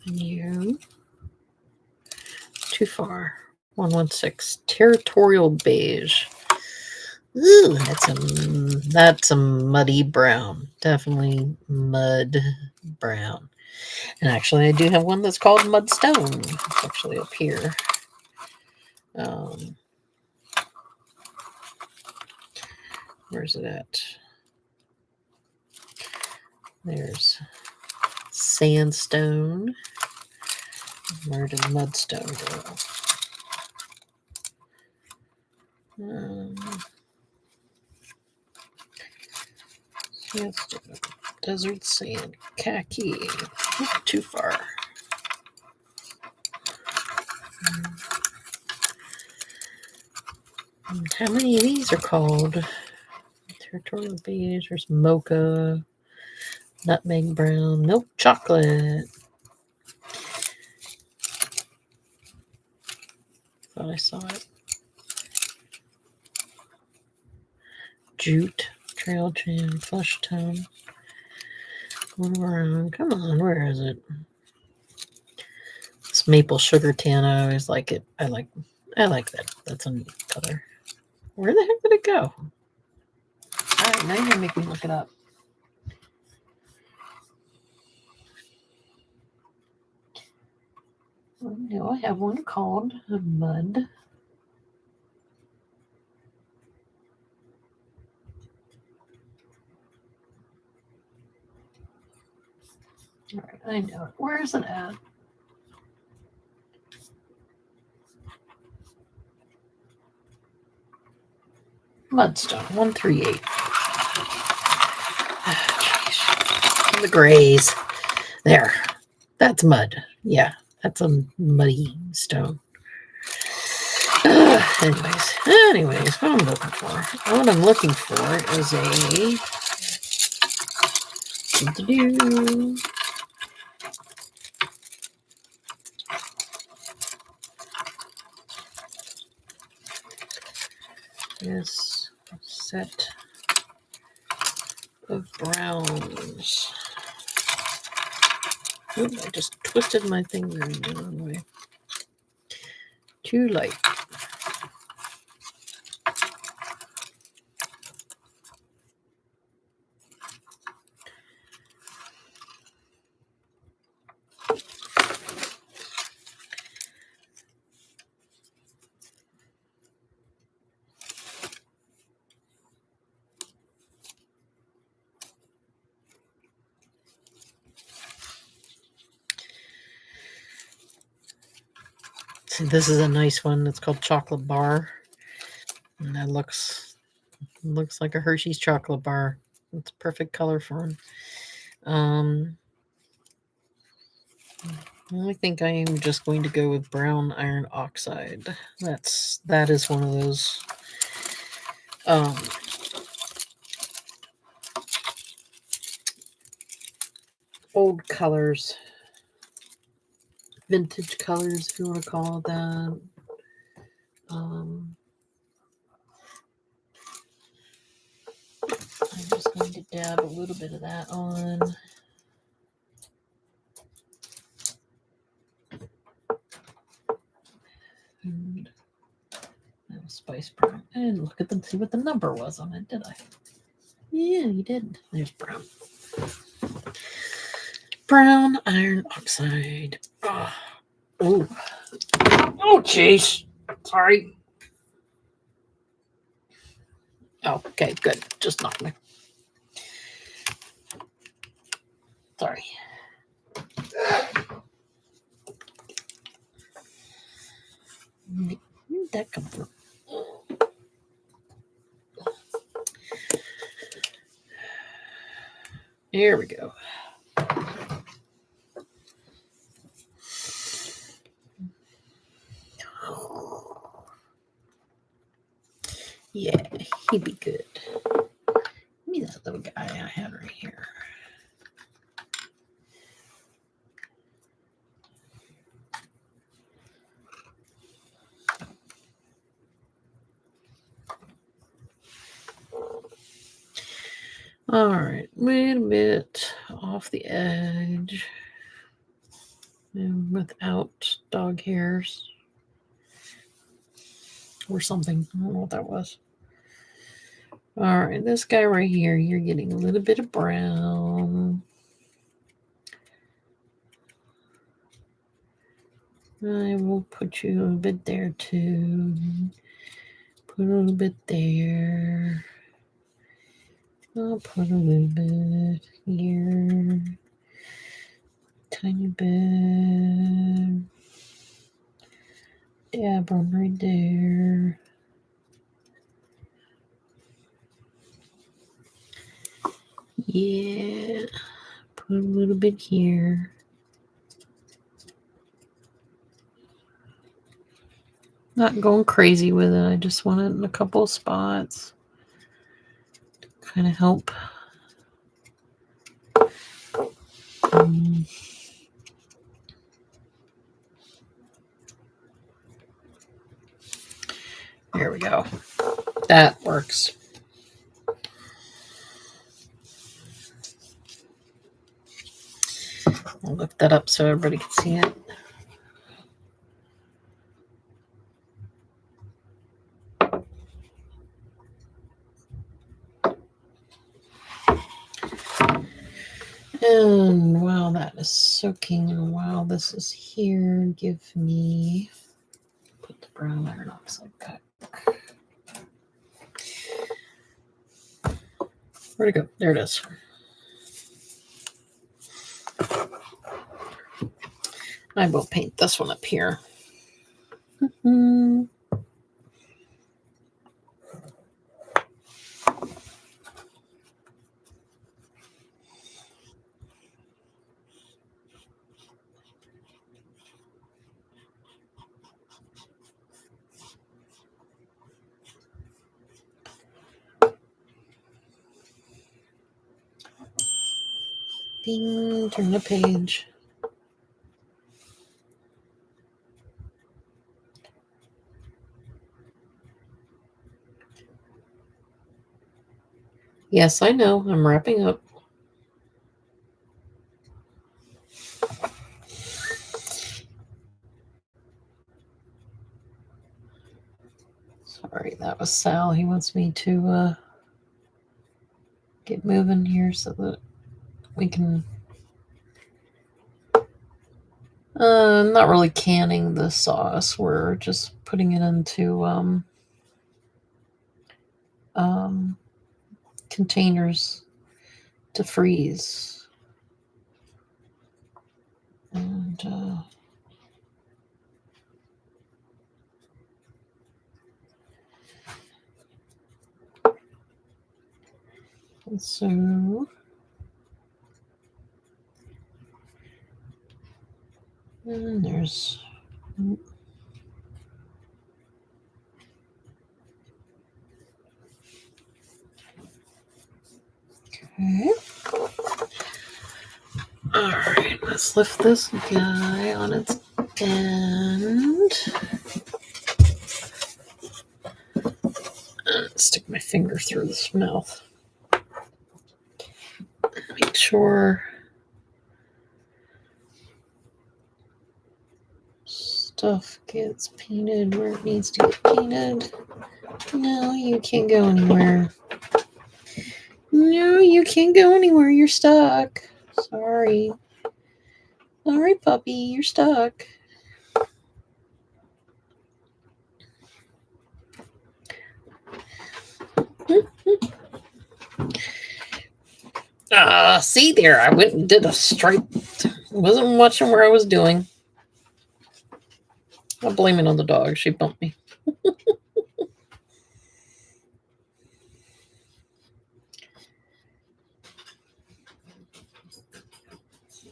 You too far. 116 territorial beige. Ooh, that's a muddy brown. Definitely mud brown. And actually, I do have one that's called mudstone. It's actually up here. Where's it at? There's sandstone. Where did mudstone go? Sandstone, desert sand, khaki. Not too far. How many of these are called? Territorial beige. There's mocha, nutmeg brown, milk chocolate. Thought I saw it. Jute, trail jam, flesh tone. One brown. Come on, where is it? This maple sugar tan. I always like it. I like that. That's a neat color. Where the heck did it go? All right, now you're gonna make me look it up. No, I have one called Mud. All right, I know it. Where is it at? Mudstone 138. The grays. There. That's mud. Yeah, that's a muddy stone. Anyways, what I'm looking for. What I'm looking for is a this set of browns. Oops, I just twisted my finger in the wrong way. Too light. See, this is a nice one. It's called Chocolate Bar. And that looks like a Hershey's chocolate bar. It's a perfect color for him. I think I am just going to go with brown iron oxide. That is one of those old colors. Vintage colors, if you want to call it that. I'm just going to dab a little bit of that on. And that was spice brown. And look at them, see what the number was on it, did I? Yeah, you did. There's brown. Brown iron oxide. Ooh. Oh, jeez. Sorry. Oh, okay, good. Just knocked me. Sorry. Where did that come from? Here we go. Yeah, he'd be good. Give me that little guy I had right here. All right, wait a bit off the edge and without dog hairs or something. I don't know what that was. All right, this guy right here, you're getting a little bit of brown. I will put you a little bit there too. Put a little bit there. I'll put a little bit here. Tiny bit. Dab on right there. Yeah. Put a little bit here. Not going crazy with it. I just want it in a couple of spots to kind of help. There we go. That works. I'll look that up so everybody can see it. And while that is soaking and while this is here, give me, put the brown iron oxide back. Where'd it go? There it is. I will paint this one up here. Bing, turn the page. Yes, I know. I'm wrapping up. Sorry, that was Sal. He wants me to get moving here so that we can not really canning the sauce. We're just putting it into containers to freeze. And so and there's okay. All right, let's lift this guy on its end and stick my finger through this mouth. Make sure stuff gets painted where it needs to get painted. No, you can't go anywhere. No, you can't go anywhere. You're stuck. Sorry. All right, puppy, you're stuck. See there, I went and did a stripe. Wasn't watching where I was doing. I'll blame it on the dog. She bumped me.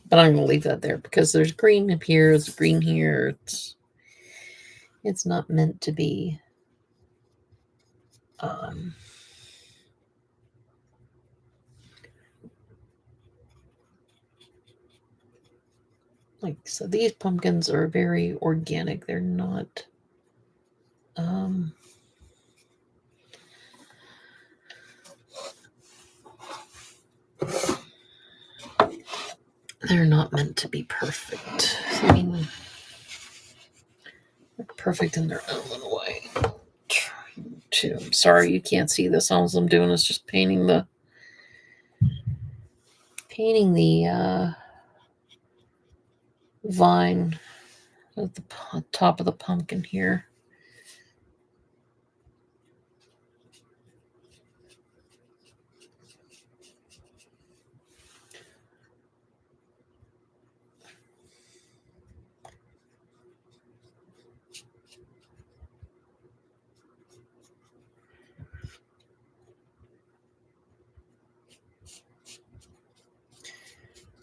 But I'm going to leave that there because there's green up here, there's green here. It's not meant to be like, so these pumpkins are very organic. They're not they're not meant to be perfect. I mean, they're perfect in their own little way. I'm sorry you can't see this. All I'm doing is just painting the vine at the top of the pumpkin here.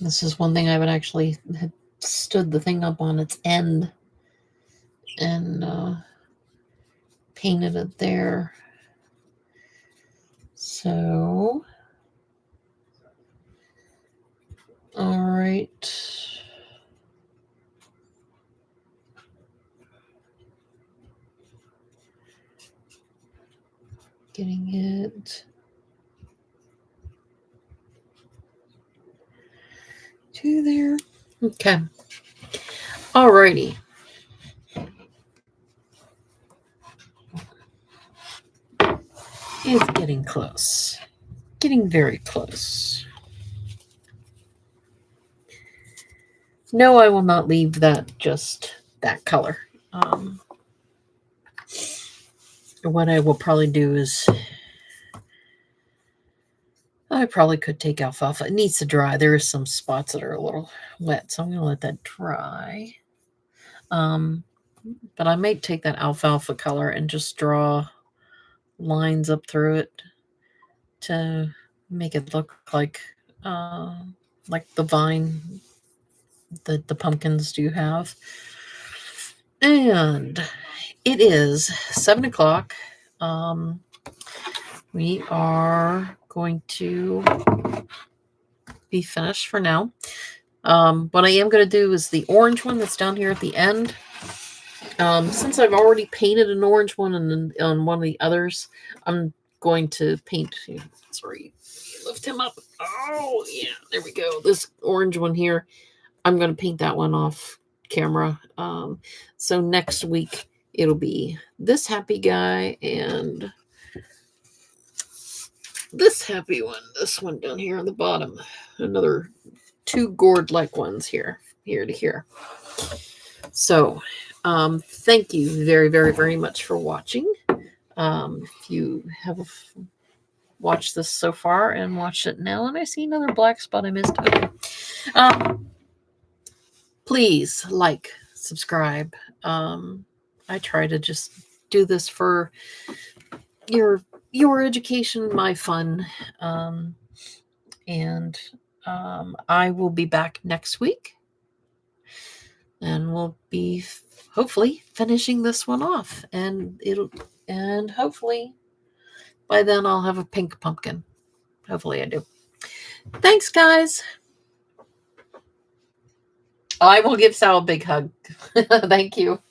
This is one thing I would actually have stood the thing up on its end and painted it there. So, all right. Getting it to there. Okay. Alrighty. It's getting close. Getting very close. No, I will not leave that just that color. What I will probably do is I probably could take alfalfa. It needs to dry. There are some spots that are a little wet, so I'm going to let that dry. But I might take that alfalfa color and just draw lines up through it to make it look like the vine that the pumpkins do have. And it is 7 o'clock. We are going to be finished for now. What I am going to do is the orange one that's down here at the end. Since I've already painted an orange one on one of the others, I'm going to paint. Sorry, lift him up. Oh, yeah, there we go. This orange one here, I'm going to paint that one off camera. So next week, it'll be this happy guy and this happy one. This one down here on the bottom. Another 2 gourd-like ones here to here. So, thank you very, very, very much for watching. If you have watched this so far and watched it now, and I see another black spot I missed. Okay. Please like, subscribe. I try to just do this for your education, my fun. And I will be back next week. And we'll be hopefully finishing this one off. And hopefully by then I'll have a pink pumpkin. Hopefully I do. Thanks, guys. I will give Sal a big hug. Thank you.